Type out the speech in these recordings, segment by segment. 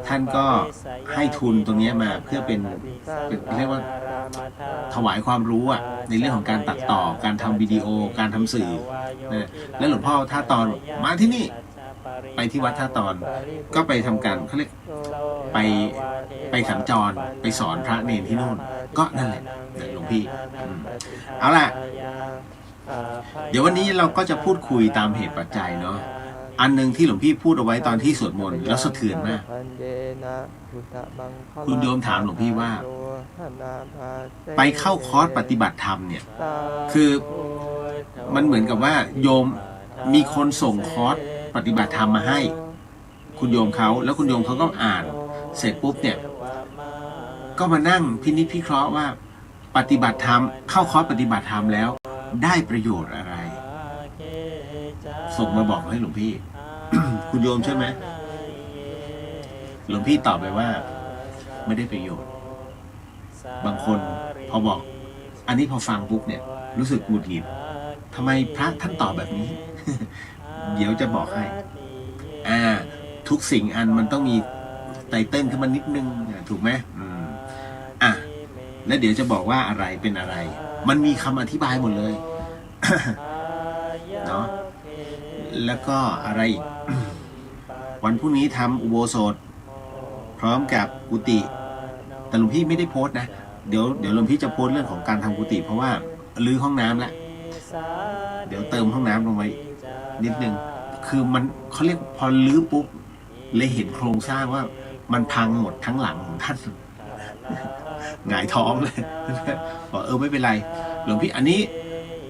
ท่านก็ให้ทุนตรงนี้มาเพื่อเป็นเรียกว่าถวายความรู้ในเรื่องของการตัดต่อการทำวิดีโอการทำสื่อแล้วหลวงพ่อท่าตอนมาที่นี่ไปที่วัดท่าตอนก็ไปทำการเขาเรียกไปสัญจรไปสอนพระเนรที่โน่นก็นั่นแหละหลวงพี่เอาล่ะเดี๋ยววันนี้เราก็จะพูดคุยตามเหตุปัจจัยเนาะอันหนึ่งที่หลวงพี่พูดเอาไว้ตอนที่สวดมนต์แล้วสะเทือนมากคุณโยมถามหลวงพี่ว่าไปเข้าคอร์สปฏิบัติธรรมเนี่ยคือมันเหมือนกับว่าโยมมีคนส่งคอร์สปฏิบัติธรรมมาให้คุณโยมเขาแล้วคุณโยมเขาก็อ่านเสร็จปุ๊บเนี่ยก็มานั่งพินิจพิเคราะห์ว่าปฏิบัติธรรมเข้าคอร์สปฏิบัติธรรมแล้วได้ประโยชน์อะไรส่งมาบอกให้หลวงพี่ คุณโยมใช่ไหมหลวงพี่ตอบไปว่าไม่ได้ประโยชน์บางคนพอบอกอันนี้พอฟังปุ๊บเนี่ยรู้สึกหงุดหงิดทำไมพระท่านตอบแบบนี้ เดี๋ยวจะบอกให้ทุกสิ่งอันมันต้องมีไตเติ้ลขึ้นมานิดนึงถูกไหมแล้วเดี๋ยวจะบอกว่าอะไรเป็นอะไรมันมีคำอธิบายหมดเลย เนาะแล้วก็อะไร วันพรุ่งนี้ทำอุโบสถพร้อมกับกุฏิแต่หลวงพี่ไม่ได้โพสต์นะเดี๋ยวหลวงพี่จะโพสต์เรื่องของการทำกุฏิเพราะว่ารื้อห้องน้ำแล้วเดี๋ยวเติมห้องน้ำลงไปนิดนึงคือมันเขาเรียกพอรื้อปุ๊บเลยเห็นโครงสร้างว่ามันพังหมดทั้งหลังของท่าน หงายท้องเลยบอกไม่เป็นไรหลวงพี่อันนี้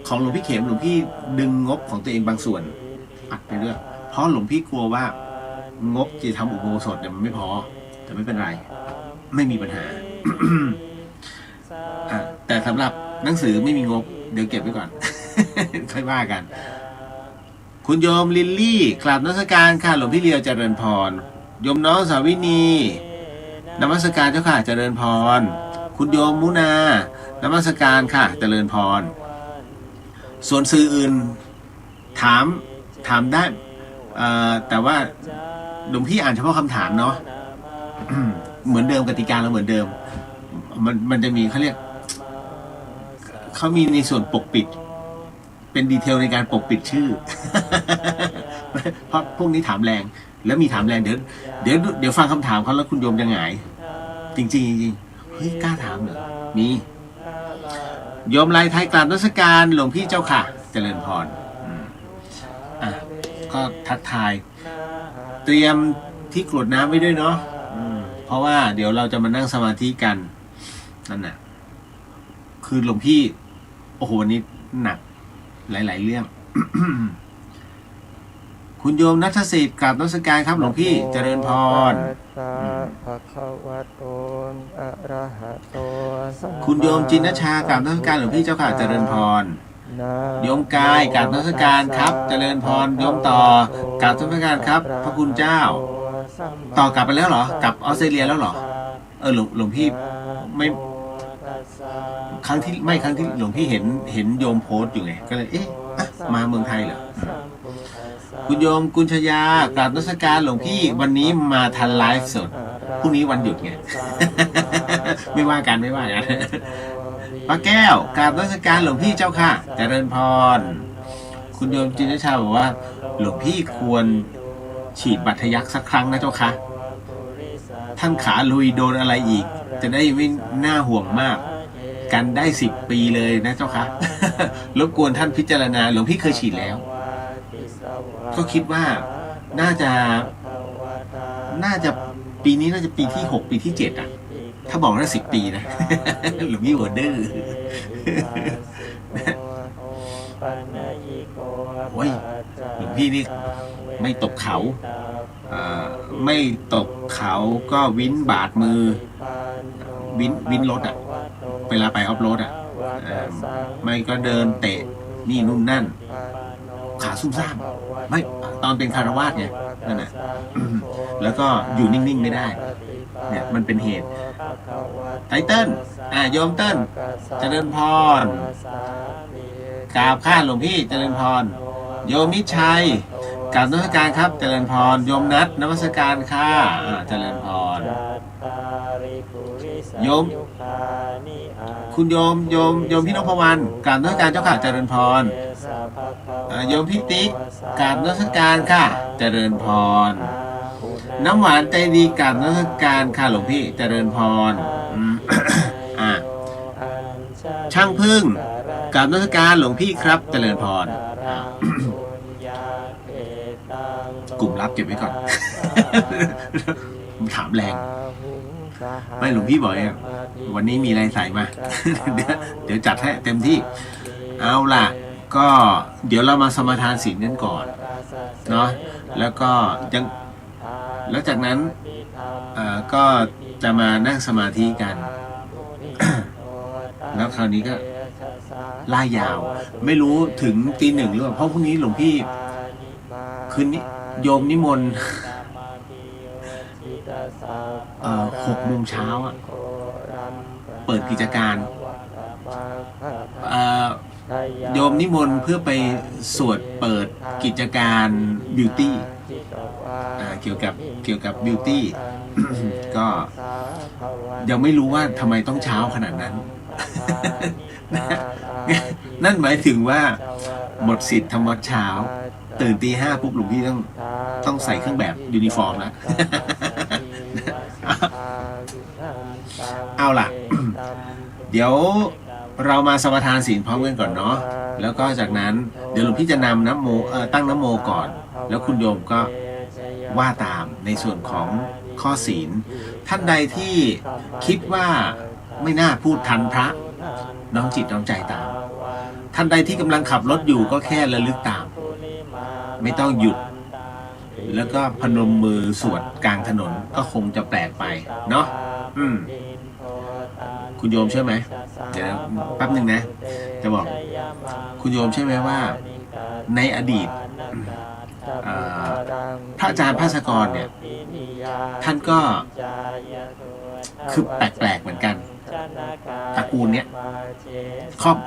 ของหลวงพี่เข็มหลวงพี่ดึงงบของตัวเองบางส่วนอัดไปด้วยเพราะหลวงพี่กลัวว่างบจะทำอุโบสถเนี่ยมันไม่พอแต่ไม่เป็นไรไม่มีปัญหา แต่สำหรับหนังสือไม่มีงบเดี๋ยวเก็บไว้ก่อน ค่อยว่ากันคุณโยมลิลลี่กราบนมัสการค่ะหลวงพี่เลียวเจริญพรโยมน้องสาวินีนมัสการเจ้าค่ะเจริญพรคุณโยมมุนานมัสการค่ะเจริญพรส่วนสื่ออื่นถามได้แต่ว่าหลวงพี่อ่านเฉพาะคำถามเนาะ เหมือนเดิมกติกาเราเหมือนเดิมมันจะมีเขาเรียกเขามีในส่วนปกปิดเป็นดีเทลในการปกปิดชื่อ เพราะพวกนี้ถามแรงแล้วมีถามแรงเดี๋ยวฟังคำถามเขาแล้วคุณโยมจะหงายจริงเฮ้ยกล้าถามเหรอมีโยมลายไทยกราบนมัสการหลวงพี่เจ้าค่ะเจริญพรก็ทักทายเตรียมที่กรวดน้ำไว้ด้วยเนาะเพราะว่าเดี๋ยวเราจะมานั่งสมาธิกันนั่นน่ะคือหลวงพี่โอ้โหวันนี้หนักหลายๆเรื่อง คุณโยมนัทสิทธิ์กราบนมัสการครับหลวงพี่เจริญพรคุณโยมจินนชากราบนมัสการหลวงพี่เจ้าค่ะเจริญพรโยมกายกราบนมัสการครับเจริญพรโยมต่อกราบนมัสการครับพระคุณเจ้าต่อกลับไปแล้วเหรอกลับออสเตรเลียแล้วเหรอหลวงพี่ไม่ครั้งที่หลวงพี่เห็นโยมโพสต์อยู่ไงก็เลยมาเมืองไทยเหรอคุณโยมกุญชยากราบนมัสการหลวงพี่วันนี้มาทันไลฟ์สดพรุ่งนี้วันหยุดไง ไม่ว่ากันป้าแก้วกราบนมัสการหลวงพี่เจ้าค่ะเจริญพรคุณโยมจินชาบอกว่าหลวงพี่ควรฉีดบัตรทะยักสักครั้งนะเจ้าค่ะท่านขาลุยโดนอะไรอีกจะได้ไม่น่าห่วงมากกันได้10 ปีเลยนะเจ้าค่ะ รบกวนท่านพิจารณาหลวงพี่เคยฉีดแล้วก็คิดว่าน่าจะปีนี้น่าจะปีที่6ปีที่7ถ้าบอกว่า10 ปีนะ หลวงพี่หัวดื้อ โอ้ยหลวงพี่นี่ไม่ตกเขาไม่ตกเขาก็วินบาดมือวินรถเวลาไปออฟโรดไม่ก็เดินเตะนี่นู่นนั่นขาซุ่มซ่ามไม่ตอนเป็นคารวาสไงนั่นแหละแล้วก็อยู่นิ่งๆไม่ได้เนี่ยมันเป็นเหตุไตเติ้ลโยมเติ้ลเจริญพรกราบข้าหลวงพี่เจริญพรโยมมิชัย กราบนมัสการครับเจริญพรโยมนัทนมัสการค่ะเจริญพรโยมคุณโยมพี่นพวรรณกราบนมัสการเจ้าค่ะเจริญพรโยมพี่ติ๊กกราบนมัสการค่ะเจริญพรน้ำหวานใจดีกราบนมัสการค่ะหลวงพี่เจริญพรช่างพึ่งกราบนมัสการหลวงพี่ครับเจริญพรกลุ่มลับเก็บไว้ก่อน ถามแรงไม่หลวงพี่บอกเนี่ยวันนี้มีอะไรใส่มา เดี๋ยวจัดให้เต็มที่เอาล่ะก็เดี๋ยวเรามาสมาทานศีลกันก่อนเนาะแล้วก็ยังแล้วจากนั้นก็จะมานั่งสมาธิกัน แล้วคราวนี้ก็ล่ายาวไม่รู้ถึงตี 1หรือเปล่าเพราะพรุ่งนี้หลวงพี่คืนนี้โยมนิมนต์6 โมงเช้าเปิดกิจการโยมนิมนต์เพื่อไปสวดเปิดกิจการบิวตี้เกี่ยวกับบิวตี้ ก็ยังไม่รู้ว่าทำไมต้องเช้าขนาดนั้น นั่นหมายถึงว่าหมดสิทธิ์ทำวัดเช้าตื่นตี 5ปุ๊บหลวงพี่ต้องใส่เครื่องแบบยูนิฟอร์มแล้ว เอาล่ะ เดี๋ยวเรามาสมาทานศีลพร้อมกันก่อนเนาะแล้วก็จากนั้นเดี๋ยวหลวงพี่จะนำน้ำโมตั้งน้ำโมก่อนแล้วคุณโยมก็ว่าตามในส่วนของข้อศีลท่านใดที่คิดว่าไม่น่าพูดทันพระน้อมจิตน้อมใจตามท่านใดที่กำลังขับรถอยู่ก็แค่ระลึกตามไม่ต้องหยุดแล้วก็พนมมือสวดกลางถนนก็คงจะแปลกไปเนาะคุณโยมเชื่อไหมเดี๋ยวแป๊บหนึ่งนะจะบอกคุณโยมเชื่อไหมว่าในอดีตพระอาจารย์ภาสกรเนี่ยท่านก็คือแปลกๆเหมือนกันตระกูลเนี้ย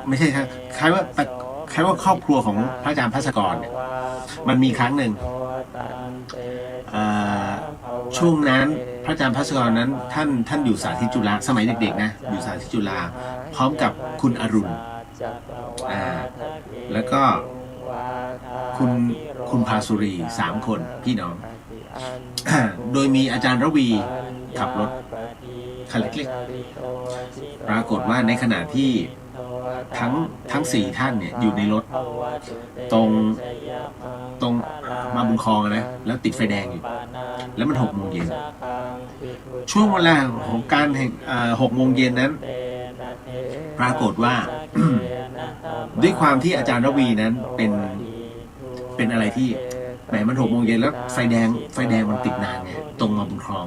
ไม่ใช่ครับคล้ายว่าครอบครัวของพระอาจารย์ภาสกรเนี่ยมันมีครั้งหนึ่งช่วงนั้นพระอาจารย์ภาสกรนั้นท่านอยู่สาธิตจุฬาสมัยเด็กๆนะอยู่สาธิตจุฬาพร้อมกับคุณอรุณแล้วก็คุณภาสุรี3 คนพี่น้อง โดยมีอาจารย์ระวีขับรถคันเล็กๆปรากฏว่าในขณะที่ทั้ง4 ท่านเนี่ยอยู่ในรถตรงมาบุญคลองนะแล้วติดไฟแดงอยู่แล้วมัน6 โมงเย็นช่วงเวลาของการ6 โมงเย็นนั้นปรากฏว่า ด้วยความที่อาจารย์ระวีนั้นเป็นอะไรที่แหมมัน6 โมงเย็นแล้วไฟแดงมันติดนานไงตรงมาบุญคลอง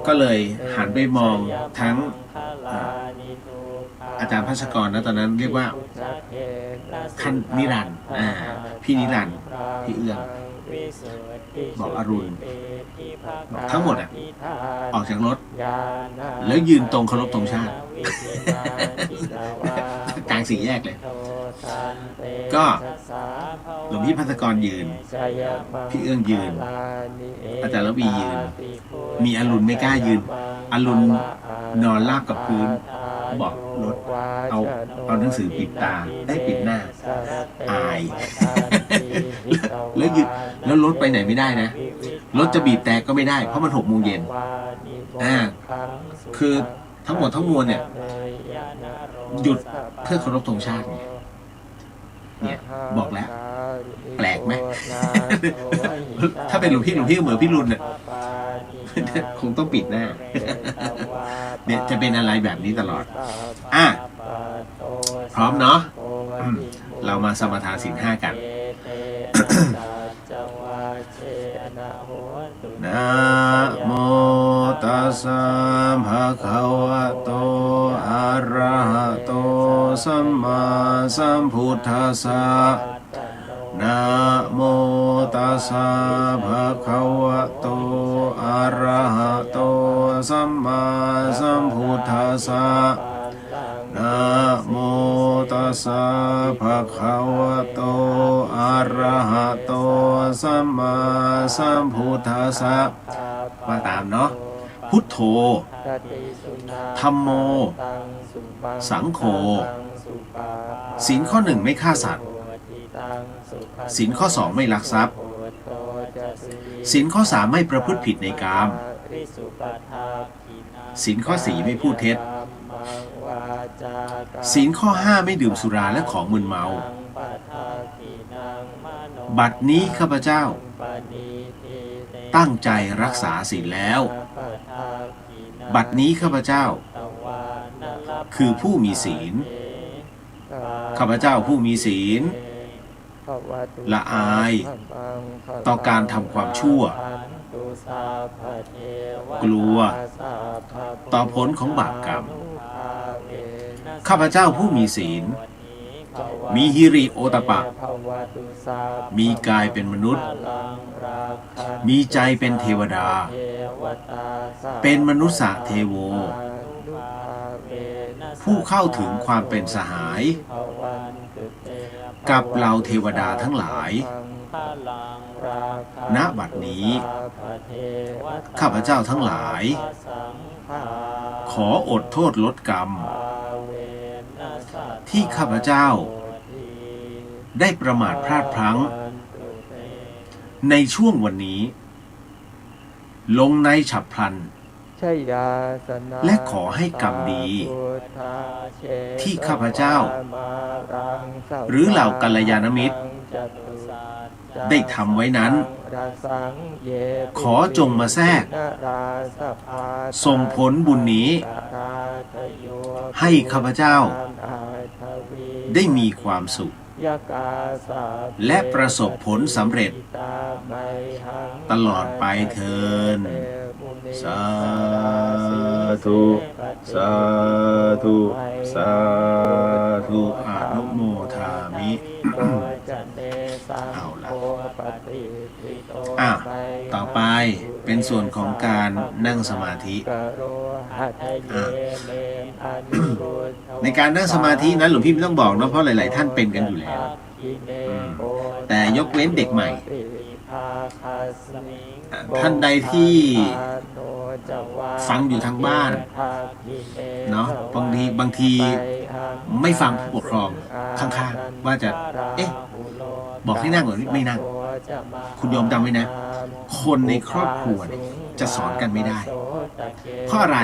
ก็เลยหันไปมองทั้งอาจารย์ภาสกรนะตอนนั้นเรียกว่าท่านนิรันดร์พี่นิรันดร์พี่เอื้องบอกอรุณทั้งหมดออกจากรถแล้วยืนตรงเคารพธงชาติ กลาง4 แยกเลยก็หลวงพี่ภาสกรยืนพี่เอื้องยืนอาจารย์ระวียืนมีอรุณไม่กล้ายืนอรุณนอนราบกับพื้นบอกรถเอาหนังสือปิดตาได้ปิดหน้าอาย แล้วยืนแล้วรถไปไหนไม่ได้นะรถจะบีบแต่ก็ไม่ได้เพราะมัน6 โมงเย็นคือทั้งหมดทั้งมวลเนี่ยหยุดเพื่อเคารพธงชาติเนี่ยบอกแล้วแปลกไหม ถ้าเป็นหลวงพี่เหมือนพี่รุนเนี่ย คงต้องปิดหน้า เนี่ยจะเป็นอะไรแบบนี้ตลอดพร้อมเนาะเรามาสมาทานศีล 5กัน นะโมตัสสะภะคะวะโตอะระหะโตสัมมาสัมพุทธัสสะนะโมตัสสะภะคะวะโตอะระหะโตสัมมาสัมพุทธัสสะนะโม ตัสสะภะคะวะโตอะระหะโตสัมมาสัมพุทธัสสะมาตามเนาะพุทโธธัมโมสังโฆศีลข้อ 1ไม่ฆ่าสัตว์ศีลข้อ 2ไม่ลักทรัพย์ศีลข้อ 3ไม่ประพฤติผิดในกามศีลข้อ 4ไม่พูดเท็จศีลข้อ 5ไม่ดื่มสุราและของมึนเมาบัดนี้ข้าพเจ้าตั้งใจรักษาศีลแล้วบัดนี้ข้าพเจ้าคือผู้มีศีลข้าพเจ้าผู้มีศีลละอายต่อการทำความชั่วกลัวต่อผลของบาปกรรมข้าพเจ้าผู้มีศีลมีฮิริโอตปะมีกายเป็นมนุษย์มีใจเป็นเทวดาเป็นมนุษย์เทโวผู้เข้าถึงความเป็นสหายกับเหล่าเทวดาทั้งหลายณบัดนี้ข้าพเจ้าทั้งหลายขออดโทษลดกรรมที่ข้าพเจ้าได้ประมาทพลาดพลั้งในช่วงวันนี้ลงในฉับพลันและขอให้กรรมดีที่ข้าพเจ้าหรือเหล่ากัลยาณมิตรได้ทำไว้นั้นขอจงมาแทรกส่งผลบุญนี้ให้ข้าพเจ้าได้มีความสุขและประสบผลสำเร็จตลอดไปเถิดสาธุสาธุสาธุอนุโมทามิเอาละต่อไปเป็นส่วนของการนั่งสมาธิในการนั่งสมาธินั้นหลวงพี่ไม่ต้องบอกนะเพราะหลายๆท่านเป็นกันอยู่แล้วแต่ยกเว้นเด็กใหม่ท่านใดที่ฟังอยู่ทางบ้านเนาะบางทีไม่ฟังผู้ปกครองข้างๆว่าจะบอกให้นั่งหรือไม่นั่งคุณโยมจำไว้นะคนในครอบครัวเนี่ยจะสอนกันไม่ได้เพราะอะไร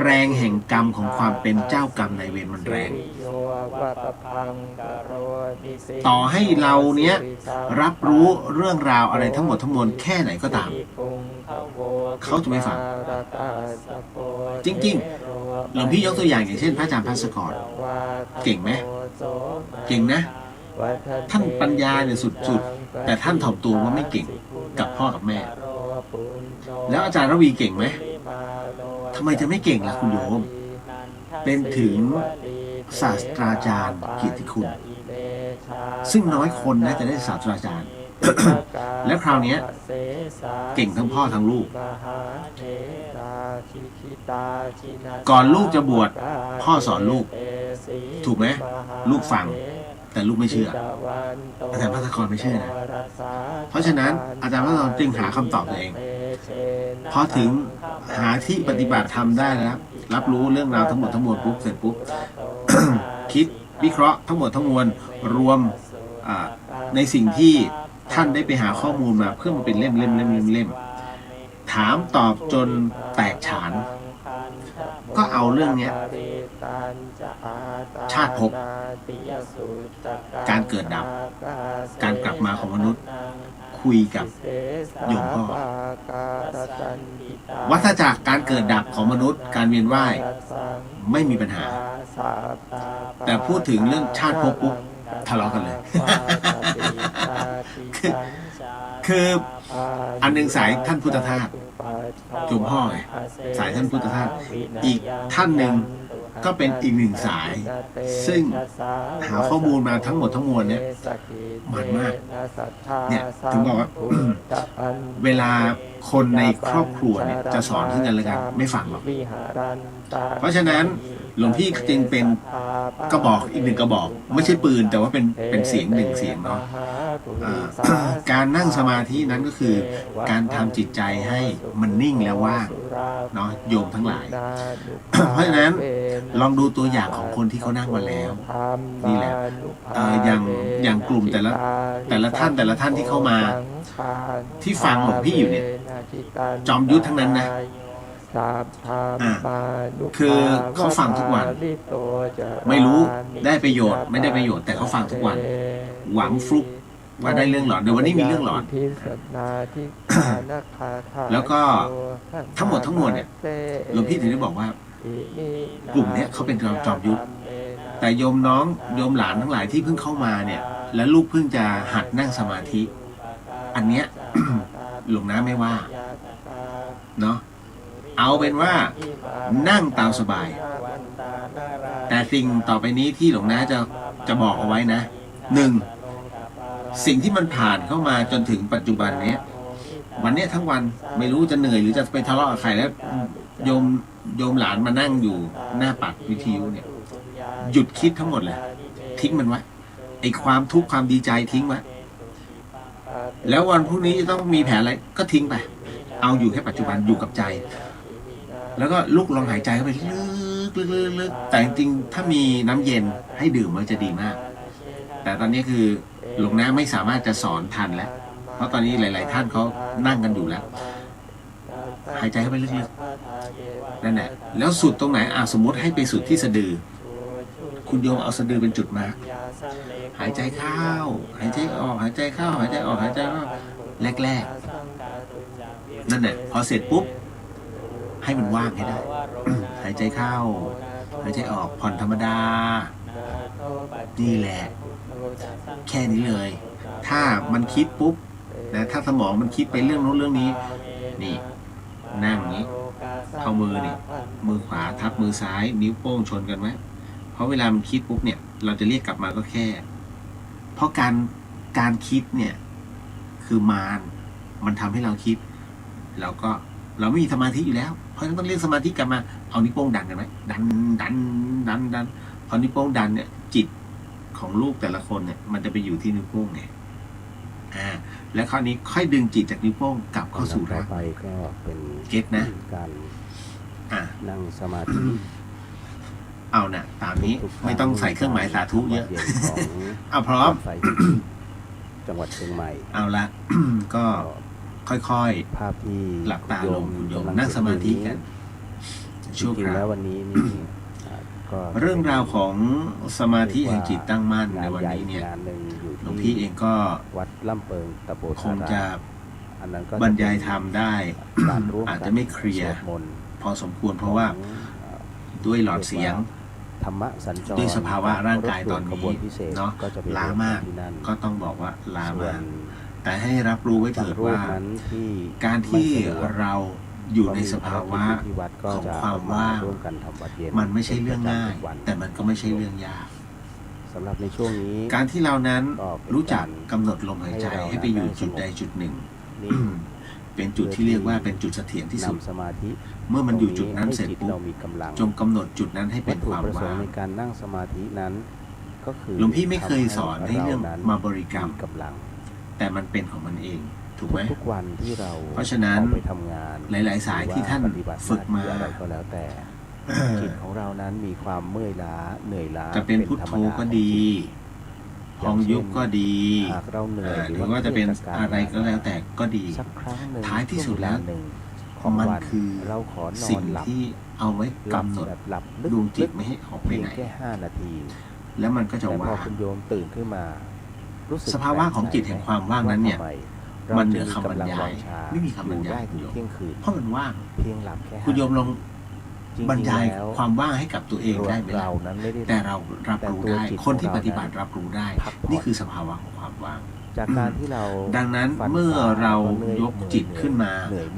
แรงแห่งกรรมของความเป็นเจ้ากรรมนายเวรมันแรงต่อให้เราเนี้ยรับรู้เรื่องราวอะไรทั้งหมดทั้งมวลแค่ไหนก็ตามเขาจะไม่ฟังจริงๆหลวงพี่ยกตัวอย่างเช่นพระอาจารย์ภัสกรเก่งไหมเก่งนะท่านปัญญาเนี่ยสุดๆแต่ท่านถ่อมตัวว่าไม่เก่งกับพ่อกับแม่แล้วอาจารย์ระวีเก่งไหมทำไมจะไม่เก่งล่ะคุณโยมเป็นถึงศาสตราจารย์เกียรติคุณซึ่งน้อยคนนะจะได้ศาสตราจารย์ และคราวนี้เก่งทั้งพ่อทั้งลูกก่อนลูกจะบวชพ่อสอนลูกถูกไหมลูกฟังแต่ลูกไม่เชื่ออาจารย์ภัสกรไม่เชื่อนะเพราะฉะนั้นอาจารย์ภัสกรจึงหาคำตอบตัวเองพอถึงหาที่ปฏิบัติธรรมได้แล้วรับรู้เรื่องราวทั้งหมดทั้งมวลปุ๊บเสร็จปุ๊บ คิดวิเคราะห์ทั้งหมดทั้งมวลรวมในสิ่งที่ท่านได้ไปหาข้อมูลมาเพื่อมาเป็นเล่มถามตอบจนแตกฉานก็เอาเรื่องนี้ชาติภพการเกิดดับการกลับมาของมนุษย์คุยกับโยมพ่อวัฏจักรการเกิดดับของมนุษย์การเวียนว่ายไม่มีปัญหาแต่พูดถึงเรื่องชาติภพปุ๊บทะเลาะกันเลย คืออันหนึ่งสายท่านพุทธทาสโยมพ่อไงสายท่านพุทธทาสอีกท่านหนึ่งก็เป็นอีกหนึ่งสายซึ่งหาข้อมูลมาทั้งหมดทั้งมวลเนี่ยมันมากเนี่ยถึงบอกว่า เวลาคนในครอบครัวเนี่ยจะสอนซึ่งกันและกันไม่ฟังหรอกเพราะฉะนั้น หลวงพี่จึงเป็นกระบอกอีกหนึ่งกระบอก ไม่ใช่ปืนแต่ว่าเป็นเสียงหนึ่งเสียงเนาะการนั่งสมาธินั้นก็คือการทำจิตใจให้มันนิ่งแล้วว่างเนาะโยมทั้งหลาย เพราะฉะนั้นลองดูตัวอย่างของคนที่เขานั่งมาแล้วนี่แหละอย่างกลุ่มแต่ละท่านที่เข้ามาที่ฟังหลวงพี่อยู่เนี่ยจอมยุทธทั้งนั้นนะคือเขาฟังทุกวันไม่รู้ได้ประโยชน์ไม่ได้ประโยชน์แต่เขาฟังทุกวันหวังฟลุกว่าได้เรื่องหลอนเดี๋ยววันนี้มีเรื่องหลอนแล้วก็ทั้งหมดเนี่ยหลวงพี่ถึงได้บอกว่ากลุ่มนี้เขาเป็นจอมยุทธแต่โยมน้องโยมหลานทั้งหลายที่เพิ่งเข้ามาเนี่ยและลูกเพิ่งจะหัดนั่งสมาธิอันเนี้ย หลวงน้าไม่ว่าเนาะเอาเป็นว่านั่งตามสบายแต่สิ่งต่อไปนี้ที่หลวงน้าจะบอกเอาไว้นะหนึ่งสิ่งที่มันผ่านเข้ามาจนถึงปัจจุบันนี้วันนี้ทั้งวันไม่รู้จะเหนื่อยหรือจะไปทะเลาะกับใครแล้วโยมหลานมานั่งอยู่หน้าปัดวิทยุเนี่ยหยุดคิดทั้งหมดเลยทิ้งมันไว้ไอ้ความทุกข์ความดีใจทิ้งไว้แล้ววันพรุ่งนี้จะต้องมีแผนอะไรก็ทิ้งไปเอาอยู่แค่ปัจจุบันอยู่กับใจแล้วก็ลุกลองหายใจเข้าไปลึกแต่จริงๆถ้ามีน้ำเย็นให้ดื่มมันจะดีมากแต่ตอนนี้คือหลวงน้าไม่สามารถจะสอนทันแล้วเพราะตอนนี้หลายๆท่านเขานั่งกันอยู่แล้วหายใจเข้าไปลึกๆนั่นแหละแล้วสุดตรงไหนสมมติให้ไปสุดที่สะดือคุณโยมเอาสะดือเป็นจุดมาหายใจเข้าหายใจออกหายใจเข้าหายใจออกหายใจเข้าแรกๆนั่นแหละพอเสร็จปุ๊บให้มันว่างให้ได้ หายใจเข้าหายใจออกผ่อนธรรมดานี่แหละแค่นี้เลยถ้ามันคิดปุ๊บนะถ้าสมองมันคิดไปเรื่องโน้นเรื่องนี้นี่นั่งนี้เอามือนี่มือขวาทับมือซ้ายนิ้วโป้งชนกันไหมเพราะเวลามันคิดปุ๊บเนี่ยเราจะเรียกกลับมาก็แค่เพราะการคิดเนี่ยคือมันทำให้เราคิดแล้วก็เราไม่มีสมาธิอยู่แล้วเพราะฉะนั้นต้องเรียกสมาธิกลับมาเอานิ้วโป้งดันกันไหมดันพอนิ้วโป้งดันเนี่ยจิตของลูกแต่ละคนเนี่ยมันจะไปอยู่ที่นิ้วโป้งไงแล้วคราวนี้ค่อยดึงจิตจากนิ้วโป้งกลับเข้าสู่ร่างไปก็เป็นเก็ตนะการนั่งสมาธิเอานะตามนี้ไม่ต้องใส่เครื่องหมายสาธุเยอะเอาพร้อมจังหวัดเชียงใหม่เอาละ ก็ค่อยๆภาพที่หลับตาลงโยมนั่งสมาธิกันชั่วคราวแล้ววันนี้นี่เรื่องราวของสมาธิแห่งจิตตั้งมั่นในวันนี้เนี่ยหลวงพี่เองก็วัดล่ำเปิงตะโพคงจะบรรยายธรรมได้อาจจะไม่เคลียร์พอสมควรเพราะว่าด้วยหลอดเสียงด้วยสภาวะร่างกายตอนนี้เนาะล้ามากก็ต้องบอกว่าล้ามากแต่ให้รับรู้ไว้เถิดว่าการที่เราอยู่ในสภาวะของความว่างมันไม่ใช่เรื่องง่ายแต่มันก็ไม่ใช่เรื่องยากสำหรับในช่วงนี้การที่เรานั้นรู้จักกำหนดลมหายใจให้ไปอยู่จุดใดจุดหนึ่งเป็นจุดที่เรียกว่าเป็นจุดเสถียรที่สุดเมื่อมันอยู่จุดนั้นเสร็จปุ๊บจงกำหนดจุดนั้นให้เป็นความว่างในการนั่งสมาธินั้นก็คือหลวงพี่ไม่เคยสอนให้เรื่องมาบริกรรมแต่มันเป็นของมันเองถูกไหมทุกวันที่เราเพราะฉะนั้นไปทำงานหลายๆสายที่ท่านฝึกมาอะไรก็แล้วแต่จิตของเรานั้นมีความเมื่อยล้าเหนื่อยล้าจะเป็นพุทโธก็ดีพองยุบก็ดีหรือว่าจะเป็นอะไรก็แล้วแต่ก็ดีท้ายที่สุดแล้วมันคือสิ่งที่เอาไว้กำหนดดวงจิตไม่ให้ออกไปไหนแค่5 นาทีแล้วมันก็จะว่างคุณโยมตื่นขึ้นมาสภาวะของจิตแห่งความว่างนั้นเนี่ยมันเหนือคำบรรยายไม่มีคำบรรยายคุณโยมเพราะมันว่างคุณโยมลองบรรยายความว่างให้กับตัวเองได้ไหมล่ะแต่เรารับรู้ได้คนที่ปฏิบัติรับรู้ได้นี่คือสภาวะของความว่างจากการที่เราดังนั้นเมื่อเรายกจิตขึ้นมา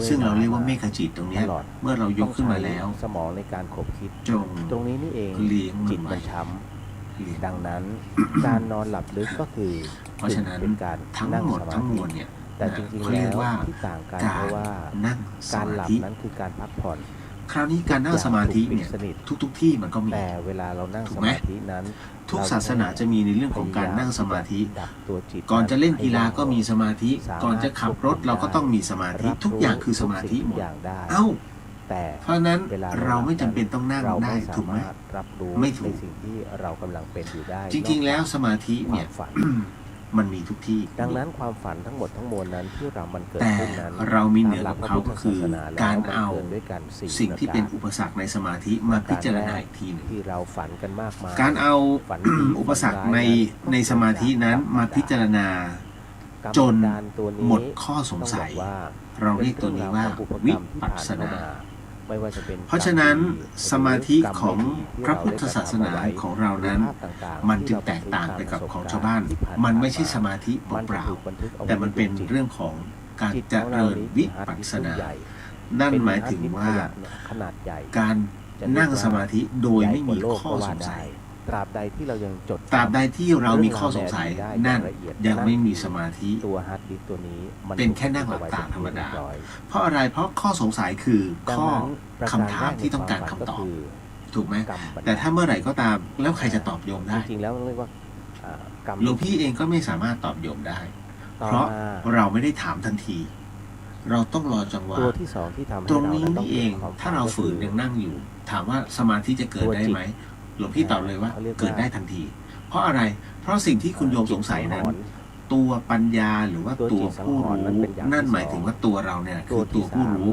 ซึ่งเราเรียกว่าเมฆจิตตรงนี้เมื่อเรายกขึ้นมาแล้วสมองในการขบคิดจงตรงนี้นี่เองเลี้ยงจิตมันช้ำดังนั้นการนอนหลับลึกก็คือเพราะฉะนั้นทั้งหมดทั้งมวลเนี่ยแต่จริงๆแล้วที่ต่างกันเพราะว่าการหลับนั้นคือการพักผ่อน คราวนี้การนั่งสมาธิเนี่ยทุกที่มันก็มี แต่เวลาเรานั่ง ถู ส กไหม มาธินั้น ทุกศาสนาจะมีในเรื่องของการนั่งสมาธิ ดับตัวจิต ก่อนจะเล่นกีฬาก็มีสมาธิ ก่อนจะขับรถเราก็ต้องมีสมาธิ ทุกอย่างคือสมาธิหมด อย่างได้ เอ้า แต่ เพราะฉะนั้น เวลา เราไม่จำเป็นต้องนั่ง เรา ได้ ไม่สา ถูกไหม มารถรับรู้ ไม่ถูก ในสิ่งที่เรากำลังเป็นอยู่ได้ จริง ๆ แล้วสมาธิ ควา เนี่ย มฝัน มันมีทุกที่ ดังนั้นความฝันทั้งหมดทั้งมวลนั้นที่เรามันเกิด แต่ ขึ้นนั้น เรามีเหนือกว่าเขาก็คือ ตมหลัพะพุทธศสนแล้ว การ มัน เอา กิดด้วยกันสี่ สิ่งที่เป็น ประ อุปสรรคในสมาธิมาพิจารณาอีกทีหนึ่ง ที่เราฝันกันมากมาย การเอา ฝันดี อุปสรรค ฝันร้าย ในสมาธินั้นมาพิจารณา กรรม จน การตัวนี้ หมดข้อสงสัย ต้องบอกว่า เราเรียกตัวนี้ว่า เป็น วิ เรื่องราวของบุพกรรมที่ ปัส ผ่าน ส เข้า นา มาไม่ว่าจะเป็น เพราะฉะนั้น กรรมดี สมาธิ หรื ของ กรรมไม่ดี พระพุทธศาสนาของเรานั้น ภาพต่างๆ มันจึ ที่ ง เร แตกต่างไปกับของชาวบ้าน ที่ผ่ มันไม่ใช่สมาธิ มัน เป จะ ล่า ถูกบันทึกเอา ๆ ไว้ แต่มันเป็น ใจิต เรื่องของการ จิต เจ ของเรา ริญ นี้ วิ ฮาร์ด ปัส ดิส ส ก์ นา ใหญ่ นั่น เป็น หมายถึงว่า ขนาดใหญ่ การนั่งสมาธิโดยไม่มีข้อสงสัย ตราบใดที่เรายังจด ตราบใดที่เรามีข้อสงสัยนั่นยังไม่มีสมาธิ ตัวฮาร์ดดิสก์ตัวนี้มั เป็นแค่นั่งหลับตาธรรมดา เพราะอะไรเพราะข้อสงสัยคือข้อคำถามที่ต้องการคำตอบถูกไหมแต่ถ้าเมื่อไหร่ก็ตามแล้วใครจะตอบโยมได้ จริงๆแล้วเรียกว่ากรรม หลวงพี่เองก็ไม่สามารถตอบโยมได้ ต่อ เพราะ มา เราไม่ได้ถามทันที เราต้องรอจังหวะ ตัวที่สองที่ทำให้ ตรง เรา นี้ นั้นต้ นี่เอง ปลี่ยนควม ถ้าเราฝืน ก็คือ ยังนั่งอยู่ ถามว่าสมาธิจะเกิดได้ไหมหลวงพี่ตอบเลยว่า เขาเรียกว่า เกิดได้ทันที เพราะอะไร เพราะสิ่งที่คุณโยมสงสัยนั้น ตัวปัญญาหรือว่าตัวผู้รู้นั่นหมายถึงว่าตัวเราเนี่ยคือตัวผู้รู้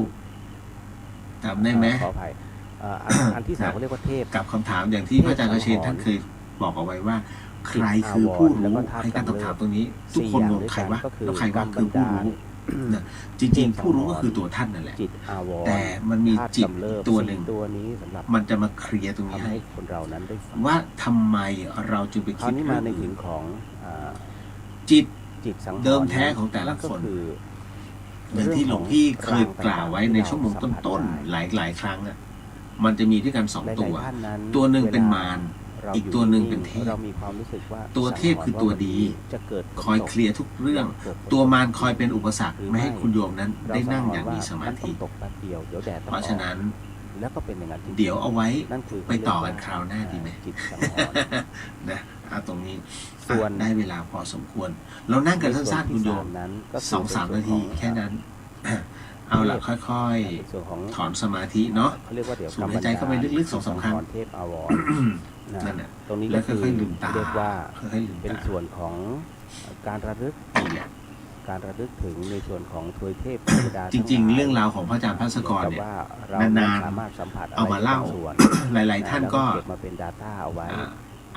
จำได้ไหม ขออภัยอันที่สามเขาเรียกว่าเทพ กับคำถามอย่างที่พระอาจารย์เกษตรท่านเคยบอกเอาไว้ว่า ใครคือผู้รู้ให้การถามตรงนี้ ทุกคนงงใครวะแล้วใครวะคือผู้รู้นะจริงๆ ผู้รู้ก็คือตัวท่านนั่นแหละ จิตอาวรณ์ แต่มันมีจิต ธาตุกำเริบ ตัวหนึ่ง สี่ตัวนี้สำหรับ มันจะมาเคลียร์ตรงนี้ ทำ ให้ ให้คนเรานั้นได้ฝัน ว่าทำไมเราจึงไป คราว คิด นี้ เรื่ มา อง ใน อื่ ถึ น งของจิต จิตสังหรณ์ เดิมแท้ของแต่ละคน ก็คือ อย่างที่หลวงพี่เคยกล่าวไว้ในชั่วโมงต้นๆหลายๆครั้งอ่ะมันจะมีด้วยกันสองตัว หลายๆท่านนั้น ตัวหนึ่งเป็นมาร เรา อีกตัวหนึ่งเป็นเทพ เรามีความรู้สึกว่า ตัวเทพคือตัวดี จะเกิดฝน คอย ตก เคลียร์ทุกเรื่อง เกิดฝน ตัวมาร ตก คอยเป็นอุปสรรคไม่ให้คุณโยมนั้น เร ได้นั่ง สั อย่าง หรณ์ มีสมาธิ นต้องตกแป๊บเดียวเดี๋ยวแดดต้อง เพราะฉะนั้น ออกแล้วก็เป็นอย่างนั้นจริงๆ เดี๋ยวเอาไว้ นั่นคือ ไปต่อกันคราวหน้าดีไหม จิตสังหรณ์ นะเอาตรงนี้ ส่วน ได้เวลาพอสมควร เรานั่งกันสั้นๆคุณโยม นั้นก็คือ 2-3 นาทีแค่นั้น เอาละค่อย ในส่วนของ ๆ ถอนสมาธิเนาะ เขาเรียกว่าเดี๋ยว สูดหายใจเข้าไปลึกๆ2-3ครั้ง เทพอาวร นั่นน่ะ ตรงนี้ แล้ ก็ ว คือ ค่อยๆลืมตา เรียกว่า ค่อยๆลืม เป็น ตา ส่วนของการระลึก นี่แหละ การระลึกถึงในส่วนของทวยเทพเทวดา จริงๆ เรื่องราวของพระอาจารย์ภัสกรเนี่ย ว่าเรา นานๆ สามารถสัมผัส เอามาเล่า อะไรบงส่วน หลายๆท่านก็ เก็บมาเป็น Data เอาไว้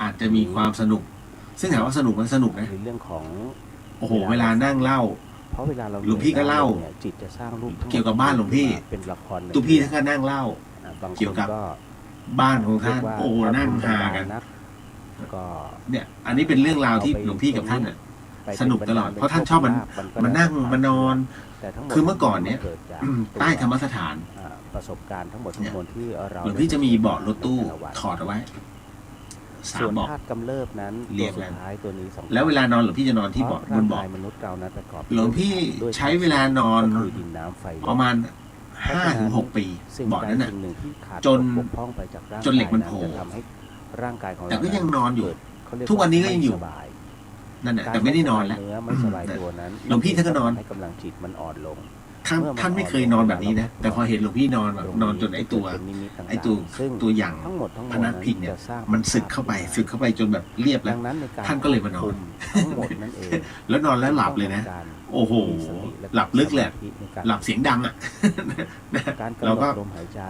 อาจจะมีความสนุก ซึ่งถามว่าสนุกมันสนุกนะ ในเรื่องของ โอ้โห เวลานั่งเล่า เพราะเวลาเรา หลวงพี่ก็เล่า นี่ยจิตจะสร้างรูปทั้งหมด เกี่ยวกับบ้านหลวงพี่ เป็นละคร ตุพี่ท่านก็นั่งเล่า บางคน เกี่ยวกับ ก็ บ้านของท่าน เรียกว่า โอ้โหนั่งหากัน นักก็ เนี่ย อันนี้เป็นเรื่องราวที่หลวงพี่กับท่านอ่ะ สนุกตลอดเพราะท่านชอบมานั่งมานอน แต่ทั้งหมด คือเมื่อก่อนเนี่ย กิดจาก ใต้ธรรมสถาน ประสบการณ์ทั้งหมดทั้งมวลที่เรา หลวงพี่จะมีเบาะรถตู้ถอดเอาไว้สา ส่ว ม น เบาะ ธาตุกำเริบนั้น เรี ตัวย ก สุ กั ด น ท้ายตัวนี้สำคัญ แล้วเวลานอนหลวงพี่จะนอนที่เบาะบนเบาะ ร่งกยมนุษย์เรานั้นประกอบ หลวงพี่ใช้เวลานอน ก็คือดินน้ำไฟลม ประมาณ 5-6 ปี สิ่ง เบาะ ใด นั้นน่ะ สิ่งหนึ่งที่ขาด จน บกพร่องไปจากร่าง จนเหล็กมันโผล่ จะทำให้ร่างกายของเรา แต่ก็ยังนอนอยู่ เกิดเขาเรีย ทุกวันนี้ก็ยังอยู่ ไม่สบาย นั่นแหละแต่ไม่ได้นอนแล้ว เนื้อไม่สบายตัวนั้น หลวงพี่ท่านก็นอน ให้กำลังจิตมันอ่อนลง ท่านไม่เคยนอนแบบนี้นะ แต่พอเห็นหลวงพี่นอนแบบนอนจนไอ้ตัว เป็นนิมิตต่างๆ ไอ้ตัว ซึ่ง ตัวอย่าง ทั้งหมดทั้งมว พ ล นักพิงเนี่ย จะสร้าง มันสึกเข้าไปจนแบบเรียบแล้ ดั ว งนั้นในการ ท่านก็เลยมานอน ทั้งหมดนั่นเอง แล้วนอนแล้วหลับเลยนะ โอ้โห หลับลึกเลยหลับเสียงดังอ่ะ การ เรา กำหน ก็ ดลมหายใจ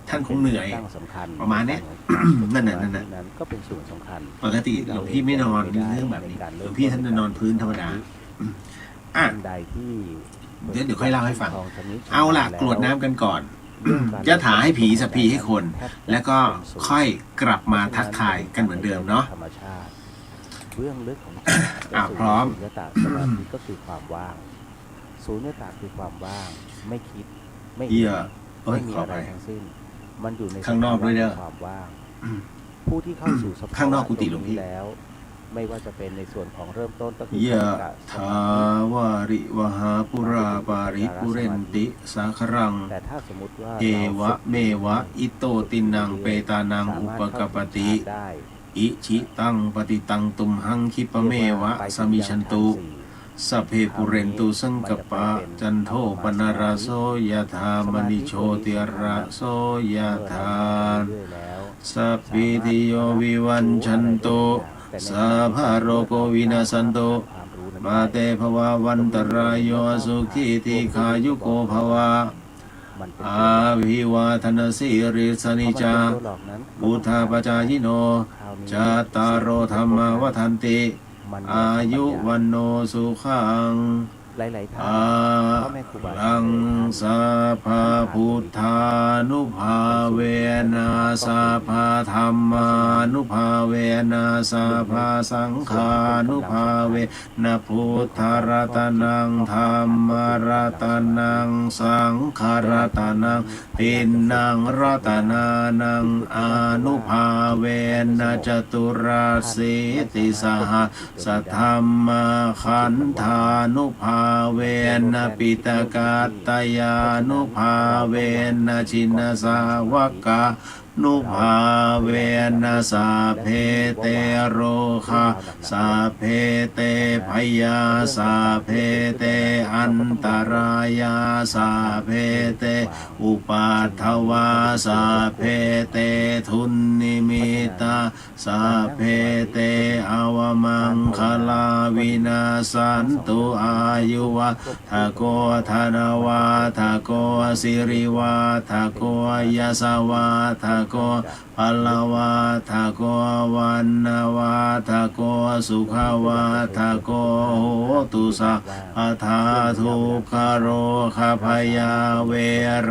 ท่านคงเหนื่อย ตั้งสำคัญ ประมาณเนี้ย นั่นน่ะ นั้นก็เป็นส่วนสำคัญ ปกติหลวงพี่ไม่นอนเรื่องแบบนี้หลวงพี่ท่านจะนอนพื้นธรรมดาอ่ะ ท่านใดที่ เดี๋ยวค่อยเล่าให้ฟัง ทองชนิด เอาล่ะกรวดน้ำกันก่อน ยะถาให้ผีสัพพีให้คน แล้วก็ค่อยกลับมาทักทายกันเหมือนเดิมเนาะ ธรรมชาติเบื้องลึกของ พร้อม สุญญตาสมาธิก็คือความว่างสุญญตาคือความว่าง ไม่คิดไม่ เหี้ เห็ ย น เอ้ย ไม่มี ขอ อะไร ไป ทั้งสิ้น มันอยู่ใน ข้างนอกด้วยเด้อ ความว่าง ผู้ที่เข้าสู่สภาวะ ข้างนอกกุฏิหลวงพี่ ตรนี้แล้ว ไม่ว่าจะเป็นในส่วนของเริ่มต้นก็คื ยะถาวาริวหาปุราปาริปุเรนติสาครัง แต่ถ้าสมมุติว่า เอวะเมวะอิโตตินังเปตานังอุปกปปติ ได้ อิชิตังปฏิตังตุมหังคิปะเมวะสมิชันตุสัพเพปุเรนตุสังกปะจันโทปนารโสยถามณิโชติระโสยถาสัพพิติโยวิวันชันโตสัพพะโรโควินาสันโตมาเตภวาวันตรายโยสุขีติขายุโกภวะอาภิวาทนาสิริสนิจาบุทธาปจายโนจัตตารโอธรรมวัฏันติอายุวันโนสุขัง หลายๆท่าน อา พ่อแม่ครูบาอาจา ลั รง ย์ สัพพะพุทธานุภาเวนะสัพพะธรรมานุภาเวนะสัพพะสังฆานุภาเวนะพุทธรัตนังธรรมรัตนังสังฆรัตนังตินนังรัตนานังอนุภาเวนะจตุราสีติสหสัทธัมมาขันธานุภาเวนะปิตกาตยานุภาเวนะชินสาวกานุภาเวนะสาเพเตโรคะสาเพเตพยาสาเพเตอันตรายาสาเพเตอุปาทวาสาเพเตทุนนิมิตาสาเพเตอวมังคลาวินาสันตุอายุวัฏโกธนวัฏโกสิริวัฏโกยสวัฏโกพลวัฏโกวันนวัฏโกสุขวัฏโกโหตุสัพพะทุกขโรคพยาเว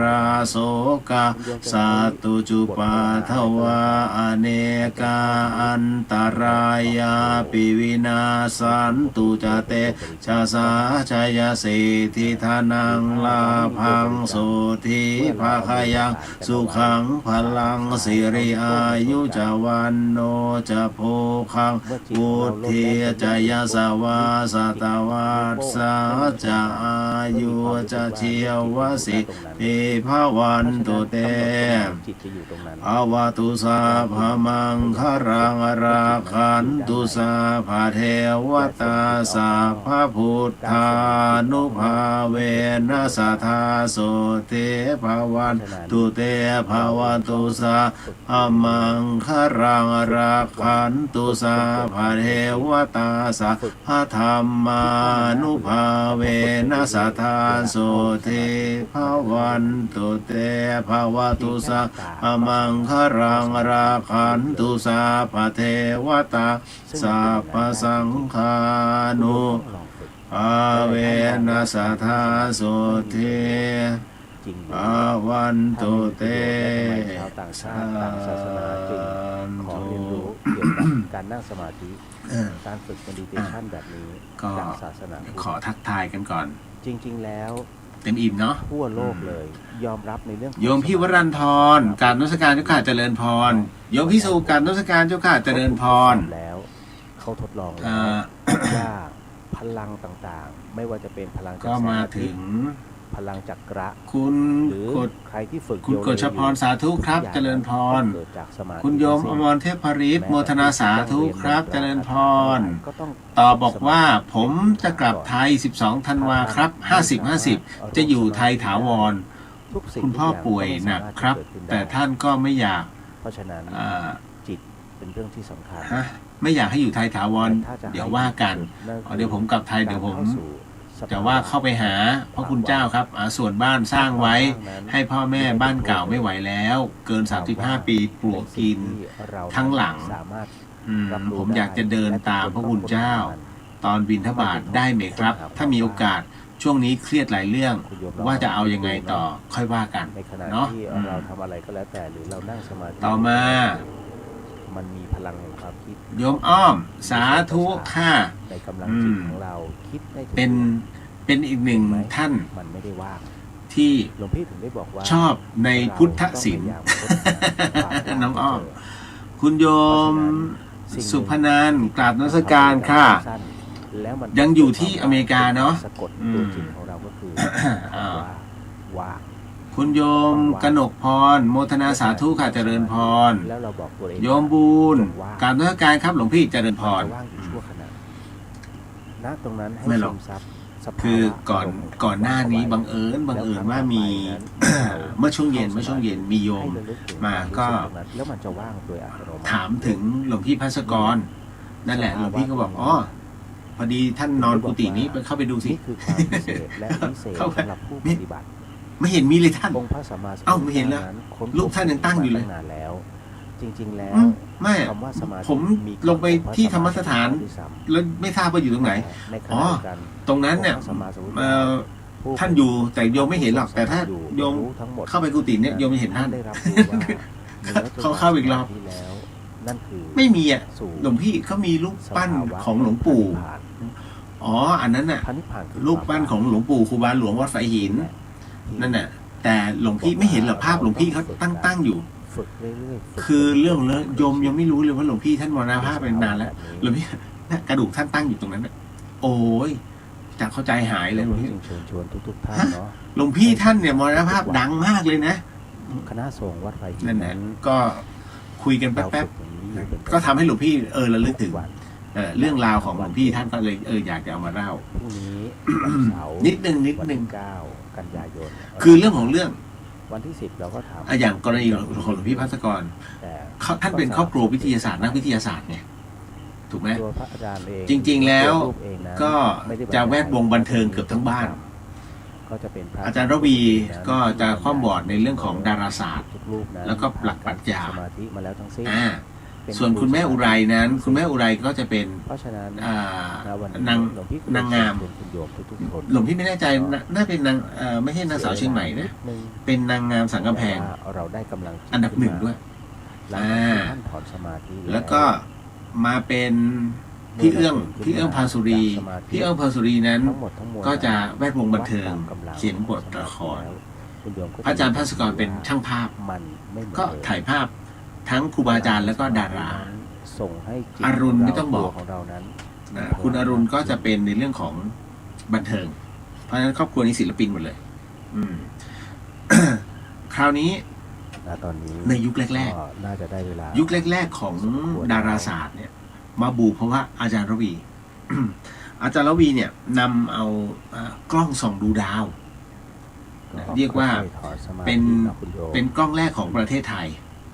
ราโสกาสัตตุจุปาทวาอเนกาอันตรายาปิวินาสันตุจเตชะสาชยสิทธิธนังลาภังโสธิภาคยังสุขังพลังสิริอายุจวันโนจะโพคังบุตถิจะยสวาสตวัสสะจะอายุจะเชียวสิทิภวันตุเต จิตจะอยู่ตรงนั้น ภาวตุสาภมังคารังราคันตุสาภาเทวตาสาภาพุทธานุภาเวนะสัทธาโสเทภวันตุเตภาวตุสาภมังคารังราคันตุสาภาเทวตาสาภาธรรมานุภาเวนะสัทธาโสเทภวันตุเตภาวตุสาภมังคารังราคันตุสาภเทวตาสัพพสังฆานุภาเวนะสัทธาโสเท จริงหรือ ภวันตุเต ชาวต่างชาติต่างศาสนาจึงขอเรียนรู้เกี่ยวกับการนั่งสมาธิการฝึก meditation แบบนี้ ก็ จากศาสนาพุทธ ขอทักทายกันก่อน จริงๆแล้ว เต็มอิ่มเนาะ ทั่วโลกเลย ยอมรับในเรื่องของ โยมพี่วรันทรกรารนมัสการเจ้าข้าเจริญพรโยมพี่สุกรารนมัสการเจ้าข้าเจริญพร แล้วเขาทดลองแล้ว อ่า ว่าพลังต่างๆ ไม่ว่าจะเป็นพลังจาก ก็ แสง มา อาทิ ถึ ต ง ย์พลังจากกระ คุณ หรือก ด ใครที่ฝึก คุณ โย กฎชพรสาธุครับเจริญพร เกิดจากสมาธิ คุณโยมอมรเทพริศโมทนาสาธุครับเจริญพร ก็ต้อง ต่อบอกว่าผมจะกลับไทย 12 ธันวาครับ 50-50 จะอยู่ไทยถาวร ทุกสิ่ง คุณพ่อ ทุกย่าง ป่วยหนักครับ ก็ไม่สามารถจะเกิดขึ้นได้ แต่ท่านก็ไม่อยาก เพราะฉะนั้น อ่า จิตเป็นเรื่องที่สำคัญ ไม่อยากให้อยู่ไทยถาวร ถ้าจะให้ เดี๋ยวว่ากัน นั่นคือ เดี๋ยวผมกลับไทยเดี๋ยวผม การข้าสู่สภ จะว่าเข้าไปหาพระคุณเจ้าครับส่วนบ้านสร้างไว้ ให้พ่อแม่บ้านเก่าไม่ไหวแล้ว เกิน 35 ปีปลวกกิน ทั้งหลัง สามารถ ผมอยากจะเดินตามพระคุณเจ้า ตอนบิณฑบาตได้ไหมครับ ถ้ามีโอกาสช่วงนี้เครียดหลายเรื่อง ว่าจะเอายังไงต่อค่อยว่ากัน ในขณะ เนาะ ที่เราทำอะไรก็แล้วแต่หรือเรานั่งสมาธิ ต่อมา มันมีพลังแห่งความคิด โยมอ้อม สาธุค่ะ ในกำลังจิตของเราคิดได้ถูก เป็นอีกหนึ่งท่าน มันไม่ได้ว่าง ที่ หลวงพี่ถึงได้บอกว่า ชอบในพุทธศิลป์ เราต้องพยายามค้นหาความว่าง น้องอ้อม ให้เจ คุณโยม สิ่งหนึ่ สุพนันท์กราบนมัสการค่ะ สั้นแล้วมัน ยังอยู่ที่อเมริกาเนาะ สะกดตัวจริงของเราก็คือว่า คุณโยมกนกพร โมทนาสาธุค่ะเจริญพร แล้วเราบอกตัวเอง โยมบูญกราบนมัสการครับหลวงพี่เจริญพร ว่างอยู่ชั่วขณะณตรงนั้นให้ ไม่หรอก ซึมซับสภาวะ คือก่อน ารมณ์ ก่อนหน้านี้บังเอิญว่ามี เมื่อช่วงเย็นมีโยม ให้ระลึกถึง มาก็ ความรู้สึตรงนั้นแล้วมันจะว่างโดยอัตโนมัติ ถามถึงหลวงพี่ภัสกร นั่นแหละหลวงพี่ก็บอกอ๋อพอดีท่านนอนกุฏินี้ไปเข้าไปดูสิ นี่คือความพิเศษและพิเศษ เข้าไป สำหรับผู้ปฏิบัติ ไม่เห็นมีเลยท่าน องค์พระสัมมาสัมพุทธ เอ้าไม่เห็นแล้ว ค้พบ รูปท่านยังตั้งอยู่เลย มาตั้นานแล้ว จริง ๆ แล้ว ไม่อะ คำว่าสมาธิ ผม มี ลงไปที่ธรรมสถาน ด้วยซ้ แล้วไม่ทราบว่าอยู่ตรงไหน ำในขณะ อ๋อ เดียวกัน ตรงนั้นเนี่ย องค์พระสัมมาสัมพุทธ ผู้ ท่านอยู่แต่โยมไม่เห็นหรอก แต่ถ้า อยู่ โยม รู้ทั้งหมด เข้าไปกุฏิเนี่ยโยมจะเห็นท่าน ได้รับรู้ว่านื้อตัว เข้าอีกรอบ ที่แล้วนั่นคือ ไม่มีอ่ะ สู่ หลวงพี่เขามีรูปปั้นของหลวงปู่ อ๋ออันนั้นน่ะ พระนิพพานคือ รูปปั้นของหลวงปู่ครูบาหลวงวัดไฟหิน นั่นน่ะ แต่หลวงพี่ไม่เห็นหรอกภาพหลวงพี่เขาตั้งอยู่ ฝึกเรื่อยๆฝึก คือเรื่องโยมยังไม่รู้เลยว่าหลวงพี่ท่านมรณภาพไปนานแล้วหลวงพี่น่ะกระดูกท่านตั้งอยู่ตรงนั้นน่ะโอ้ยจากเข้าใจหายเลยหลวงพี่ จึงเชิญชวนทุกๆท่านเนาะ หลวงพี่ท่านเนี่ยมรณภาพดังมากเลยนะ คณะสงฆ์วัดไฟหิน นั่นแหละก็คุยกันแป๊บ ๆ ๆก็ทำให้หลวงพี่ระลึกถึงเรื่องราวของหลวงพี่ท่านก็เลยอยากจะเอามาเล่า พรุ่งนี้วันเสาร์ นิดนึง วันที่9 กันยายน คือเรื่องของเรื่อง วันที่ 10 เราก็ถาม อย่างกรณีของหลวงพี่ภัสกร แต่ ท่านเป็นครอบครัววิทยาศาสตร์นักวิทยาศาสตร์ไงถูกไหม ตัวพระอาจารย์เอง จริงๆแล้ว รูปเองนั้น ก็ ไม่ได้บรรยาย จะแวดวงบันเทิงเกือบทั้งบ้าน ก็จะเป็นพระ อาจารย์ระวีก็จะคว่ำบอดในเรื่องของดาราศาสตร์ ทุกรูปนั้น แล้วก็หลักปรัชญา สมาธิมาแล้วทั้งสิ้น ส่วนคุณแม่อุไรนั้น คุณแม่อุไรก็จะเป็น เพราะฉะนั้น อ่า วัน นาง หลวงพี่ นางงาม เป็นคุณโยมทุกๆคน หลวงพี่ไม่แน่ใจน่าเป็นนางไม่ใช่นางสาวเชียงใหม่นะ นึง เป็นนางงามสังกำแพง ต่ว่าเราได้กำลังจิต อันดับ 1ด้วย หลังจากที่ท่านถอนสมาธิ แล้วก็มาเป็นพี่เอื้องพาสุรีพี่เอื้องพาสุรีนั้น ทั้งหมดทั้งมวล ก็จะแวดวงบันเทิง วัดตามกำลัง เขียนบทละคร คุณโยมก็ พระอาจารย์ภัสกรเป็นช่างภาพ มันไม่เหมือน ก็ เดิม ถ่ายภาพทั้งครูบาอาจารย์แล้วก็ดารา ส่งให้จิต อรุณไม่ต้องบอก ของเรานั้น คุณอรุณก็จะเป็นในเรื่องของบันเทิง เพราะฉะนั้นครอบครัวนี้ศิลปินหมดเลย อืม คราวนี้ ณตอนนี้ ในยุคแรก ก็น่าจะได้เวลา ยุคแรก ๆ ของดาราศาสตร์เนี่ย มาบูเพราะว่าอาจารย์ระวี อาจารย์ระวีเนี่ยนำเอากล้องส่องดูดาว เรียกว่า ถอนสมาธิ เป็น ะคุณโยม เป็นกล้องแรกของประเทศไทย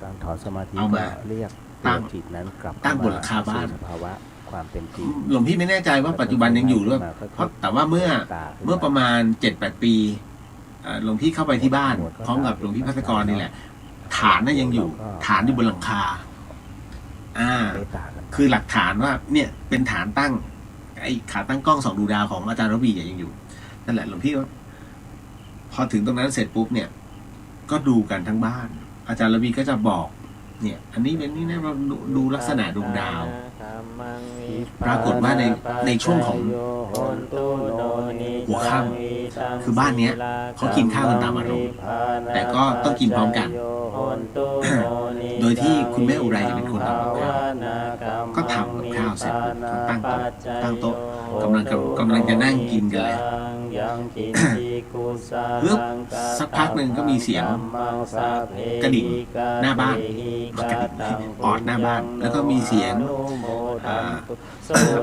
การถอนสมาธิ เอามา ก็เรียก ตั้ง ตัวจิตนั้นกลับ ตั้งบนหลังคาบ้าน สู่สภาวะความเป็นจริง หลวงพี่ไม่แน่ใจว่าปัจจุบันยังอยู่หรือเปล่าเพราะแต่ว่าเมื่อประมาณ 7-8 ปีหลวงพี่เข้าไปที่บ้าน พร้อมกับหลวงพี่ภัสกรนี่แหละ ฐานน่ะยังอยู่ ฐานอยู่บนหลังคา เมตตากันไป คือหลักฐานว่า เนี่ยเป็นฐานตั้ง ไอ้ขาตั้งกล้องส่องดูดาวของอาจารย์ระวียังอยู่ นั่นแหละหลวงพี่ก็พอถึงตรงนั้นเสร็จปุ๊บเนี่ย ก็ดูกันทั้งบ้าน อาจารย์ระวีก็จะบอก เนี่ย อันนี้เป็นนี่นะเราดูลักษณะดวงดาว ปรากฏว่าในช่วงของหัวค่ำคือบ้านเนี้ยเขากินข้าวกันตามอารมณ์แต่ก็ต้องกินพร้อมกัน โดยที่คุณแม่อุไรจะเป็นคนทำกับข้าวก็ทำกับข้าวเสร็จปุ๊บก็ตั้งโต๊ะกำลังจะนั่งกินกันเลยเพื่อสักพักหนึ่งก็มีเสียงกระดิ่งหน้าบ้านกระดิ่งออดหน้าบ้าน แล้วก็มีเสียง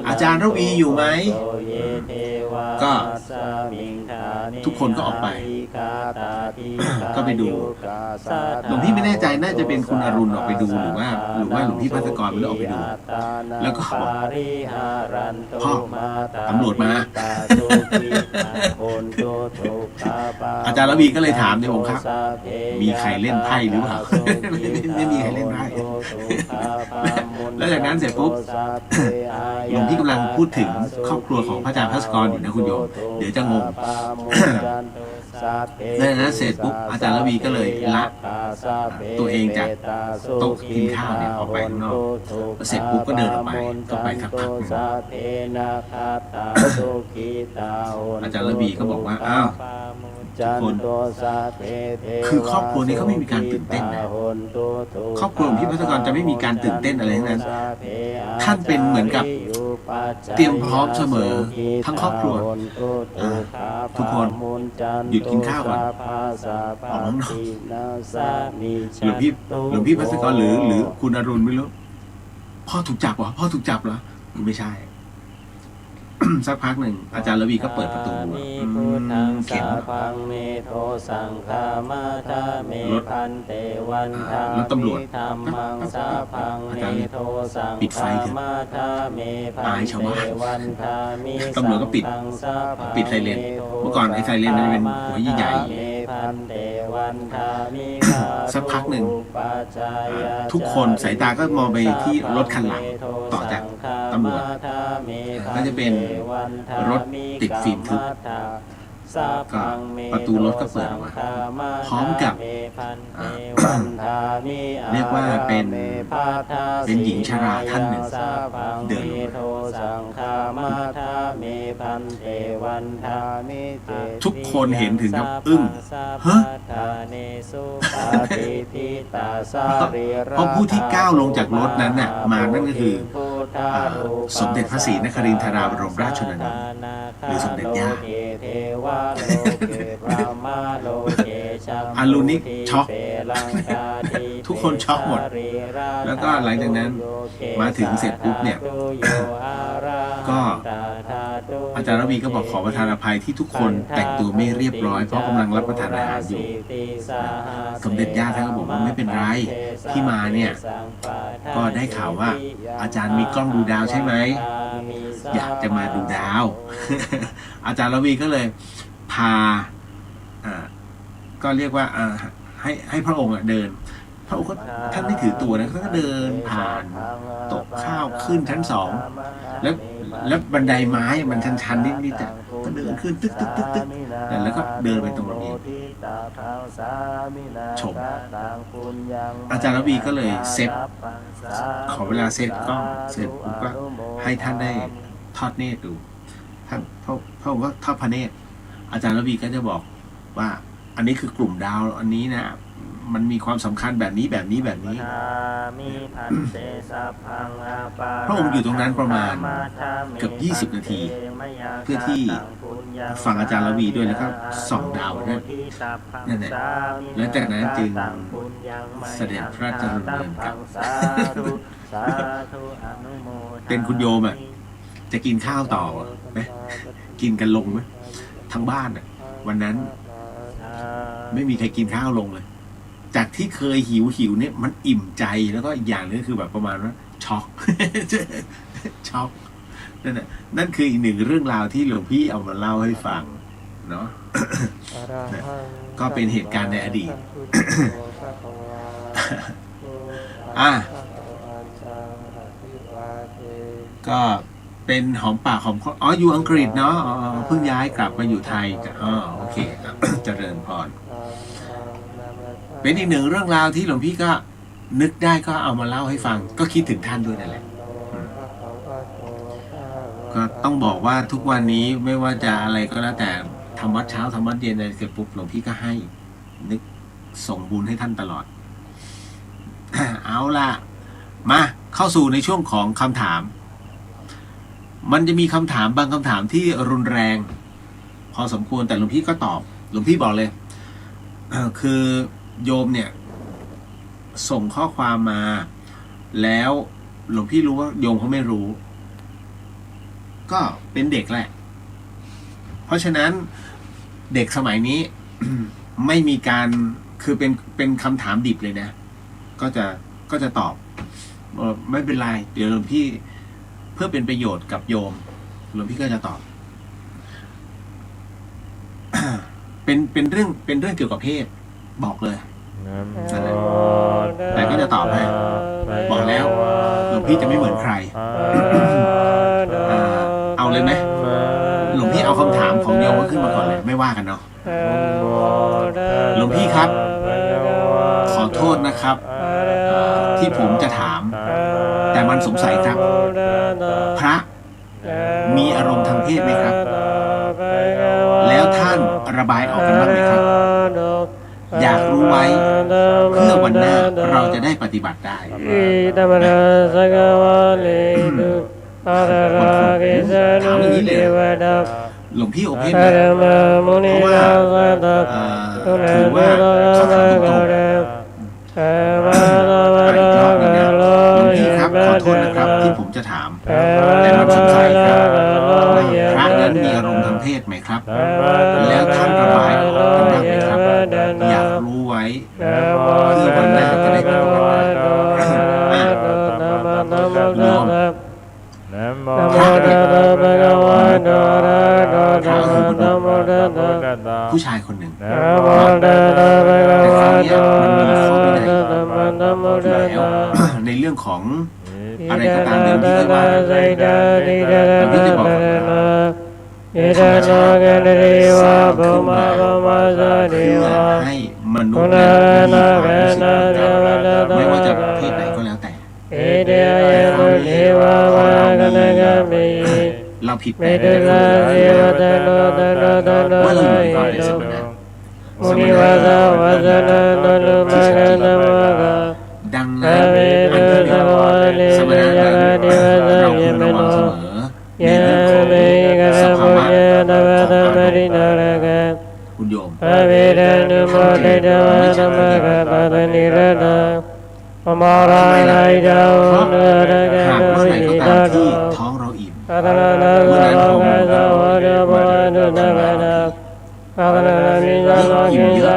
อาจารย์ระวีอยู่ไหมก็ทุกคนก็ออกไป ก็ไปดูหลวงพี่ไม่แน่ใจน่าจะเป็นคุณอรุณออกไปดูหรือว่าหลวงพี่ภัสกรไม่ได้ออกไปดู แล้วก็บอกพ่อตำรวจมา อาจารย์ระวีก็เลยถามในองค์ครับมีใครเล่นไพ่หรือเปล่า ไม่มีใครเล่นไพ่ แล้วจากนั้นเสร็จปุ๊บหลวงพี่กำลังพูดถึงครอบครัวของพระอาจารย์ภัสกรอยู่นะคุณโยมเดี๋ยวจะงง ดังนั้นเสร็จปุ๊บอาจารย์ระวีก็เลยละตัวเองจากโต๊ะกินข้าวเนี่ยออกไปข้างนอกเสร็จปุ๊บก็เดินออกไปก็ไปสักพักหนึ่งอาจารย์ระวีก็บอกว่าอ้าวทุกคนคือครอบครัวนี้เขาไม่มีการตื่นเต้นนะครอบครัวของพี่พัฒกรจะไม่มีการตื่นเต้นอะไรทั้งนั้นท่านเป็นเหมือนกับเตรียมพร้อมเสมอทั้งครอบครัวทุกคนหยุดกินข้าวก่อนออกข้างนอกหลวงพี่พัฒกรหรือคุณอรุณไม่รู้พ่อถูกจับเหรอพ่อถูกจับเหรอไม่ใช่ สักพักหนึ่งอาจารย์ระวีก็เปิดประตูเข็นรถตำรวจอาจารย์ปิดไฟเถอะอายชาวบ้านตำรวจก็ปิดไซเรนเมื่อก่อนไอ้ไซเรนมันเป็นหัวใหญ่สักพักหนึ่งทุกคนสายตาก็มองไปที่รถคันหลังต่อจากตำรวจก็จะเป็นรถติดฟิล์มทึบก็ประตูรถก็เปิดออกมาพร้อมกับเรียกว่าเป็นหญิงชราท่านหนึ่งเดินลงมาทุกคนเห็นถึงกับอึ้งฮะเพราะผู้ที่ก้าวลงจากรถนั้นน่ะมานั่นก็คือสมเด็จพระศรีนครินทราบรมราชชนนีหรือสมเด็จย่าอารุณิช็อกทุกคนช็อกหมดแล้วก็หลังจากนั้นมาถึงเสร็จปุ๊บเนี่ยก็อาจารย์ระวีก็บอกขอประทานอภัยที่ทุกคนแต่งตัวไม่เรียบร้อยเพราะกำลังรับประทานอาหารอยู่สมเด็จย่าท่านก็บอกว่าไม่เป็นไรที่มาเนี่ยก็ได้ข่าวว่าอาจารย์มีกล้องดูดาวใช่ไหมอยากจะมาดูดาวอาจารย์ระวีก็เลยพาก็เรียกว่าให้พระองค์เดินพระองค์ก็ท่านไม่ถือตัวนะท่านก็เดินผ่านโต๊ะข้าวขึ้นชั้น2แล้วบันไดไม้มันชันๆนิดๆก็เดินขึ้นตึ๊กแล้วก็เดินไปตรงระเบียงชมอาจารย์ระวีก็เลยเซตขอเวลาเซตกล้องเสร็จปุ๊บก็ให้ท่านได้ทอดเนตรดูท่านพระองค์ก็ทอดพระเนตรอาจารย์ระวีก็จะบอกว่าอันนี้คือกลุ่มดาวอันนี้นะมันมีความสำคัญแบบนี้พระองค์อยู่ตรงนั้นประมาณเกือบ20 นาทีเพื่อที่ฟังอาจารย์ระวีด้วยแล้วก็ส่องดาวนั่นแหละแล้วจากนั้นจึงเสด็จพระราชดำเนินกลับเป็นคุณโยมจะกินข้าวต่อไหมกินกันลงไหมทั้งบ้านวันนั้นไม่มีใครกินข้าวลงเลยจากที่เคยหิวเนี่ยมันอิ่มใจแล้วก็อีกอย่างนึงคือแบบประมาณว่าช็อกช็อกนั่นคืออีกหนึ่งเรื่องราวที่หลวงพี่เอามาเล่าให้ฟังเนาะก็เป็นเหตุการณ์ในอดีตก็เป็นหอมปากหอมคออยู่อังกฤษเนาะเพิ่งย้ายกลับมาอยู่ไทยโอเคเจริญพรเป็นอีกหนึ่งเรื่องราวที่หลวงพี่ก็นึกได้ก็เอามาเล่าให้ฟังก็คิดถึงท่านด้วยนั่นแหละก็ต้องบอกว่าทุกวันนี้ไม่ว่าจะอะไรก็แล้วแต่ทำวัดเช้าทำวัดเย็นอะไรเสร็จปุ๊บหลวงพี่ก็ให้นึกส่งบุญให้ท่านตลอด เอาล่ะมาเข้าสู่ในช่วงของคำถามมันจะมีคำถามบางคำถามที่รุนแรงพอสมควรแต่หลวงพี่ก็ตอบหลวงพี่บอกเลยคือโยมเนี่ยส่งข้อความมาแล้วหลวงพี่รู้ว่าโยมเขาไม่รู้ก็เป็นเด็กแหละเพราะฉะนั้นเด็กสมัยนี้ ไม่มีการคือเป็นคำถามดิบเลยนะก็จะตอบไม่เป็นไรเดี๋ยวหลวงพี่เพื่อเป็นประโยชน์กับโยมหลวงพี่ก็จะตอบ เป็นเรื่องเกี่ยวกับเพศบอกเลยแต่ก็จะตอบให้บอกแล้วหลวงพี่จะไม่เหมือนใครเอาเลยไหมหลวงพี่เอาคำถามของ โยมก็ขึ้นมาก่อนเลยไม่ว่ากันเนาะหลวงพี่ครับขอโทษนะครับที่ผมจะถามแต่มันสงสัยครับพระมีอารมณ์ทางเพศไหมครับแล้วท่านระบายออกกันบ้างไหมครับอยากรู้ไว้เพื่อวันหน้าเราจะได้ปฏิบัติได้ถามอย่างนี้เลยหลวงพี่โอเพนนะเพราะว่าถือว่าเขาถามตรงๆอะไรอีกรอบนึงนะหลวงพี่ครับขอโทษนะครับที่ผมจะถามแต่มันสงสัยครับพระนั้นมีอารมณ์ทางเพศไหมครับแล้วท่านระบายออกกันบ้างไหมครับอยากรู้ไว้เพื่อวันหน้าจะได้ปฏิบัติได้โยมพระเนี่ยผู้ชายคนหนึ่งแต่คราวนี้มันมีข้อวินัยแล้วในเรื่องของอะไรก็ตามเดิมที่เคยว่าแต่พี่จะบอกว่าธรรมชาติสร้างขึ้นมาเพื่อให้มนุษย์นั้นมีความรู้สึกกันไม่ว่าจะเพศไหนก็แล้วแต่เราผิดไปได้ว่าเราอยู่ในความเป็นสมณะดังนั้นอันที่หนึ่งสมณะนั้นเราควรระวังเสมอในเรื่องของสภาวะของอารมณ์คุณโยมท่านเองไม่ใช่ที่ทำไมล่ะเพราะหากเมื่อไหร่ก็ตามที่ท้องเราอิ่มเมื่อนั้นผมยิ่งอิ่มเยอะ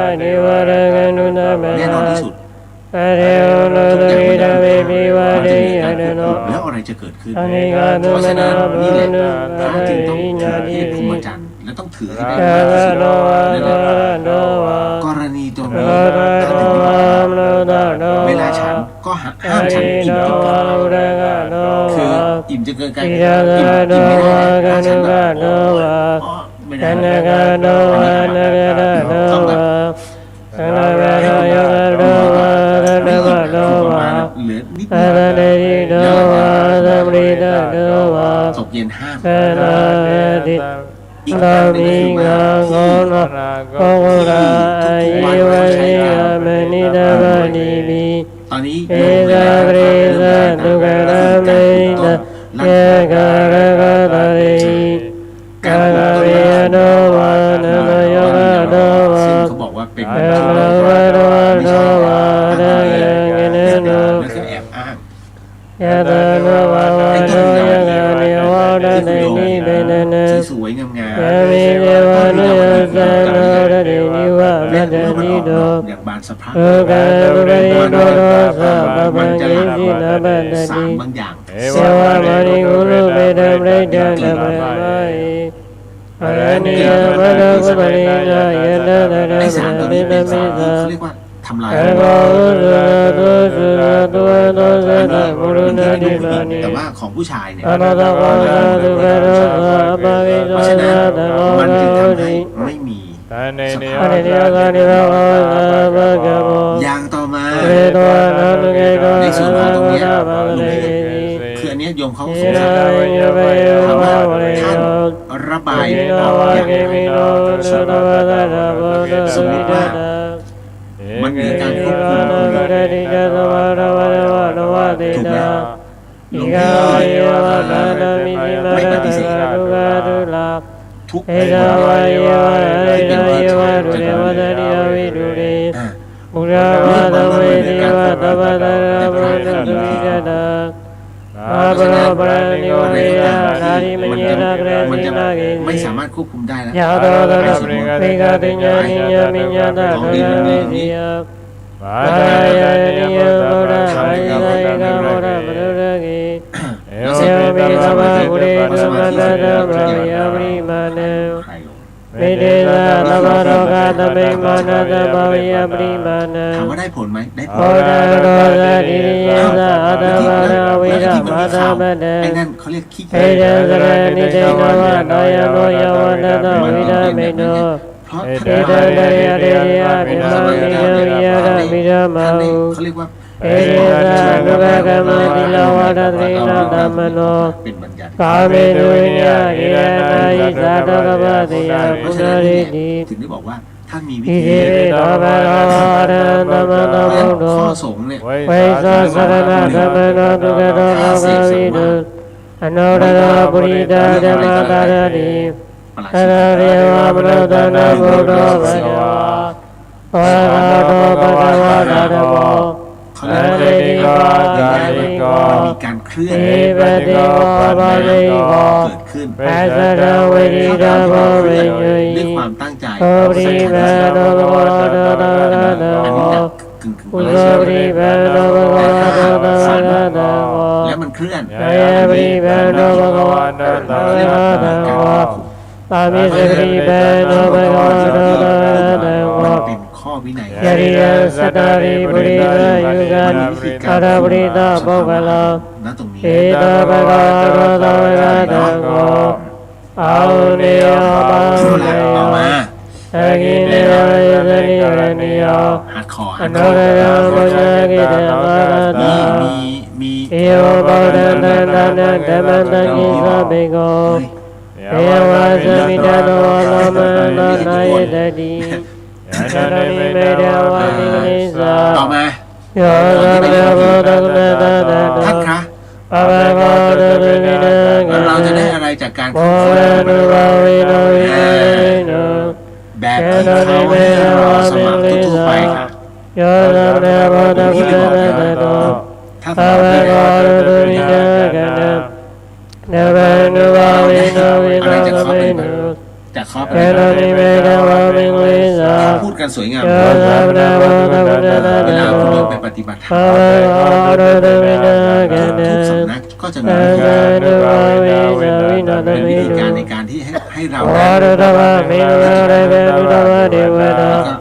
แน่นอนที่สุดทุกอย่างมันจะมีการควบคุมแล้วอะไรจะเกิดขึ้นเพราะฉะนั้นนี่แหละพระจึงต้องถือที่พรหมจรรย์และต้องถือให้ได้มากที่สุดนั่นแหละกรณีตรงนี้ท่านถึงเวลาฉันก็ห้ามฉันอิ่มจนเกินไปคืออิ่มจนเกินไปอิ่มไม่ได้ถ้าฉันแบบไม่ได้ต้องแบบไม่อิ่มคือประมาณเหลือนิดหน่อยแล้วตกเย็นห้ามอีกอย่างหนึ่งก็คือว่าที่ทุกวันเราใช้กันตอนนี้โยมเวลาเริ่มแรกนะคือการปลูกต้นร่างกายการปลูกต้นร่างกายซึ่งเขาบอกว่าเป็นไม่ใช่แล้วก็แอบอ้างไอ้ต้นยางที่คุณโยมสวยๆงามๆต้นที่เราปลูกกันและเมื่อมันออกดอกอย่างบานสะพรั่งมันจะหลั่งสารบางอย่างสารอะไรไอ้สารตัวนี้เป็นสารที่เขาเรียกว่าทำลายแต่ว่าของผู้ชายเนี่ยเพราะฉะนั้นมันจึงทำให้ไม่มีสภาพอย่างต่อมาในส่วนของตรงนี้คืออันนี้โยมเขาสงสัยถามว่าท่านระบายออกอย่างไรสมมติว่ามันเหนือการควบคุมถูกไหมหลวงพี่ไม่ปฏิเสธทุกที่เป็นเพศชายจะโดนเมื่อมันละเมิดในการควบคุมแต่พระท่านมีเพศเพราะฉะนั้นอะไรก็ตามที่มันจะไม่สามารถควบคุมได้แล้วไอ้สมมติของดินมันมีตรงนี้แล้วเสร็จแล้วสมาธิใครลง มิเดสะตะวะโรกะตะเมมานะตะภวิยปริมาณะ ถามว่าได้ผลไหมได้ผ โอ ล ดะโรสะดิริยสะอัตตวะนาวิรมาตะมะเด ไอ้นั่นเขาเรียกขี้ เอเดสะนิเตนวะตายโนยวะนะตะวิรเมโน เพราะ เอเดเดยเดยะปิมามิยวิยะระมิรมา ท่าน อุ เขาเรียกว่า เอเดสะนุกะกะมะติลาวะตะตรินะธัมมโน เป็นบัญญัติ กาเมตุวิญญาอิระนาอิสาตะกะปะติยะ เพ ปุ ราะ ณ ฉะนั้น ริ เนี่ย ติ ถึงได้บอกว่าท่านมีวิ อิ ธี เรตะภะคะวะอะระหะตัมมะตัม เพราะฉะนั้น โน ข้อสงฆ์เนี่ย เวสะสะระนะธัมมโนตุกะโตโลกะวิโนอโนรณะปุริตาธัมมะตาระติ ประหลัด อะระเรวะมโนตนะโมโตภะคะวะวะระหะโตภะคะวะตะโต เขาเรียกว่ามีการเคลื่อน เอเปติโกปะริโก เกิดขึ้น ปัสสะระเวริตาโมวิญญ ด้วยความตั้งใจ โอปริเปโนภะคะวะโตอะระหะโต อันนี้เนี่ยกึ่ง อุโสปริเปโนภะคะวะโตอะระหะโต แล้วมันเคลื่อน นายปริเปโนภะคะวะโตอะระหะโตปามิสปริเปโนภะคะวะโตอะระหะโต มันเป็นข้อวินัย ยริยสัตตาริปุริตายุกานิอาราปริตาโภคลา ณตรงนี้ เอตาภะคะวะโตอะระหะโตอาหุเนยปะ ช่ว เน งต่อมา อากิเนยยะนิรณิย หัดคอ อโนรยะโมยะกิเตมาตา มี เอวปะระนะนะนะธัมมังกิสะเบโกเอวะสมิตาโนโลมานะนายตติอะระนิเมเดวะนินิสา ต่อมา โยสัพพะโพธัมมะตะตะ ท่านคะ ปะปะโพตุมินะกะ เราจะได้อะไรจากการ โม ฝึกฝ เร น นุภาวิโนวิโน แบบที่เขาให้เราสมัครทั่วๆไปค่ะ โยสัพพะโพธัมมะตะตะโต ถ้า ปะ เรา ปะ ไม่ โพ ได้ ตุมินะกะนะนะเวนุภาวิโนวิโนกะเมโน จากข้อ เกโนนิเมเดวะมิลิสา พูดกันสวยงาม โยสัพพะโพธัมมะตะตะ เวลา โต คุณเดินไปปฏิบัติธรร ปะ ม ปะโพตุมินะกะนะ ทุกสำนักก็จะมี นะเวนุภาวิโนวิโนกะ เป็น เม วิธี โน การในการที่ให้เรา วารุตวะมิลเรเวนุตวะเดวะ แล้ว นะ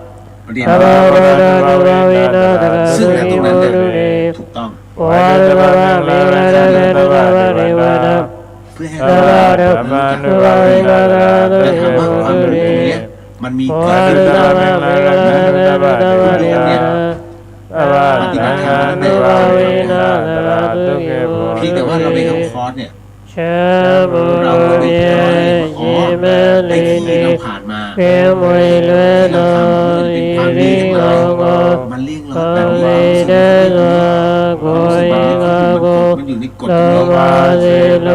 ก็เรียน ตวะวะนะตวะวินะตะ ซึ่งณตรงนั้นเนี่ย เร ถูกต้อง วารุตวะมิลเรเวนุตวะเดวะนะ เพื่อให้ ต เรา วะเดวะวินะตะ ได้ เร ถามว่าความ เ รู้ตรงเนี้ยมันมี วา เกิด รุ ขึ้น ต หรือเป วะ ล่า มิลเรเวนุตวะเดวะนะปฏิบัติธรรมตวะวินะตะตุเกโภ เพียงแต่ว่าเราไปเข้าคอร์สเนี่ย ชาบุ เราก็ เม ไม่ เยเม ไอ้ ลิ ที่ นี เราผ่านมา เกมวยเลโนอิริโกโก มันเลี่ยง โก เราแบบ เม นี้ เดโกโกยิกาโก มันอยู่ในกฎ โล ของเรา มาเซโล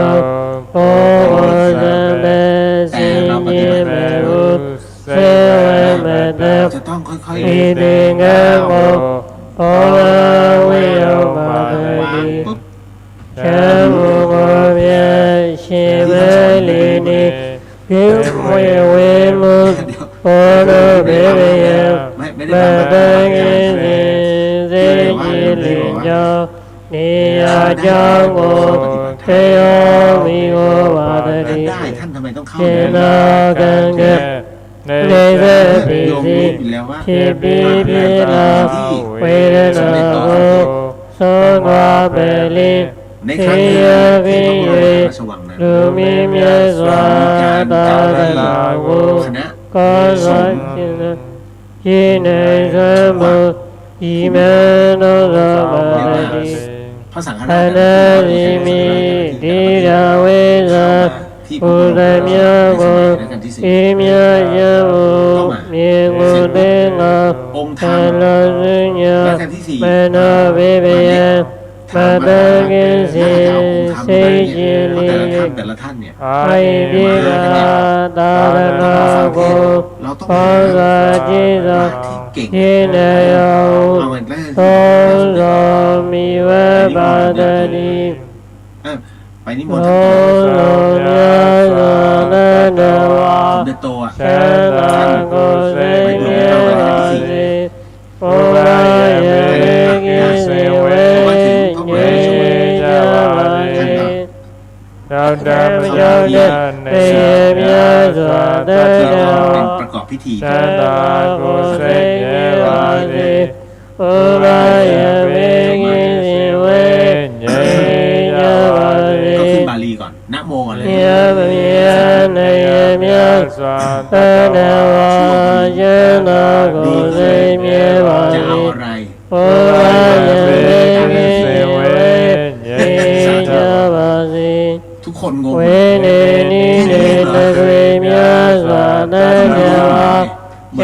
โกโอสัมเบสิเยเมอุเสวะเมเต จะต้องค่อย อิติงะโมโอวิโยมาเต ๆวาง ติ ปุ๊บ ชามุโมเมียชิเมลินีพิมเวเวมุ เดี๋ยว โอโนเบเบย ไม่ มา ได้ ตั วาง ง ไว้ เงิเซจิลิโยนิยาจังโกเทโยมิโกวาตติ ได้ท่านทำไมต้องเข้า เจ เลย นากังเกเนเซปิ โยม สิ รู้อยู่แล้วว่า ทิปิปิลาเวรนาโกโสกวาเบลิ ในครั้งนี้ที่พระบรมราชวังนั้น ลูมิเมียสวาตาลาโก คณะ ก็สัจจินะยิเนสมุอิเมโนสมาติ พระสังฆ อ ราช นาลิมิดิราเวสะอุตเมียโกอิเมียยะโมเมียโกเตงะ องค์ธร ทาร ม ลสุญญา และกันที่สี่ เมนาเบเบยะมาตังเกสิเซจิลิ แต่ละท่านเนี่ย ไอดิกาตาลนาโก เราต้อง ภาษาจิตา ที่เก่ง ยินยา เอามันแรก โตโสมิเวปาตติ ไปนิม โต นต์ โสยาสนาเนวา สมเด็จโตอ่ะ ชนะโกเสเมียสิโอวายะกิเสเวเยจามานิ ต ยวดำยาวเดินในเมียสวาเดิน เป็นประกอบพิธี ชาดากุเสเยวาสิอุบายเวกิสิเวเยยวาสิ ก็ขึ้นบาลีก่อนนะโมก่อนเลย เยเมียในเมียสวาเดินวาเยนากุเสเมียวา จะ สิ เอาอะไร อุบายเวกิสิเวเยยวาสิ ทุกคนงง เวเนนิเนตะเวเมียสวาเดินวาเย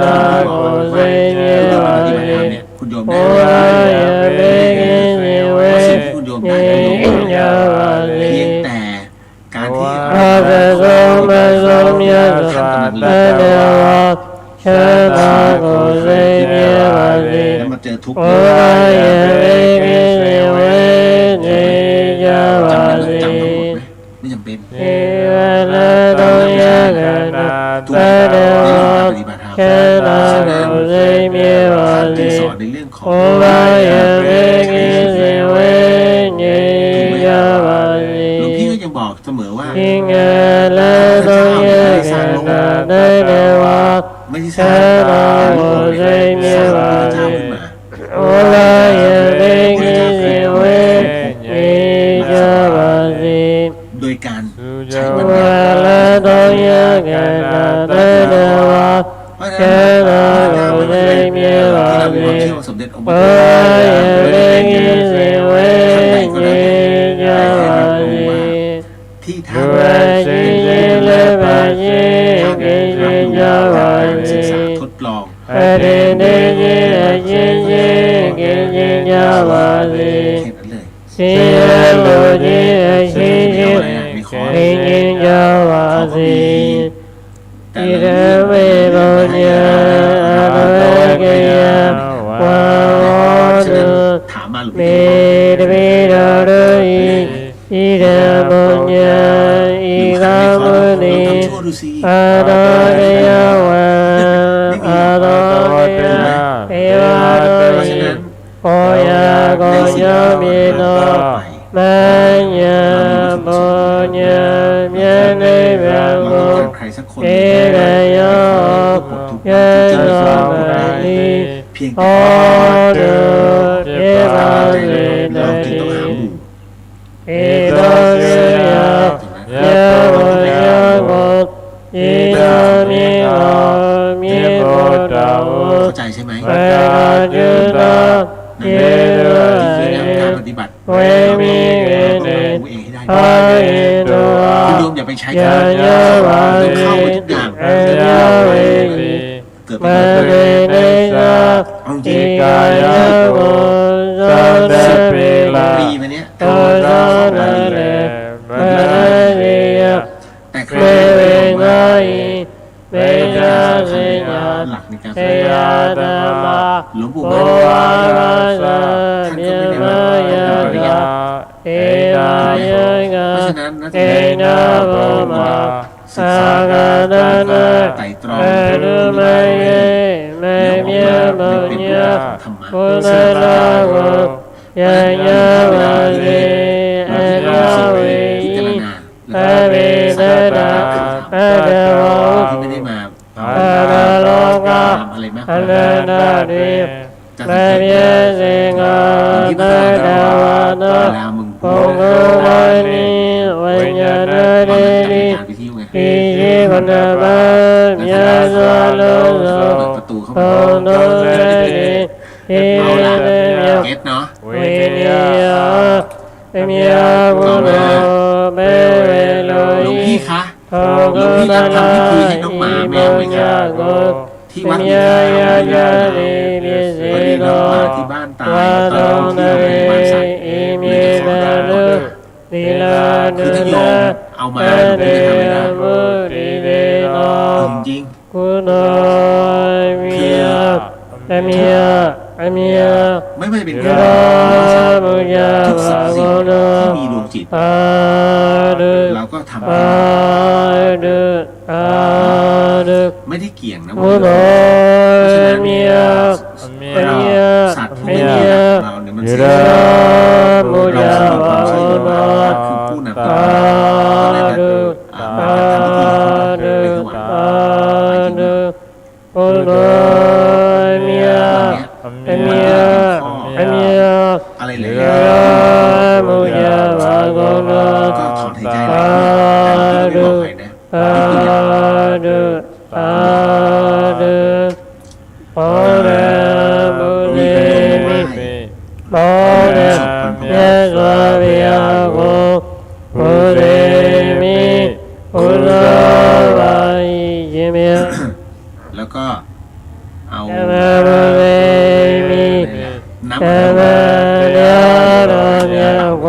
นากุเสเมียวาสิ เนี่ยคุณโยม โอ ได้ รายเบกิสิเว สิ่งที่คุณโยมได้ เยาวาสิ เพียงแต่การที่ อาเบโสมะโสมยะสวาเตเนวะชะตาโกเสเมียวาสิ แล้วมาเจอทุกข์ โอรายเบกิสิเวเนยาวา จำ สิ ทั้งหมดไหมไม่จำเป็น เอวะนะโตยะกันนะ ทุก เต ข์ เน ในเรื่อง วะ การปฏิบัติธรรม ชะตาโกเสเมียวา จึ สิ งสอนในเรื่องของ โอรายเบกิสิเวเนยาวาสิ หลวงพี่ก็ยังบอกเสมอว่า อิงเอเลโตเยกันนาเดเนวะ ไม่ได้สร้างพระพุทธเจ้าขึ้นมา โอลายเบกิสิเวเนยาวาสิ โดยการใช้ โอ ปัญญา เลโตเยกันนาเดเนวะ เพราะฉะนั้นพระเจ้าไม่เคยที่เรามีความเชื่อว่าสมเด็จองค์พ โอ ระ ลา เจ้าย เบกิสิเวเนยาวาสิ ที่ ดู ท่าน เอจิเยเลบะเยกิสิยาวา ศึก สิ ษาทดลอง อเดเนเยเยเยกิสิยาวาสิ แค่นั้นเลย สิโลเยสิเยกิสิยาวาสิ แต่ อิ ละ ระเวโรเยอะระเวเกยวะโต ถามมาหลวง เม พี่ ตเวดารุอิระมุญญาอิระมุนี ทำชั่วดูสิ อาโดเรยวะอาโดเรเอวะโด เพราะฉะ ยิ นั้น โกยาโกยามิโนมัญญาปุญญาเมียเนเว เรา โก ต้องการใครสักคน เอเรโยยะสามานิ เพียง โอ แต่ ดุเยวา ใจ สิ เรา เน จึงต้องหาหมู่ เอโดเยยะโกยะโกอิดามิโอมิโกตาโอ เข้าใจใช่ไหม เวราจุตาเยโด การปฏิบัติ เวมิเวเน รู้เองให้ได้ อาเยโด คุณโยมอย่าไปใช้ ยะ การ ยะวา ต้อง สิ เข้าไปทุกอย่าง เอยะเวสิ เกิด มา เป็น เวเนยะ เอาจริ อิ ง กายะโกสะเดปิ ปี ลา มาเนี้ย โตสะนาเรมาเรีย แต่ใคร เมเวงาอิเมจาสิญา หลักในการ เทยาธรรมา หลวงปู่ โอ ไม่ได้ วา ว่า ราสะ ท่าน เมี ก็ ย ไม่ได้ มา ว่าย า ปริญ กา ญา เอตายกา เพราะฉะนั้นนะ เอนาโบมา ศึก อา ษาก าดานา ไต่ตรอง เอรุไมเยเมเมียบุญญา ธรรมะ ปุณณาโกยะยะวาเรเอยะเว พิ ยิ จารณา เอเวเนตาเอเดโร ที่ไม่ได้มา อาราโลกา ตามอะไรมาก อันนาดิ จะ เมเมียสิงาเตดาวานะ เวลามึง โกโกวานิวิญญาณเดริ การไปเที่ยวไง อิจิวันนาบะเมียสวาโลโส เปิดประตูเข้า โก มา โนเดริอิ เอาละ เดเมีย เก็ตเนาะ วิญญาเมียบุโนเมเวโล หลวง ยิ พี่คะ โกโกนาลาอิยาโก ที่วัด เมี นี้ ยยาญาลิลิสิ พอดี โน เรามาที่บ้านตายว า ต โต อน เน ที่เราไปบ้านสัตว์ อิ เล มิ ยจะขอ นา ได้ นุลีลา คื นุ อถ้าโย นาม เอามา เอ หลวง เด พี่จะทำไม่ได้ มุริเวโน จริง กุโนเมียเอเมียเอเมีย ๆไม่ว่าจะเป็น ย การ ามุยา ทุกสิ่ วาง โก สิ่ง โน ที่มีดวงจิต อาดุ เราก็ทำ อาดุอาดุ ไม่ได้เกี่ยงนะ กุโนเมีย เราสัตว์ผู้ไม่มีรักเราเนี่ยมันเสีย ยามุยาวาโกโน คือผู้นำ สาธุสาธุสาธุโอโลเมียเมียเมีย อะไรเลย มุยาวะโกโล ก็ถอนหายใจเลยแต่ไม่บอกใครนะ สาธุสาธุโอเรมุนีมิโอเรเยสวะวิยาโกมุนีมิอุลวะยิมิ แล้วก็เอา มุนีมิ น้ำ เอ มัน เมยาโรเมียโก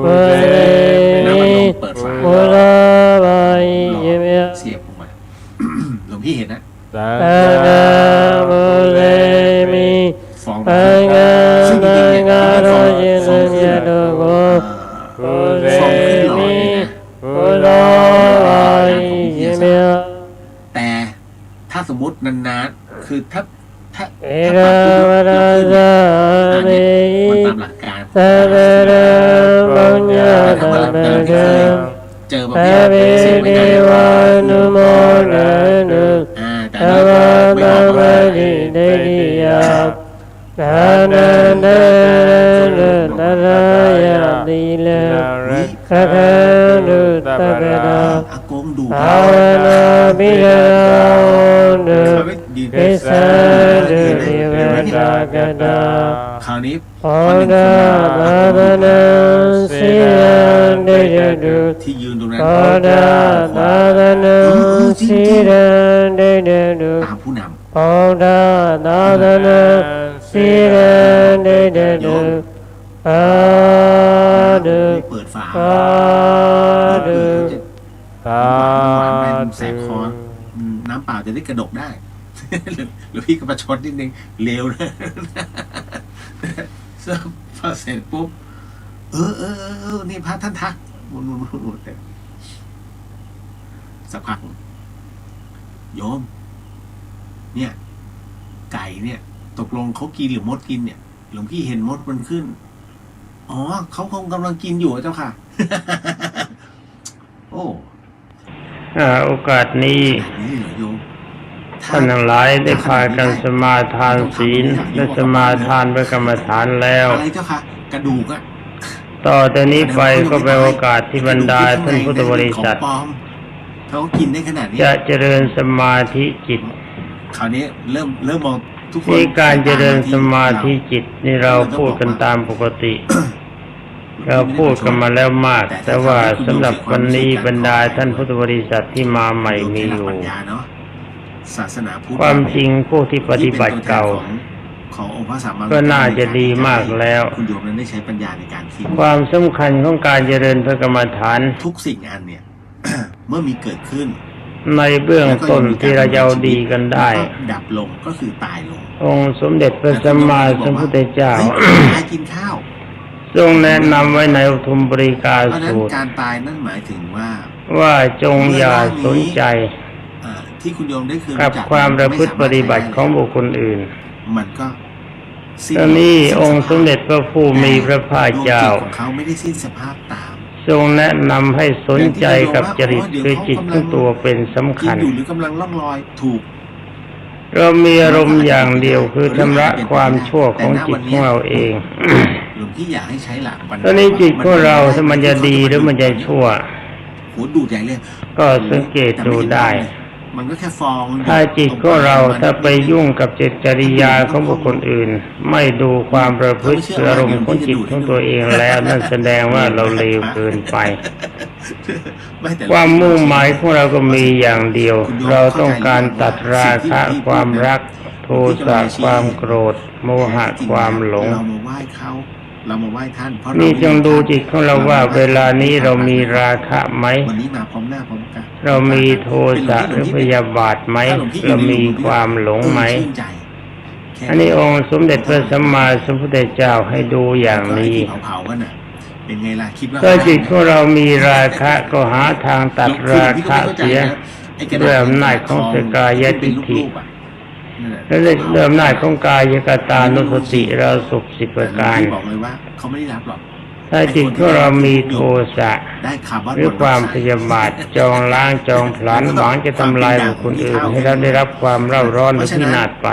มุนีมิอุลวะยิมิ เสียบลงมาหลวงพี่เห็นนะ สา อาณามุเลมิ ฟอง ปังกา ซึ่งจ ปั ริ ง งๆ กา เนี่ย โร ฟอง จินเยโดโก ฟอง มุเล ขึ้นหลอด มิ เลยนะ อุลวะยิมิ แต่ถ้าสมมตินานๆคือถ้า เอรามาราซา อัน มิ นี้มันตามหลักการ สาเดระมัญญาธรรมเก เจอแบบ อา นี้ เว เสียงไม่ เด ได้ วานุโมนานุ แต่ อวา ไม่ ตา ออก ม เลย หิเดกิยาสานันเดนารายาติเลคาคานุตะเปดา อากงดู ภาวนาบิดานุ เขาไม่ยืน วิสาดุนิเวตากดา คราวนี้ โอดาบาบนาสิยันเดจดุ ที่ยืนตรงนั้น โอดาบาบนาสิยันเดจดุ ตามผู้น โอดาบาบนาสิยันเดจดุสาธุ ำเปิดฝา สาธุ สา หวานไปแสบคอ ธุ น้ำเปล่าจะได้กระดกได้ หรือพี่ก็ประชดนิดนึงเร็วนะพอเสร็จปุ๊บนี่พระท่านทักมุนสักพักโยม เนี่ย ไก่เนี่ย ตกลงเขากินหรือมดกินเนี่ยหลวงพี่เห็นมดมันขึ้นอ๋อเขาคงกำลังกินอยู่เจ้าค่ะ โอ้ โอกาสนี้ นี่เหรอโยม ท่านทั้งหลายได้พากันสมาทานศีลและสมาทานพระกรรมฐานแล้ว อะไรเจ้าค่ะ กระดูกอะ ต่อแต่นี้ไปก็เป็นโอกาสที่บรรดาท่านพุทธบริษัท ของปลอมเขากินได้ขนาดนี้ จะเจริญสมาธิจิต คราวนี้เริ่มมองทุกคน ที่การเจริญสมาธิจิตนี่เราพูดกันตามปกติ เราพูดกันมาแล้วมาก แต่ว่าสำหรับวันนี้บรรดาท่านพุทธบริษัทที่มาใหม่มีอยู่ ศาสนาพุทธ ความจริงผู้ที่ปฏิบัติเก่า ขององค์พระสัมมาสัมพุทธ ก็น่าจะดีมากแล้ว คุณโยมนั้นได้ใช้ปัญญาในการคิด ความสำคัญของการเจริญพระกรรมฐาน ทุกสิ่งอันเนี่ย เมื่อมีเกิดขึ้น ในเบื้องต้นที่เราจะเอาดีกันได้ แล้วก็ดับลงก็คือตายลง องค์สมเด็จพระสัมมาสัมพุทธเจ้า เฮ้ยตายกินข้าว ทรงแนะนำไว้ในอุทุมปริกา เพราะฉะนั้น สูตร การตายนั่นหมายถึงว่า ว่าจงอย่าสนใจ ที่คุณโยมได้คือ กับความประพฤติปฏิบัติของบุคคลอื่น มันก็สิ้ ตอนนี้องค์สมเด็จพระผู้มีพระภาคเจ้า ดวงจิตของเขาไม่ได้สิ้นสภาพตาม ทรงแนะนำให้สนใจกับจริตคือจิตของตัวเป็นสำ กิ คั น ญ อยู่หรือกำลังล่องลอยถูก เรามีอารมณ์อย่างเดียวคือชำระความชั่วของจิตของเราเอง หลวงพี่อยากให้ใช้หลักปัญญา ตอนนี้จิตของเราถ้ามันจะดีหรือมันจะชั่ว โหดูดใหญ่เลย ก็สังเกตดูได้ มันก็แค่ฟอง ถ้าจิตของเราถ้าไปยุ่งกับจิตจริยาของบุคคลอื่น ไม่ดูความประพฤติอารมณ์ของจิตของตัวเองแล้วนั่นแสดงว่าเราเลวเกินไป ไม่แต่ ความมุ่งหมายของเราก็มีอย่างเดียว เราต้องการตัดราคะความรัก โทสะความโกรธ โมหะความหลง เรามาไหว้เขาเรามาไหว้ท่านเพราะ นี่จงดูจิตของเราว่าเวลานี้เรามีราคะไหม วันนี้มาพร้อมหน้าพร้อมตา เรามีโทสะหรือพยาบาทไหม เรามีความหลงไหม ชื่นใจแค่ อันนี้องค์สมเด็จพระสัมมาสัมพุทธเจ้าให้ดูอย่างนี้ เผาๆกันน่ะเป็นไงล่ะคิดว่า ถ้าจิตของเรามีราคะก็หาทางตัดราคะเสียด้วยอำนาจของสกายทิฏฐิและด้วยอำนาจของกายกตานุสติเราสุข10 ประการ บอกเลยว่าเขาไม่ได้รับหรอก ถ้าจิตของเรามีโทสะ ได้คาร์บอน หรือความพยาบาทจองล้างจองผลาญหวังจะทำลายบุคคลอื่นให้เราได้รับความเร่าร้อนหรือพินาศไป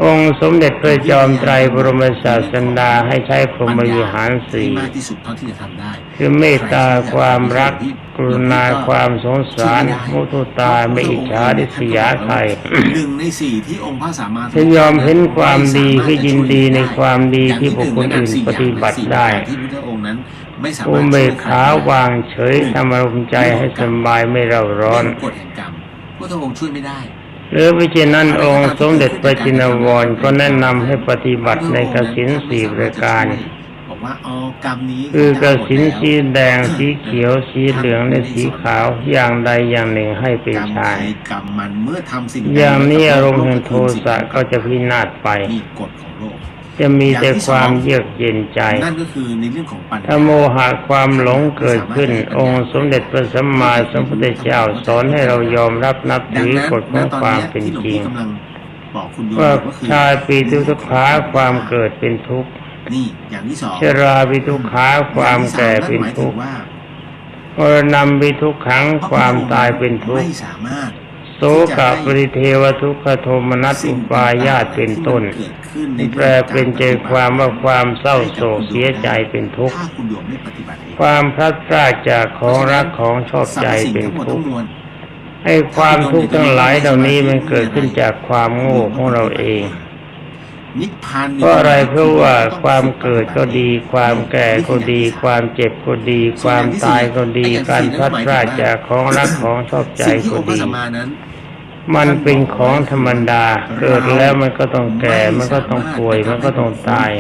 องค์สมเด็จพระจอมไตรบรมศาสดาให้ใช้พรหมวิหารสี่ มากที่สุดเท่าที่จะทำได้ คือเมตตาความรักกรุณาความสงสารมุทุตาไม่อิจฉาริษยาใคร 1 ใน 4ที่องค์พระสัมมาสัมพุทธ จะยอมเห็นความดีคือยินดีในความดีที่บุคคลอื่นปฏิบัติได้ ที่พุทธองค์นั้นไม่สามารถ อุเบกขาวางเฉยทำอารมณ์ใจให้สบายไม่เร่าร้อน กฎแห่งกรรมพุทธองค์ช่วยไม่ได้ หรือวิจินั้นองค์สมเด็จพระจินวรก็แนะนำให้ปฏิบัติในกสิณ4 ประการ บอกว่าอ๋อกรรมนี้ คือกสิณสีแดงสีเขียวสีเหลืองและสีขาวอย่างใดอย่างหนึ่งให้เป็น กรรม ฌาน ใครกรรมมันเมื่อทำสิ่ง อย่างนี้อารมณ์แห่งโทสะก็จะพินาศไป นี่กฎของโลก จะมีแต่ความเยือกเย็นใจ นั่นก็คือในเรื่องของปัญญา ถ้าโมหะความหลงเกิดขึ้น องค์สมเด็จพระสัมมาสัมพุทธเจ้าสอนให้เรายอมรับนับถือกฎของความเป็นจริง ที่หลวงพี่กำลังบอกคุณโยม ว่า ก็คือ ชาติปีทุกขาความเกิดเป็นทุกข์ นี่อย่างที่ 2 ชราปีทุกขาความแก่เป็นทุกข์ ว่าม รณะปีทุกขังความตายเป็นทุก ไม่ ข์ สามารถ โสกะปริเทวทุกขโทมนัสอุปายาตเป็นต้น แปลเป็นใจความว่าความเศร้าโศกเสียใจเป็นทุกข์ ถ้าคุณโยมไม่ปฏิบัติเอง ความพลัดพรากจากของรักของชอบใจเป็นทุกข์ให้ความทุกข์ทั้งหลายเหล่านี้มันเกิดขึ้นจากความโง่ของเราเอง นิพพาน เพราะอะไรเพราะว่าความเกิดก็ดี ความแก่ก็ดี ความเจ็บก็ดี ความตายก็ดี การพลัดพรากจากของรักของชอบใจ สิ่งที่ ก็ องค์พระ ดี สัมมานั้น มันเป็นของธรรมดา เกิดแล้วมันก็ต้องแก่ มันก็ต้องป่วย มันก็ต้องตาย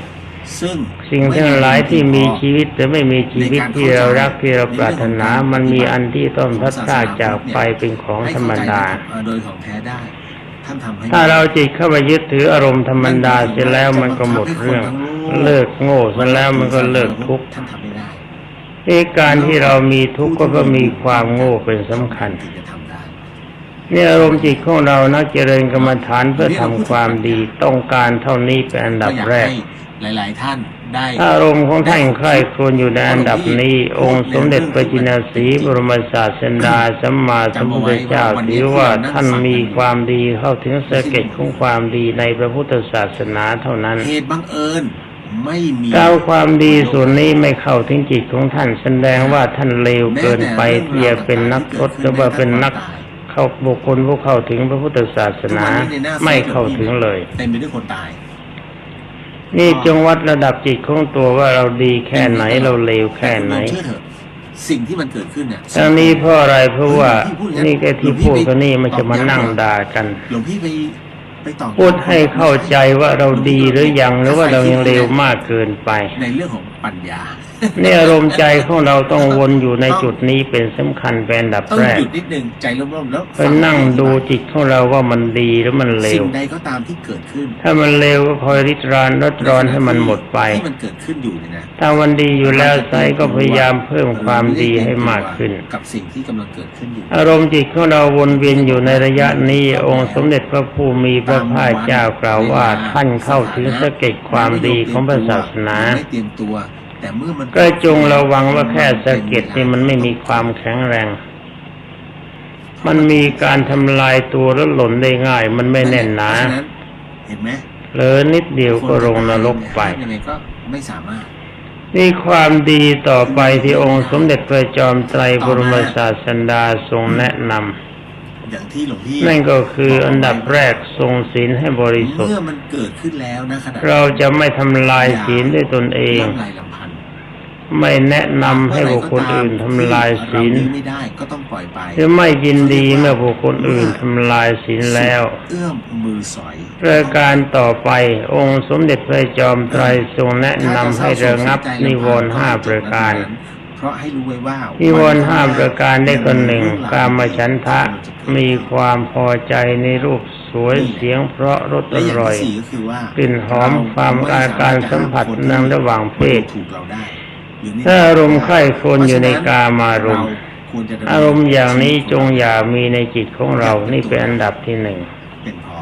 ซึ่ง สิ่งทั้งหลายที่มีชีวิตแต่ไม่มีชีวิตที่เรารักที่เราปรารถนา มันมีอันที่ต้องพลัดพรากจากไปเป็นของธรรมดา โดยของแท้ได้ท่านทำให้ ถ้าเราจิตเข้าไปยึดถืออารมณ์ธรรมดาเสร็จแล้วมันก็หมดเรื่อง เลิกโง่เสร็จแล้วมันก็เลิกทุกข์ ท่านทำไม่ได้ ในการที่เรามีทุกข์ก็มีความโง่เป็นสำคัญ ถึงจะทำได้ เนี่ยอารมณ์จิตของเรานักเจริญกรรมฐานเพื่อทำความดีต้องการเท่านี้เป็นอันดับแรก หลายๆท่านได้ ถ้าอารมณ์ของท่านใคร่ครวญอยู่ในอันดับนี้ องค์สมเด็จพระจินสีบรมศาสดาสัมมาสัมพุทธเจ้าถือว่าท่านมีความดีเข้าถึงสะเก็ดของความดีในพระพุทธศาสนาเท่านั้น เหตุบังเอิญไม่มี ก้าวความดีส่วนนี้ไม่เข้าถึงจิตของท่านแสดงว่าท่านเลวเกินไปที่จะเป็นนักพจน์หรือว่าเป็นนักเข้าบุคคลผู้เข้าถึงพระพุทธศาสนาไม่เข้าถึงเลย เต็มไปด้วยคนตาย นี่จงวัดระดับจิตของตัวว่าเราดีแค่ไหนเราเลวแค่ไหน เชื่อเถอะสิ่งที่มันเกิดขึ้นเนี่ย ทั้งนี้เพราะอะไรเพราะว่านี่แกที่พูดก็นี่มันจะมานั่งด่ากัน หลวงพี่ไปตอบ พูดให้เข้าใจว่าเราดีหรือยังหรือว่าเรายังเลวมากเกินไป ในเรื่องของปัญญา เนี่ยอารมณ์ใจของเราต้องวนอยู่ในจุดนี้เป็นสำคัญเป็นอันดับ ต้อง แรก หยุดนิดนึงใจร่มๆแล้ว ไปนั่งดูจิตของเราว่ามันดีหรือมันเล สิ่ ว งใดก็ตามที่เกิดขึ้น ถ้ามันเลวก็คอยริดรอนให้มันหมดไป ที่มันเกิดขึ้นอยู่เนี่ยนะ ถ้ามันดีอยู่แล้วไซก็พยายามเพิ่มความดีให้มากขึ้น กับสิ่งที่กำลังเกิดขึ้นอยู่ อารมณ์จิตของเราวนเวียนอยู่ในระยะนี้ องค์สมเด็จพระผู้มีพระภาคเจ้ากล่าวว่าท่านเข้าถึงสะเก็ดความดีของพระศาสนา ไม่เตรียมตัว แต่เมื่อมัน ก็จงระวังว่าแค่สะเก็ดนี่มันไม่มีความแข็งแรง มันมีการทำลายตัวแล้วหล่นได้ง่าย มันไม่แน่นหนา เพระฉะเห็นไหม เหลือนิดเดียวก็ลงนรกไป ยังไงก็ไม่สามารถ นี่ความดีต่อไปที่องค์สมเด็จพระจอมไตรบรมศาสดาทรงแนะนำ อย่างที่หลวงพี่ นั่นก็คืออันดับแรกทรงศีลให้บริสุทธิ์ เมื่อมันเกิดขึ้นแล้วนะขณะ เราจะไม่ทำลายศีลด้วยตนเอง ลำไรลำพันธ์ ไม่แนะนำให้บุคคลอื่นทำลายศีล เราไม่ได้ก็ต้องปล่อยไป หรือไม่ยินดีเมื่อบุคคลอื่นทำลายศีลแล้ว เอื้อมมือสอย ประการต่อไปองค์สมเด็จพระจอมไตรทรงแนะนำให้ระงับนิวรณ์5ประการ เพราะให้รู้ไว้ว่า นิวรณ์5ประการได้คนหนึ่งกามฉันทะมีความพอใจในรูปสวยเสียงเพราะรสอ และอย่าง ร่อย ที่สี่ก็คือว่าก ลิ่นหอมความการสัมผัสในระหว่างเพศ ถูกเราได้หรือ ถ้าอารมณ์ใคร่ครวญอยู่ในกามารมณ์ ควรจะดำเนิน อารมณ์อย่างนี้จงอย่ามีในจิตของเรานี่เป็นอันดับที่หนึ่ง เป็นพอ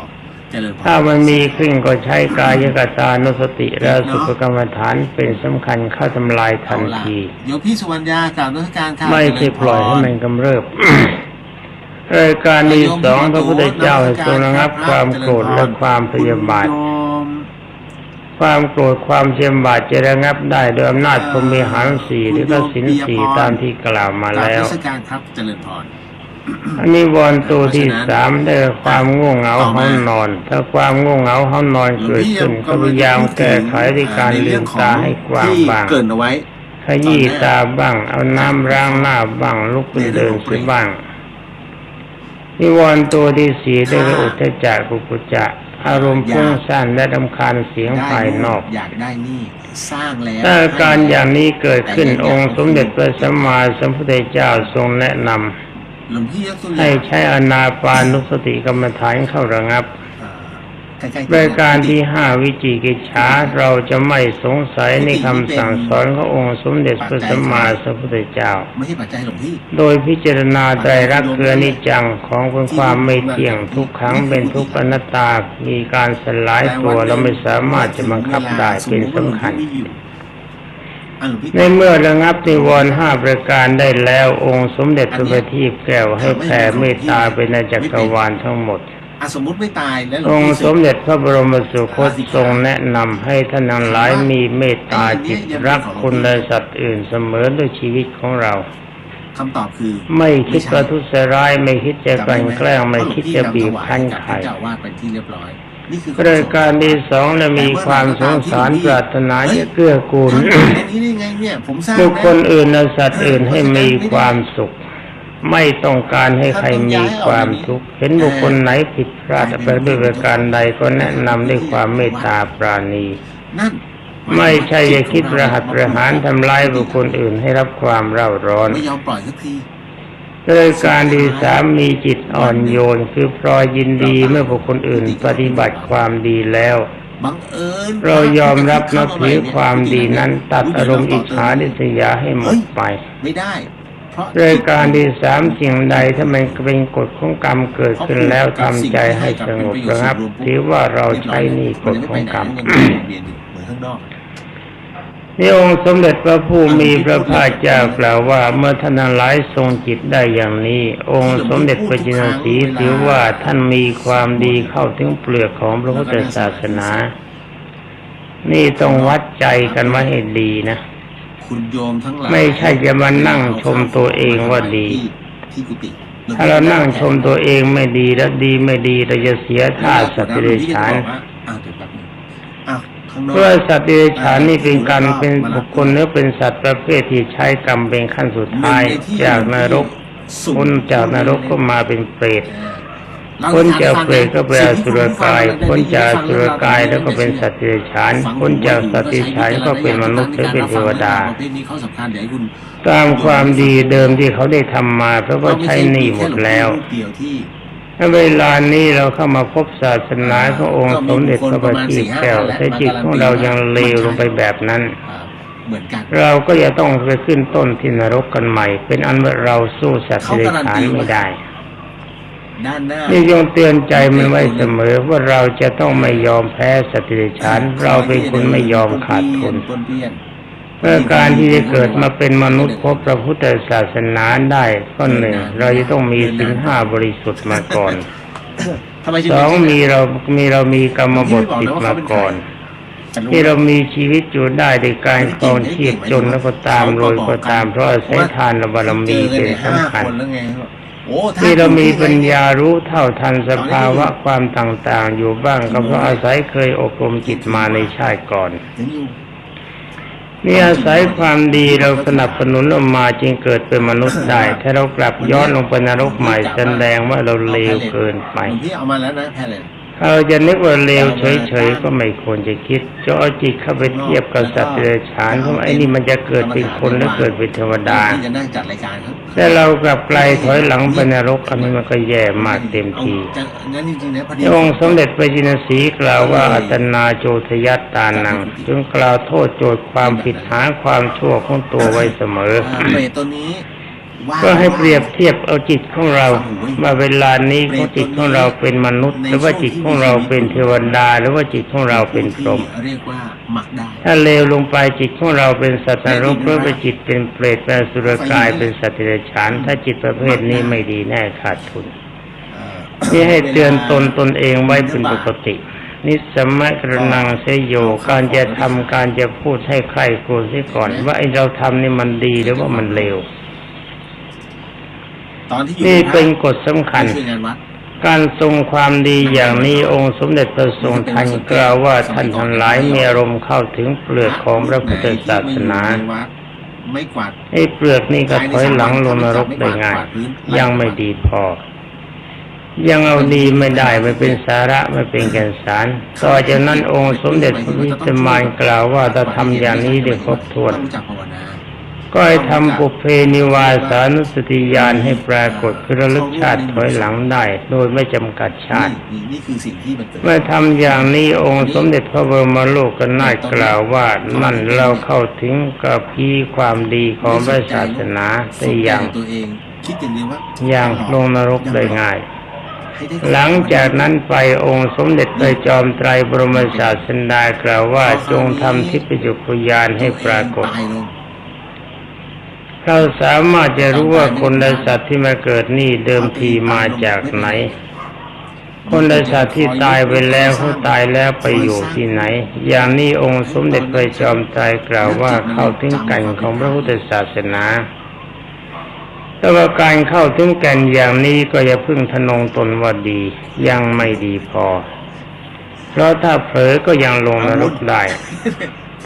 เจริญพร ถ้ามันมีขึ้นก็ใช้กายกตานุสติและสุขกรรมฐานเป็นสำคัญเข้าทำลายทันที โยมพี่สุวรรณยากล่าวนมัสการค่ะ ไม่ใช่ปล่อยให้มันกำเริบ รายการที่สองพระพุทธเจ้าทรงระงับความโกรธและความพยาบาท ความโกรธความเชียมบาทจะระงับได้โดยอำนาจพรหมิหารสี่หรือก็ศีลสี่ตามที่กล่าวมาแล้ว กราบนมัสการครับเจริญพร อันนี้วรณ์ตัวที่สามได้ความง่วงเหงาห้องนอน ถ้าความง่วงเหงาห้องนอนเกิดขึ้นก็พยายามแก้ไขด้วยการลืมตาให้กว้าง ที่ บ้าง เกริ่นเอาไว้ ขยี้ตาบ้างเอาน้ำล้างหน้าบ้างลุกขึ้นเดินเสียบ้างนิวรณ์ตัวที่สี่ได้แก่อุทธัจจะกุกุจจะอารมณ์ฟุ้งซ่านและรำคาญเสียงภายนอก อยากได้นี่สร้างแล้ว ถ้าอาการอย่างนี้เกิดขึ้นองค์สมเด็จพระสัมมาสัมพุทธเจ้าทรงแนะนำ หลวงพี่ยกตัวอย่าง ให้ใช้อานาปานุสติกรรมฐานเข้าระงับ ใกล้ๆ รายการที่ห้าวิจิกิจฉาเราจะไม่สงสัยในคำสั่งสอนขององค์สมเด็จพระสัมมาสัมพุทธเจ้า ไม่ใช่ปัจจัยหลวงพี่ โดยพิจารณาไตรลักษณ์คืออนิจจังของเป็นความไม่เที่ยงทุกครั้งเป็นทุกข์อนัตตา มีการสลายตัวเราไม่สามารถจะบังคับได้เป็นสำคัญ ในเมื่อระงับนิวรณ์ห้าประการได้แล้วองค์สมเด็จพระบัณฑิตแก้วให้แผ่เมตตาไปในจักรวาลทั้งหมด สมมุติไม่ตายแล้วหลว อง ง พี่ ค์สมเด็จพระบรมสุคตทรงแนะนำให้ท่านทั้งหลายมีเมตตาจิตรักคนและสัตว์อื่นเสมอด้วยชีวิตของเรา คำตอบคือ ไม่คิดประทุษร้ายไม่คิดจะกลั่นแกล้งไม่คิดจะบีบคั้นใคร เจ้าวาดเป็นที่เรียบร้อยนี่คือ รายการที่สองและมีความสงสารปรารถนาจะเกื้อกูล อันนี้ได้ไงเนี่ยผมสร้าง บุคคลอื่นและสัตว์อื่นให้มีความสุข ไม่ต้องการให้ใครมีความทุกข์เห็นบุคคลไหนผิดพลาดไปด้วยประการใดก็แนะนำด้วยความเมตตาปราณี นั่น ไม่ใช่จะคิดประหัตประหารทำลายบุคคลอื่นให้รับความเร่าร้อน ไม่ยอมปล่อยสักที รายการที่สามมีจิตอ่อนโยนคือพลอยยินดีเมื่อบุคคลอื่นปฏิบัติความดีแล้ว บังเอิญ เรายอมรับนับถือความดีนั้นตัดอารมณ์อิจฉาริษยาให้หมดไป ไม่ได้เพราะ รายการที่สามสิ่งใดถ้ามันเป็นกฎของกรรมเกิดขึ้นแล้วทำใจให้สงบระงับถือว่าเราใช้หนี่กฎของกรรม เบียนเหมือนข้างนอก นี่องค์สมเด็จพระผู้มีพระภาคเจ้ากล่าวว่าเมื่อท่านทั้งหลายทรงจิตได้อย่างนี้ องค์สมเด็จพระจินสีถือว่าท่านมีความดีเข้าถึงเปลือกของพระพุทธศาสนา นี่ต้องวัดใจกันมาให้ดีนะ คุณโยมทั้งหลาย ไม่ใช่จะมานั่งชมตัวเองว่าดี ที่กุฏิ ถ้าเรานั่งชมตัวเองไม่ดีแล้วดีไม่ดีเราจะเสียท่าสัตว์เดรัจฉาน อ้าวเดี๋ยวแป๊บนึงอ้าวข้างนอก เพราะสัตว์เดรัจฉานนี่เป็นการเป็นบุคคลหรือเป็นสัตว์ประเภทที่ใช้กรรมเป็นขั้นสุดท้ายจากนรกพ้นจากนรกก็มาเป็นเปรตพ้นจากเปรตก็เป็นอสุรกายพ้นจากอสุรกายแล้วก็เป็นสัตว์เดรัจฉานพ้นจากสัตว์เดรัจฉานก็เป็นมนุษย์หรือเป็นเทวดา ประเภทนี้เขาสำคัญเดี๋ยวให้คุณ ตามความดีเดิมที่เขาได้ทำมาเพราะว่าใช้หนี้หมดแล้ว เดียวที่ ถ้าเวลานี้เราเข้ามาพบศาสนาขององค์สมเด็จพระบัณฑิตแก้วแต่จิตของเรายังเลวลงไปแบบนั้น เหมือนกัน เราก็จะต้องไปขึ้นต้นที่นรกกันใหม่ เป็นอันว่าเราสู้สัตว์เดรัจฉานไม่ได้ ด้านหน้า นี่ยงเตือนใจมันไว้เสมอว่าเราจะต้องไม่ยอมแพ้สัตว์เดรัจฉานเราเป็นคนไม่ยอมขาดทุน ปนเปี้ยน เมื่อการที่จะเกิดมาเป็นมนุษย์พบพระพุทธศาสนาได้ข้อหนึ่งเราจะต้องมีศีลห้าบริสุทธิ์มาก่อน ทำไมจึ สองมีกรรมบทติดมาก่อน ที่เรามีชีวิตอยู่ได้ในการครองชีพจนแล้วก็ตามรวยก็ตามเพราะอาศัยทานและบารมีเป็นสำคัญ ที่เรามีปัญญารู้เท่าทันสภาวะความต่างๆอยู่บ้างก็เพราะอาศัยเคยอบรมจิตมาในชาติก่อนนี่อาศัยความดีเราสนับสนุนออกมาจึงเกิดเป็นมนุษย์ได้ถ้าเรากลับย้อนลงไปนรกใหม่แสดงว่าเราเลวเกินไป พี่เอามาแล้วนะแพลน เราจะนึกว่าเลวเฉยๆก็ไม่ควรจะคิดจะเอาจิตเข้าไปเทียบกับสัตว์เดรัจฉานเพราะไอ้นี่มันจะเกิดเป็นคนหรือเกิดเป็นเทวดา ที่จะนั่งจัดรายการครับ แต่เรากลับไกลถอยหลังไปนรกอันนี้มันก็แย่มากเต็มที งั้นจริงๆนะพอดี องค์สมเด็จพระจินสีกล่าวว่าอัตนาโจทยัตตานังจึงกล่าวโทษโจทย์ความผิดหาความชั่วของตัวไว้เสมอ เปรตตัวนี้ ว่า ก็ให้เปรียบเทียบเอาจิตของเราว่าเวลานี้ของจิตของเราเป็นมนุษย์หรือว่าจิตของเราเป็นเทวดาหรือว่าจิตของเราเป็นพรหม เรียกว่าหมักได้ ถ้าเลวลงไปจิตของเราเป็นสัตว์นรกหรือว่าจิตเป็นเปรตเป็นอสุรกายเป็นสัตว์เดรัจฉานถ้าจิตประเภทนี้ไม่ดีแน่ขาดทุนนี่ให้เตือนตนเองไว้เป็นปกตินิสมะกรนังเสยโยการจะทำการจะพูดให้ใครครูเสียก่อนว่าไอ้เราทำนี่มันดีหรือว่ามันเลวนี่เป็นกฎสำคัญการทรงความดีอย่างนี้องค์สมเด็จพระทรงทันกล่าวว่าท่านทั้งหลายมีอารมณ์เข้าถึงเปลือกของพระพุทธศาสนาไอ้เปลือกนี่ก็ถอยหลังลงนรกได้ง่ายยังไม่ดีพอยังเอาดีไม่ได้ไม่เป็นสาระไม่เป็นแก่นสารต่อจากนั้นองค์สมเด็จพระวิสมานกล่าวว่าถ้าทำอย่างนี้ได้ครบถ้วนก็ให้ทำปุเพนิวาสานุสติญาณให้ปรากฏคือระลึกชาติถอยหลังได้โดยไม่จำกัดชาติเมื่อทำอย่างนี้องค์สมเด็จพระบรมโลกนาถกล่าวว่านั่นเราเข้าถึงกับพีความดีของพระศาสนาได้อย่างลงนรกได้ง่ายหลังจากนั้นไปองค์สมเด็จพระจอมไตรบรมศาสดากล่าวว่าจงทำทิพยจักรญาณให้ปรากฏเราสามารถจะรู้ว่าคนและสัตว์ที่มาเกิดนี่เดิมทีมาจากไหนคนและสัตว์ที่ตายไปแล้วเขาตายแล้วไปอยู่ที่ไหนอย่างนี้องค์สมเด็จพระจอมไตรกล่าวว่าเข้าถึงกันของพระพุทธศาสนาแต่ว่าการเข้าถึงแก่นอย่างนี้ก็อย่าพึ่งทะนงตนว่าดียังไม่ดีพอเพราะถ้าเผลอก็ยังลงนรกได้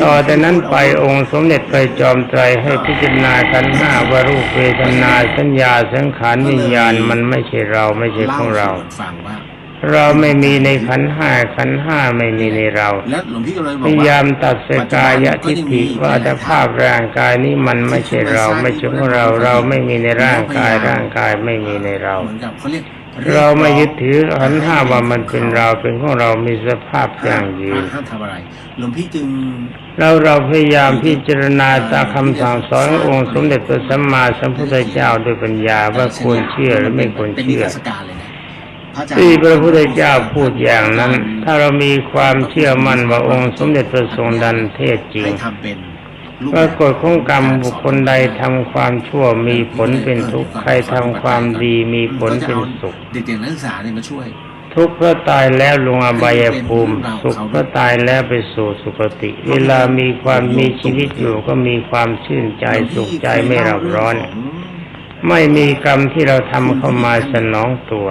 ต่อจากนั้นไปองค์สมเด็จพระจอมไตรให้พิจารณาขันธ์ห้าว่ารูปเวทนาสัญญาสังขารวิญญาณมันไม่ใช่เราไม่ใช่ของเราเราไม่มีในขันธ์ห้าขันธ์ห้าไม่มีในเราพยายามตัดสกายทิฏฐิว่าอัตภาพร่างกายนี้มันไม่ใช่เราไม่ใช่ของเราเราไม่มีในร่างกายร่างกายไม่มีในเราเราไม่ยึดถือขันธ์ห้าว่ามันเป็นเราเป็นของเรามีสภาพอย่างยืนหลวงพี่จึงเราพยายามพิจารณาตามคำสั่งสอนขององค์สมเด็จพระสัมมาสัมพุทธเจ้าด้วยปัญญาว่าควรเชื่อหรือไม่ควรเชื่อที่พระพุทธเจ้าพูดอย่างนั้นถ้าเรามีความเชื่อมั่นว่าองค์สมเด็จพระทรงดันเทศจริงว่ากฎของกรรมบุคคลใดทำความชั่วมีผลเป็นทุกข์ใครทำความดีมีผลเป็นสุขเด็กๆนักศึกษาเนี่ยมาช่วยทุกข์เพราะตายแล้วลงอบายภูมิสุขเพราะตายแล้วไปสู่สุคติเวลามีความมีชีวิตอยู่ก็มีความชื่นใจสุขใจไม่เร่าร้อนไม่มีกรรมที่เราทำเข้ามาสนองตัว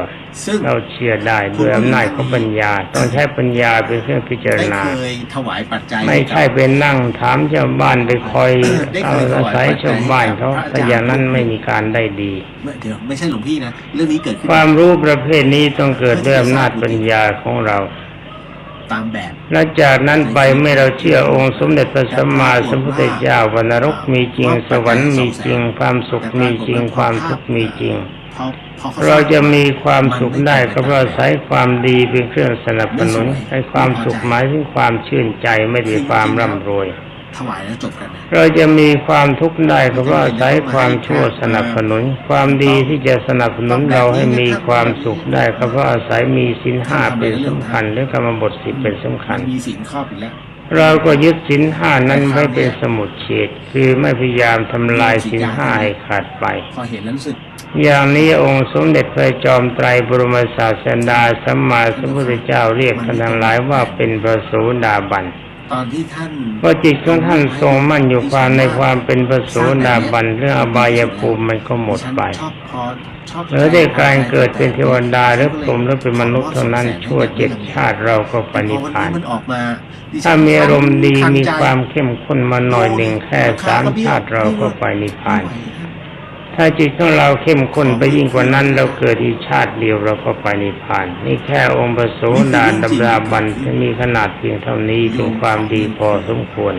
เราเชื่อได้ด้วยอำนาจของปัญญาต้องใช้ปัญญาเป็นเครื่องพิจารณาไม่ใช่เป็นนั่งถามชาวบ้านไปคอยเอาอาศัยชาวบ้านเขาแต่อย่างนั้นไม่มีการได้ดีเดี๋ยวไม่ใช่หลวงพี่นะเรื่องนี้เกิดขึ้นความรู้ประเภทนี้ต้องเกิดด้วยอำนาจปัญญาของเราตามแบบและจากนั้นไปเมื่อเราเชื่อองค์สมเด็จพระสัมมาสัมพุทธเจ้าว่านรกมีจริงสวรรค์มีจริงความสุขมีจริงความทุกข์มีจริงเราจะมีความสุขได้ก็เพราะอาศัยความดีเป็นเครื่องสนับสนุนให้ความสุขหมายถึงความชื่นใจไม่ได้ความร่ำรวยเราจะมีความทุกข์ได้ก็เพราะอาศัยความชั่วสนับสนุนความดีที่จะสนับสนุนเราให้มีความสุขได้ก็เพราะอาศัยมีศีลห้าเป็นสำคัญและกรรมบท10เป็นสำคัญมีศีลครอบอยู่แล้วเราก็ยึดศีลห้านั้นไว้เป็นสมุจเฉทคือไม่พยายามทำลายศีลห้าให้ขาดไปพอเห็นแล้วรู้สึกอย่างนี้องค์สมเด็จพระจอมไตรบรมศาสดาสัมมาสัมพุทธเจ้าเรียกท่านทั้งหลายว่าเป็นพระโสดาบันตอนที่ท่านว่าจิตของท่านทรงมั่นอยู่ความในความเป็นพระโสดาบันเรื่องอบายภูมิมันก็หมดไปเหลือแต่การเกิดเป็นเทวดาหรือพรหมหรือเป็นมนุษย์เท่านั้นชั่ว7ชาติเราก็ปณิพพานถ้ามีอารมณ์ดีมีความเข้มข้นมาหน่อยหนึ่งแค่3ชาติเราก็ไปนิพพานถ้าจิตของเราเข้มข้นไปยิ่งกว่านั้นเราเกิดอีกชาติเดียวเราก็ไปนิพพานนี่แค่องค์พระโสดาบันที่มีขนาดเพียงเท่านี้เป็นความดีพอสมควร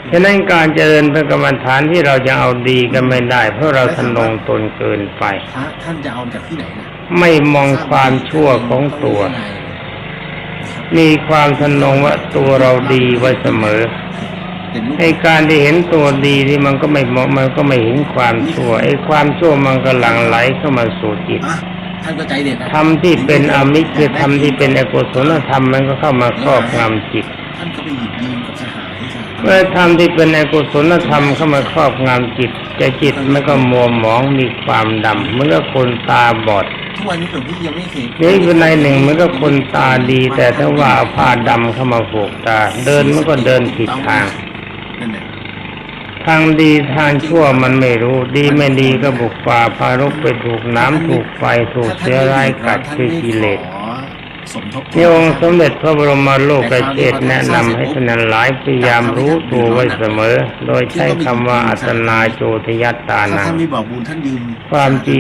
ฉะนั้นการเจริญพระกรรมฐานที่เราจะเอาดีกันไม่ได้เพราะเราทะนงตนเกินไปท่านจะเอาจากที่ไหนไม่มองความชั่วของตัวมีความทะนงว่าตัวเราดีไว้เสมอ เป็นรูป ไอ้การที่เห็นตัวดีที่มันก็ไม่เห็นความชั่วไอ้ความชั่วมันก็หลั่งไหลเข้ามาสู่จิต อ่ะท่านก็ใจเด็ดนะ ธรรมที่เป็นอมิตรคือธรรมที่เป็นอกุศลธรรมมันก็เข้ามาครอบงำจิต ท่านก็ไปหยิบยืมกับสหาย เมื่อธรรมที่เป็นอกุศลธรรมเข้ามาครอบงำจิตใจจิตมันก็มัวหมองมีความดำเหมือนกับคนตาบอด ทุกวันนี้หลวงพี่ยังไม่เห็น นี่คือในหนึ่งมันก็คนตาดี แต่ถ้าว่าเอาผ้าดำเข้ามาผูกตา เดินมันก็เดินผิดทาง นั่นแหละ ทางดีทางชั่วมันไม่รู้ ดีไม่ดีก็บุกป่าพารกไปถูกน้ำถูกไฟถูกเสือร้ายกัดคือกิเลส สมทบ ที่องค์สมเด็จพระบรมโลกเชษฐ์แนะนำให้ท่านหลายพยายามรู้ตัวไว้เสมอ โดยใช้คำว่าอัตนาโจทยัตตา ถ้า นัง ท่านไม่บอกบุญท่านยืม ความจริ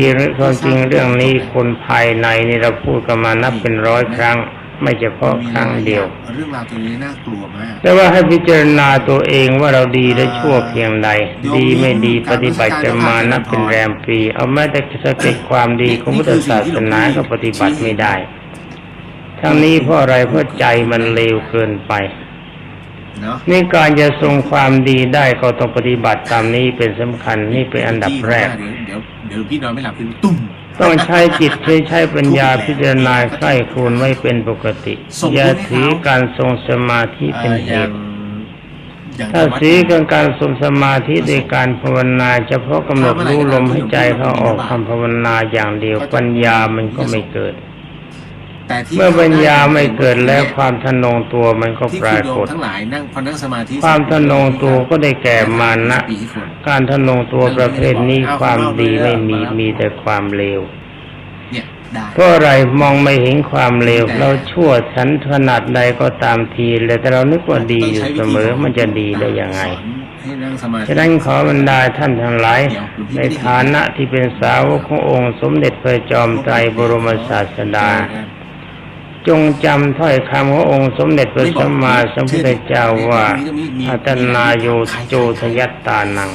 งเรื่องนี้คนภายในนี่เราพูดกันมานับเป็นร้อยครั้ง ไม่เฉพาะครั้งเดียว เรื่องราวตัวนี้น่ากลัวมาก แต่ว่าให้พิจารณาตัวเองว่าเราดีและชั่วเพียงใด ดีไม่ดีปฏิบัติกันมานับเป็นแรมปี เอาแม้แต่สเก็ตความดีของพุทธศาสนาก็ปฏิบัติไม่ได้ ทั้งนี้เพราะอะไรเพราะใจมันเลวเกินไป เนาะ นี่การจะทรงความดีได้ก็ต้องปฏิบัติตามนี้เป็นสำคัญนี่เป็นอันดับแรก เดี๋ยวพี่นอนไม่หลับคือตุ้ม ต้องใช้จิตใช้ปัญญาพิจารณาใคร่ครวญไว้เป็นปกติ อย่าถือการทรงสมาธิเป็นเหตุ ถ้าถือการทรงสมาธิโดยการภาวนาเฉพาะกำหนดรู้ลมให้ใจเขาออกคำภาวนาอย่างเดียวปัญญามันก็ไม่เกิด เมื่อปัญญาไม่เกิดแล้วความทะนงตัวมันก็ปรากฏ ทั้งหลายนั่งพอนั่งสมาธิ ความทะนงตัวก็ได้แก่มานะการทะนงตัวประเภทนี้ความดีไม่มีแต่ความเลว เนี่ยได้ เพราะอะไรมองไม่เห็นความเลวเราชั่วชั้นขนาดใดก็ตามทีเลยแต่เรานึกว่าดีอยู่เสมอมันจะดีได้ยังไง ให้นั่งสมาธิ ฉะนั้นขอบรรดาท่านทั้งหลายในฐานะที่เป็นสาวกขององค์สมเด็จพระจอมไตรบรมศาสดา จงจำถ้อยคำขององค์สมเด็จพระสัมมาสัมพุทธเจ้าว่าอัตนาโยโจทยัตตานัง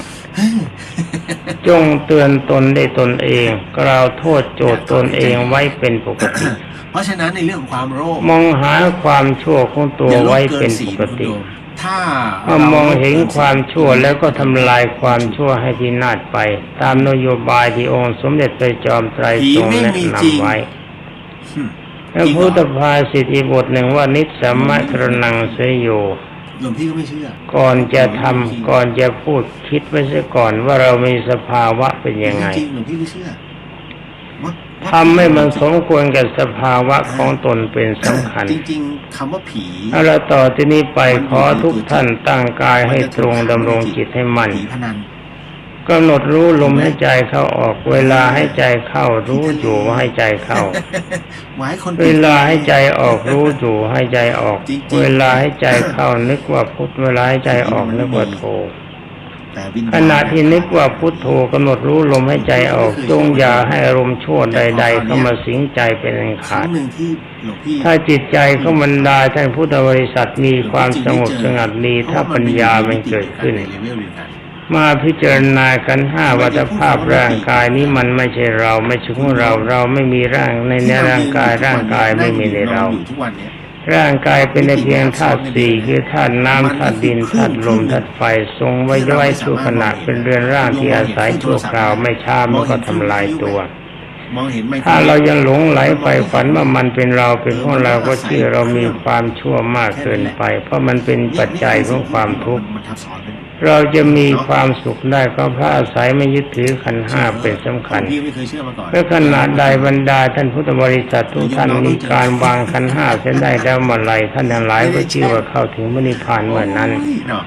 จงเตือนตนได้ตนเองกล่าวโทษโจทย์ตนเองไว้เป็นปกติ เพราะฉะนั้นในเรื่องของความโลภ มองหาความชั่วของตัวไว้เป็นปกติ ถ้า เมื่อมองเห็นความชั่วแล้วก็ทำลายความชั่วให้พินาศไป ตามนโยบายที่องค์สมเด็จพระจอมไตรทรงแนะนำไว้พระพุทธภาษิตอีกบทหนึ่งว่านิสสัมมะกรนังเสยโย หลวงพี่ก็ไม่เชื่อ ก่อนจะทำก่อนจะพูดคิดไว้เสียก่อนว่าเรามีสภาวะเป็นยังไง จริงๆหลวงพี่ไม่เชื่อ ทำให้มันสมควรกับสภาวะของตนเป็นสำคัญ จริงๆคำว่าผี เอาละต่อที่นี้ไปขอทุกท่านตั้งกายให้ตรงดำรงจิตให้มั่น ผีพนัน กำหนดรู้ลมให้ใจเข้าออกเวลาให้ใจเข้ารู้อยู่ว่าให้ใจเข้า ไว้คน เวลาให้ใจออกรู้อยู่ให้ใจออก เวลาให้ใจเข้านึกว่าพุทธเวลาให้ใจออกนึกว่าโท แต่วิญญาณ ขณะที่นึกว่าพุทโธกำหนดรู้ลมให้ใจออกจงอย่าให้อารมณ์ชั่วใด ๆ เข้ามาสิงใจเป็นอัน ครั้ ขาด งหนึ่งที่หลวงพี่ ถ้าจิตใจของบรรดาท่านพุทธบริษัทมีความสงบสงัดดีถ้าปัญญามันเกิดขึ้น ในเลเวลเดียวกัน มาพิจารณากันห้าวัฏภาพร่างกายนี้มันไม่ใช่เราไม่ใช่ของเราเราไม่มีร่างในร่างกายร่างกายไม่มีในเรา อยู่ทุกวันเนี้ย ร่างกายเป็นแต่เพียงธาตุสี่คือธาตุน้ำธาตุดินธาตุลมธาตุไฟทรงไว้ย่อยชั่วขณะเป็นเรือนร่างที่อาศัยชั่วคราวไม่ช้ามันก็ทำลายตัว มองเห็นไหม ถ้าเรายังหลงไหลไปฝันว่ามันเป็นเราเป็นของเราก็เชื่อเรามีความชั่วมากเกินไป เพราะมันเป็นปัจจัยของความทุกข์ มันทับซ้อนกัน เราจะมีความสุขได้ก็เพราะอาศัยไม่ยึดถือขันธ์ห้าเป็นสำคัญ พี่ไม่เคยเชื่อมาก่อน เพื่อขนาดใดบรรดาท่านพุทธบริษัททุกท่านมีการวางขันธ์ห้าเส้นได้แล้วเมื่อไรท่านทั้งหลายก็ชื่อว่าเข้าถึงมรรคผลเมื่อนั้น เนาะ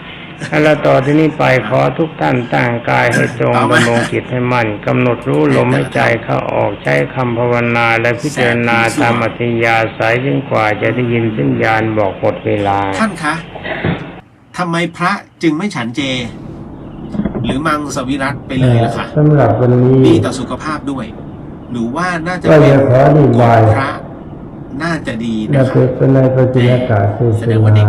แล้วต่อที่นี้ไปขอทุกท่านตั้งกายให้ตรงดำรงจิตให้มั่นกำหนดรู้ลมให้ใจเข้าออกใช้คำภาวนาและพิจารณาตามอัธยาศัยจนกว่าจะได้ยินสัญญาณบอกหมดเวลา ท่านคะทำไมพระจึงไม่ฉันเจ หรือมังสวิรัตไปเลยล่ะคะ สำหรับวันนี้ ดีต่อสุขภาพด้วย หรือว่าน่าจะ ก็ เป็น จะขออธิบาย พระน่าจะดี และ นะคะ เป็นในปฏิยากาศเทศนา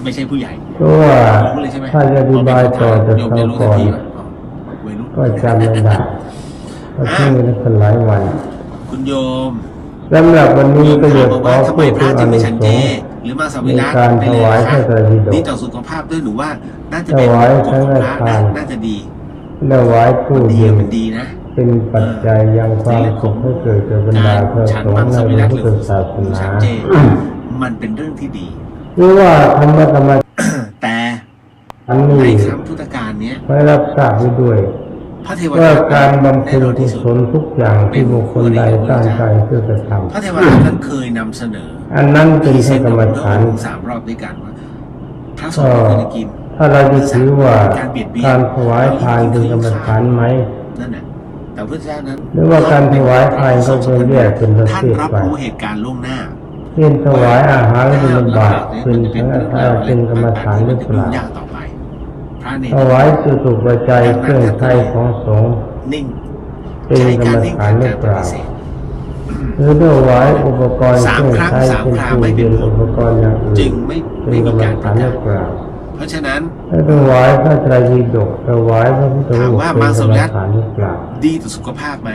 ไม่ใช่ผู้ใหญ่ เพราะว่า รู้เลยใช่ไหม ถ้าจะอธิบายต่อจะ โยม ต้อ จะ ง รู้ ก่ ทั อน น ทีว่าวัยรุ่น ก็จำไม่ได้เพราะช่วงนี้เป็นหลายวัน คุณโยม สำหรับวันนี้ก็ โย จะ ม ข ถาม อ ว่าทำไม พูด พ ถึ ระ ง จึ อาง ไม่ นิ ฉัน ส เจ งส์ หรือมังสวิ มี รัติ การ ไป ถ เลยว าย นะ พระไตรปิฎ ดี ก ต่อสุขภาพด้วยหนูว่าน่าจะเป็น ถวาย กฎของพระ สังฆทา นะ น น่าจะดี ถวายตู้ มันดี เย็น มันดีนะ เป็นปัจจัยยังความสุขให้เกิดแก่บรรดาพระสงฆ์ในพระพุทธศาสนา ฉันเจมันเป็นเรื่องที่ดี หรือว่าธรรมะธรรม แต่ อันนี้ ในครั้งพุทธกาลเนี้ย ไม่รับทราบไว้ด้วย พระเทว ว่า ทัต การบำ แน่ เพ็ญ นอน กุ ที่ ศ สุด ลทุกอย่างที่บุคคลใดตั้งใจเพื่อกระท พระเทวทัตนั้นเคยนำเสนอ ำอันนั้นเป็นพระกรรมฐาน 3 รอบด้วยกันว่าพระสงฆ์ไม่ได้กิน ถ้าเราจะถือว่า การเบียดเบียน การถวายทานเป็นกรรมฐานไหม นั่นแหละแต่พระเจ้านั้น หรือว่าการถวายทานก็เป็นแยกเป็นประ ท่าน เภท รับ ไป รู้เหตุการณ์ล่วงหน้า เช่นถวายอาหารเป็นบาตรเป็นทั้งเป็นกรรมฐานหรือเปล่า ยากต่อไปพระเน ถ ร วายจตุปัจจัยเครื่องใช้ของสงฆ์ นิ่ง เป็นกรรมฐานหรือเปล่าหรือถวายอุปกรณ์เครื่องใช้เป็นตู้เย็นอุปกรณ์อย่างอื่น จึงไม่ เป็นกรรม การ ฐานหรือเปล่า เพราะฉะนั้น ถ้าถวายพระไตรปิฎกถวายพระพุทธรูป ถามว่า เป็น มัง ก ส รร วิ ม รัติ ฐานหรือเปล่า ดีต่อสุขภาพไหม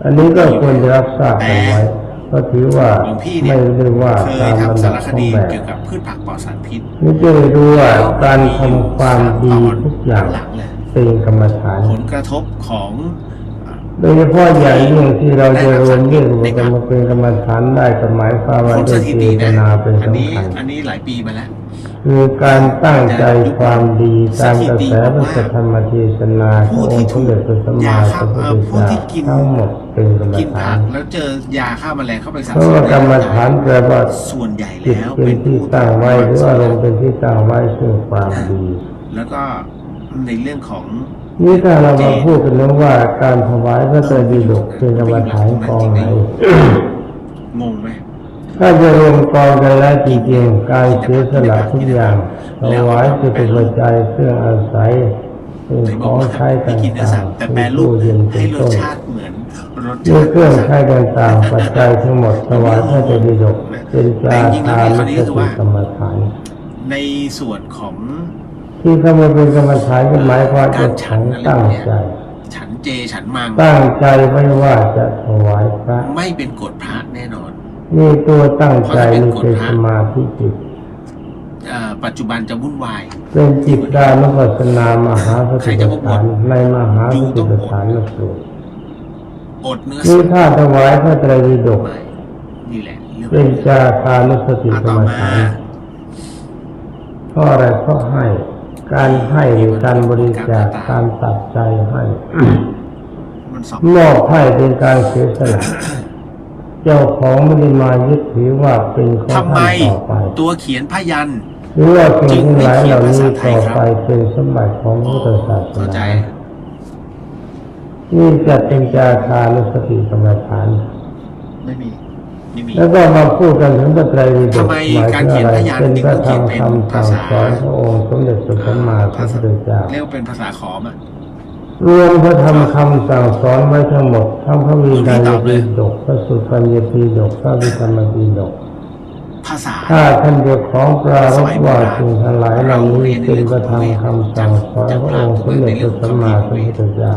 อันนี้ก็ควรจะรับทราบกันไว้ก็ถือว่า หลวงพี่เนี่ ไม่ ย ได้ว่า เค ตาย มลำ ทำสา ดั ร บ ค ของ ดี แบบ เกี่ยวกับพืชผักปลอดสารพิษ นี่จะได้รู้ว่าการทำความดีทุกอย่าง หลังเลย เป็นกรรมฐาน ผลกระทบของ โดยเฉพาะอย่างยิ่งที่เราจะรวมเรื่องอุปกรรมเป็นกรรมฐานได้ก็หมายความว่า ผล จะ สถิ เจ ติ ต นะ นาเป็น อันนี้ สำคัญ อันนี้หลายปีมาแล้ว คือการตั้งใจความดีตามกระแสพระสัทธรรมเทศนาขององค์สมเด็จพระสัมมาสัมพุทธ ผู้ เจ้า ที่กิน ทั้งหมดเป็นกรรม กิน ฐา ผั น กแล้วเจอยาฆ่าแมลงเข้าไปสะ เพราะว่ากรรมฐานแปลว่า ส่วนใหญ่ จิต แล้ว เป็นที่ตั้งไว้หรืออารมณ์เป็นที่ตั้งไว้ซึ่งความดี แล้วก็ในเรื่องของ นี่ถ้าเรามาพูดกันเรื่องว่าการถวายพระไตรปิฎกเป็นกรรมฐานกองไหน งงไหม ถ้าจะรวมกองกันแล้วจริงๆการเสียสละทุกอย่างถวายจตุปัจจัยเครื่องอาศัยสิ่งของใช้ต่ ไม่กินเนื้อสั า ต ง ว์แต่ ๆ แปร ที่ รู ตู้ ป เย็นเป็ ให้ น รส ต้น ชาติเหมือนรส ด้วย ชาติ เครื่องใช้ต่างๆปัจจัยทั้งหมดถวายพระไตรปิฎกเป็นจาทานสติกรรมฐาน ในส่วนของ ที่เข้ามาเป็นกรรมฐานก็หมายความ กา ว่าร ฉั ขอน ง อะไร ตั้ง เนี่ย ใจ ฉันเจฉันมัง ตั้งใจไว้ว่าจะถวายพระ ไม่เป็นกฎพระแน่นอน นี่ตัวตั้งใจนี่เป็นสมาธิจิต ปัจจุบันจะวุ่นวาย เป็นจิตดานุปัสสนามหาสติปัฏฐานในมหาสติปัฏฐานสูตร อดเนื้อ นี่ สัตว์ ถ้าถวายพระไตรปิฎก ไม่นี่แหละเรื่อง เป็นจาทานุสติกร ต่อ รม มา ฐานเพราะอะไรเพราะให้การให้หรือการบริจาคการตัดใจให้ มันสอง มอบให้เป็นการเสียสละเจ้าของไม่ได้มายึดถือว่าเป็นของ ทำไม ท่านต่อไป ตัวเขียนพยัน หรือว่าสิ่งทั้งหลายเหล่านี้ต่อไปเป็นสมบัติของพุทธศาส เข้าใจ นานี่จะเป็นจาทานุสติกรรมฐาน ไม่มีไม่มี แล้วก็มาพูดกันถึงพระไตรปิฎก ทำไม หมาย การ ถึง เขียน อะไร พยาน เป็น จึง พระ ต้อง ธร เขี ร ย ม นเป็น คำสั่ง ภาษา สอนพระองค์สมเด็จพระสัมมาสัมพุทธเจ้า เรียกว่าเป็นภาษาขอมอ่ะ รวมพระธรรมคำสั่งสอนไว้ทั้งหมดทั้งพระวินัยปิฎกพระสุตตัญญปิฎกพระวิธรรมปิฎก ภาษา ถ้าท่านเจ้าของปรารภว่าสิ่งทั้งหลายเหล่านี้เป็นพระธรรมคำสั่งสอนพระองค์สมเด็จพระสัมมาสัมพุทธเจ้า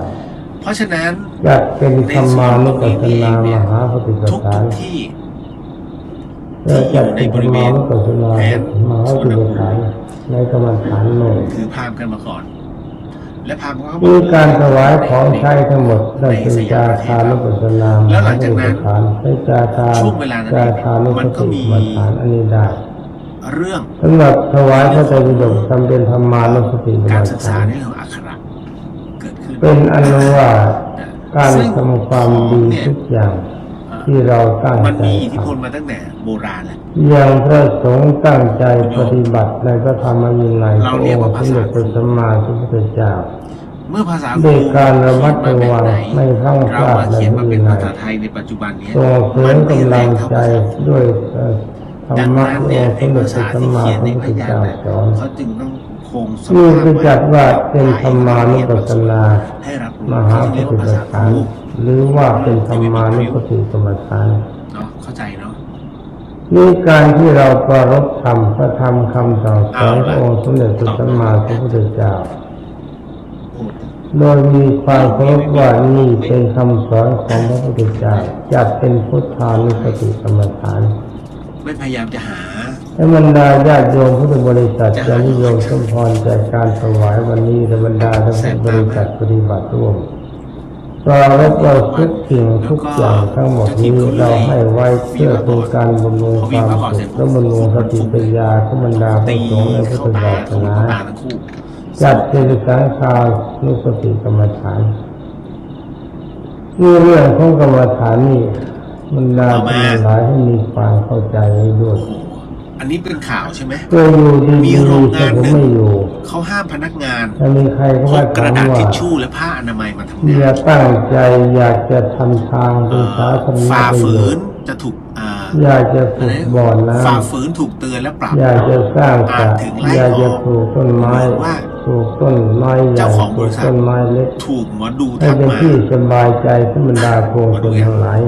เพราะฉะนั้น จะเป็นธรรมานุปัสสนามหาปฏิป ทุก ทาน ที่ และจะเป็นธรรมานุปัสสนามหาปฏิปทานในกรรมฐานโน้น ถือพราหมณ์กันมาก่อน และพราหมณ์เขา มีการถวายของใช้ทั้งหมดได้เป็นจาทานุปัสสนามหาปฏิปทานให้จาทาจาทานุปัสสนามฐานอันนี้ได้ เรื่อง สำหรับถวายพระไตรปิฎกทำเป็นธรรมานุสติกรร การ ม ศึกษา ฐาน ในเรื่องของอักขระเกิดขึ้น เป็นอนุว่าการทำความดีทุกอย่างที่เราตั้ง มัน ใจ มีอิทธิ ท พลมาตั้งแต่โบราณแหละ ำอย่างพระสงฆ์ตั้งใจปฏิบัติในพระธรรมวินัยพ เรา ระ เรี อย ก ง ว่า ค์ ภา สม ษา เด็จพระสัมมาสัมพุทธเจ้า เมื่อภาษา ด้วยการระมัดระวังไม่พลั้งพ เรา ลาด มา ใน เขียนมา วิ เป็น นั ภาย ษาไทยในปัจจุบันนี้ ส่งเสริมกำลังใจด้วยธรร ดัง มะ นั้น ที่ เนี่ อย งค์ส ไอ้ มเด็จ ภา พระ ษา สัม ที่ มา เขียน สั ใน มพุท พ ธ ยัญ เจ้า ชนะ สอน เขาจึงต้องคงส นี่ ภาพ คือจัดว่าเป็นธรรมานุปัสสนา ให้รับรู้ มหาป เรียก ฏิ ว่า ป ภาษา ทาน ครู หรือว่าเป็นธรรมานุสติกรรมฐาน เนาะเข้าใจเนาะ นี่การที่เราประรบธรรมพระธรรมคำสั่งสอนขององค์สมเด็จพระสัมมาสัมพุทธเจ้า โดยมีความเคารพว่านี่เป็นคำสอนของพระพุทธเจ้าจัดเป็นพุทธานุสติกรรมฐาน ไม่พยายามจะหา และบรรดาญาติโยมพุทธบริษัทจะนิยมสมพรจากการถวายวันนี้และบรรดาท่านพุทธบริษัทปฏิบัติร่วมเราและเราทุกสิ่งทุกอย่างทั้งหมดนี้เราให้ไว้เพื่อเป็นการบำรุงความสุขและบำรุงสติปัญญาของบรรดาพระสงฆ์ในพุทธศาสนาจัดเป็นสังฆานุสติกรรมฐานเรื่องของกรรมฐานนี่บรรดาท่านหลายให้มีความเข้าใจด้วย อันนี้เป็นข่าวใช่ไหม ก็อยู่ดี มีโรงงาน ผม หนึ่ง ไม่อยู่ เขาห้ามพนักงาน ถ้ามีใครก็ พ ว่าก กระดาษ ว่า ทิชชู่และผ้าอนามัยมาทำงา อย่าน ตั้งใจอยากจะทำทางเป็นสาธารณ ฝ่า ประโย ฝื ช น น์ จะถูกอยากจะปลูกบ่อน้ ฝ่าฝืนถูกเตือนและปรับ ำอยากจะสร้างสระ ถึงไล่ อยาก อ จะ อก ปลูกต้นไม้ ว่า ปลูกต้นไม้ใหญ่ เจ้าของ ป บ ลู ริ ก ษัท ต้นไม้เล็ก ถูกหมอดู ให้ ทัก เป็น มา ที่สบายใจของบรรดาโกงคนทั้งหลาย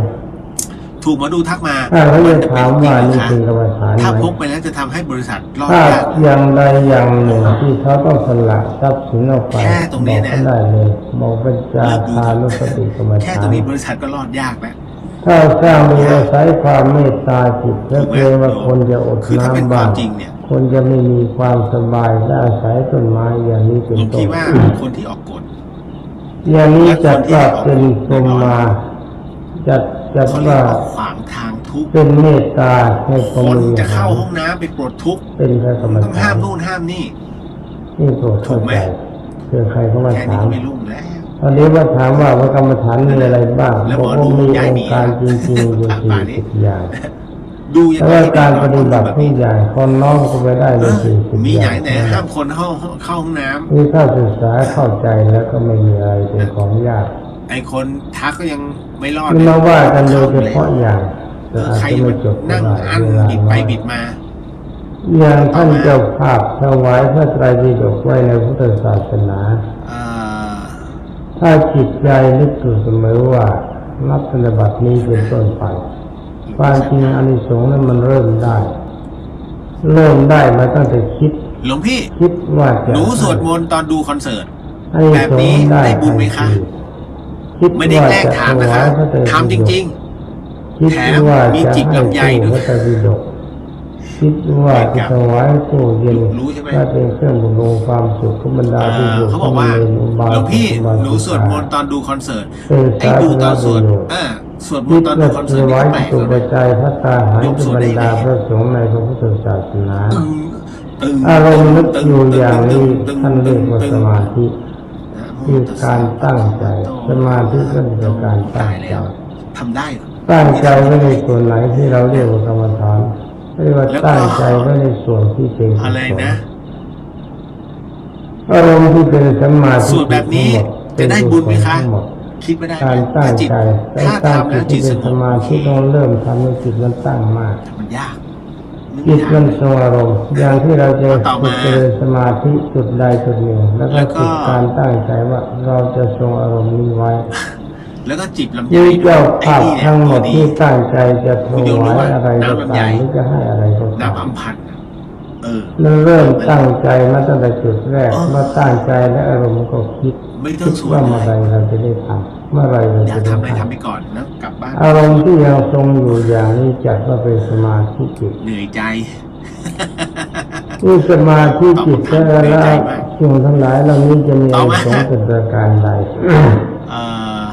ถูกหมอดูทักมา ถ้าเขาจะถามว่า จะ นี่ เป็ เป็นกรรมฐาน ถ้า ไหม พกไปแล้วจะทำให้บริษัทรอด ถ้าย าก อย่างใดอย่างหนึ่งที่เขาต้องสละทรัพย์สินออกไป แค่ตรงนี้ บอก นะ เขาได้เลยบอกเป็นจาคานุสติกรรม แค่ ฐา ตรง น นี้บริษัทก็รอดยากแล้ว ถ้าสร้างโดยอาศัยความเมตตาจิตและเกรงว่าคนจะอด คือถ้าเป็น น้ำ ควา บ้าง มจริงเนี่ย คนจะไม่มีความสบายและอาศัยต้นไม้อย่างนี้เป็ ห น ลวง ต้ พี่ น ว่าคนที่ออกกฎ อย่างนี้จัดว่าเป็นพรหมาจัด เขาเรีย ว่าก ว่าขวางทางทุกข์ เป็นเมตตาให้ค คน น จะเข้าห้องน้ำไปปลดทุกข์ เป็นพระกรรม ต้อง ฐา ห้าน มนู่นห้ามนี่ นี่โปรดเข้าใจเพื่อใครเข้ามา แค่นี้ ถาม ก็ไม่รุ่งแล้ว ตอนนี้ว่าถามว่าพระกรรมฐานมีอะไรบ้าง แล้ว บ หม อ อก ดู ว่ามี ย้าย อ หนี งค์การจริงๆอยู่40อย่าง ดูยัง แต่ ไง ว่าการปฏิบัติทุกอย่างคนน้อมก็ไปได้ใน40 มี อ อย่า ย่าง ง ไหนห้ามคนเข้าห้องน้ำ นี่ถ้าศึกษาเข้าใจแล้วก็ไม่มีอะไรเป็นของยาก ไอคนทักก็ยังไม่รอด นี่มาว่ากันโดยเฉพาะอย่างแต่อาจ ใคร จะไม่จบ นั่งอันบิดไปบิดมา อย่างท่านเจ้าภาพถวายพระไตรปิฎกไว้ในพุทธศาสนา เอ่อ ถ้าจิตใจนึกอยู่เสมอว่านับธนบัตรนี้เป็นต้นไปความจริงอานิสงส์นั้นมันเริ่มได้มาตั้งแต่คิด หลวงพี่ ว่าจะ หนูสวดมนต์ตอนดูคอนเสิร์ต อานิ แบบ สง นี้ ส์ได้ ได้บุญไหมคะ คิด ไม่ได้ ว่า แกล้ง จะ ถาม ถ นะ วา คะ ยพระไตรปิฎก ทำจริง คิด แถม ว่า มี จะ จิบ ให้ ลำไย ตู้ ด้ พ วย ระไตรปิฎกคิดว่าจะถวายตู้เย็น รู้ใช่ไหม ถ้าเป็นเครื่องบำรุงความสุขของบรรดาที่อยู่ เขาบอกว่า ในอุบา หลวงพี่ อุบา หนู สิกา สวดมนต์ตอนดูคอนเสิร์ต เป็น ไอ้ สา ดู ธาร ต ณ อน ป สว ระ ด โยชน์ สวดม คิ น ด ต์ตอนดู ว่า คอน จะ เสิร์ต ไว้ นี่แปลก สุป เลย จัยพระตาหารที่บรรดาพระสงฆ์ในพระพุทธศาสนา ตึง อารมณ์นึก ตึ อยู่อย่างนี้ ตึง ท่านเรียกว่า ตึง สมาธิคือการตั้งใจสมาธิก็คือการตั้ ตาง ย ใจ แล้วทำได้เหรอ ตั้งใจไว้ในส่วนไหนที่เราเรียกว่ากรรมฐานเรียกว่าตั้งใจไว้ในส่วนที่เป็นกุศล อะไรนะ อารมณ์ที่เป็นสมาธิ สวดแบบนี้จะได้บุญไหมคะ ทั้งหมด คิดไม่ได้ไหม การตั้ง ถ้าจิต ใจ ถ้า ตั้ง ทำ จิ แล้ว ต จิ ที่ ตส เป็น ง ส บ มาธิต้องเริ่มทำให้จิตมันตั้งมาก มันยาก จิตมันทรงอารมณ์อย่างที่เราจะ ต่อ ฝึ มา กเจริญสมาธิจุดใดจุดหนึ่งแล้วก็ แล้วก็ ฝึกการตั้งใจว่าเราจะทรงอารมณ์นี้ไว้ แล้วก็จิบลำไย ยี่เจ้าภาพ ไอ้นี่ ทั้งหมด ตัว ที่ นี้ ตั้งใจจะถ คุณโยมรู้ วาย ว่า อะไรก็ น้ำลำไย ตามหรือจะให้อะไรก็ตาม น้ำอัมพันธ์เออ มันเริ่มตั้งใจมาตั้งแต่จุดแรก อ๋อ เมื่อตั้งใจและอารมณ์ก็คิด ไม่ต้องสวด ว่าเมื่อไรเราจะได้ทำเมื่อไรเรา อยา จะ ก ได้ ทำอะไร ท ทำไปก่อนแล้วกลับบ้าน ำอารมณ์ที่ยังทรงอยู่อย่างนี้จัดว่าเป็นสมาธิจิต เหนื่อยใจ นี่สมาธิจิตและละสิ่งทั้งหลายเหล่านี้จะมี ต่ อา อ นิ มา สงส์เป็นประการใด เอ่อ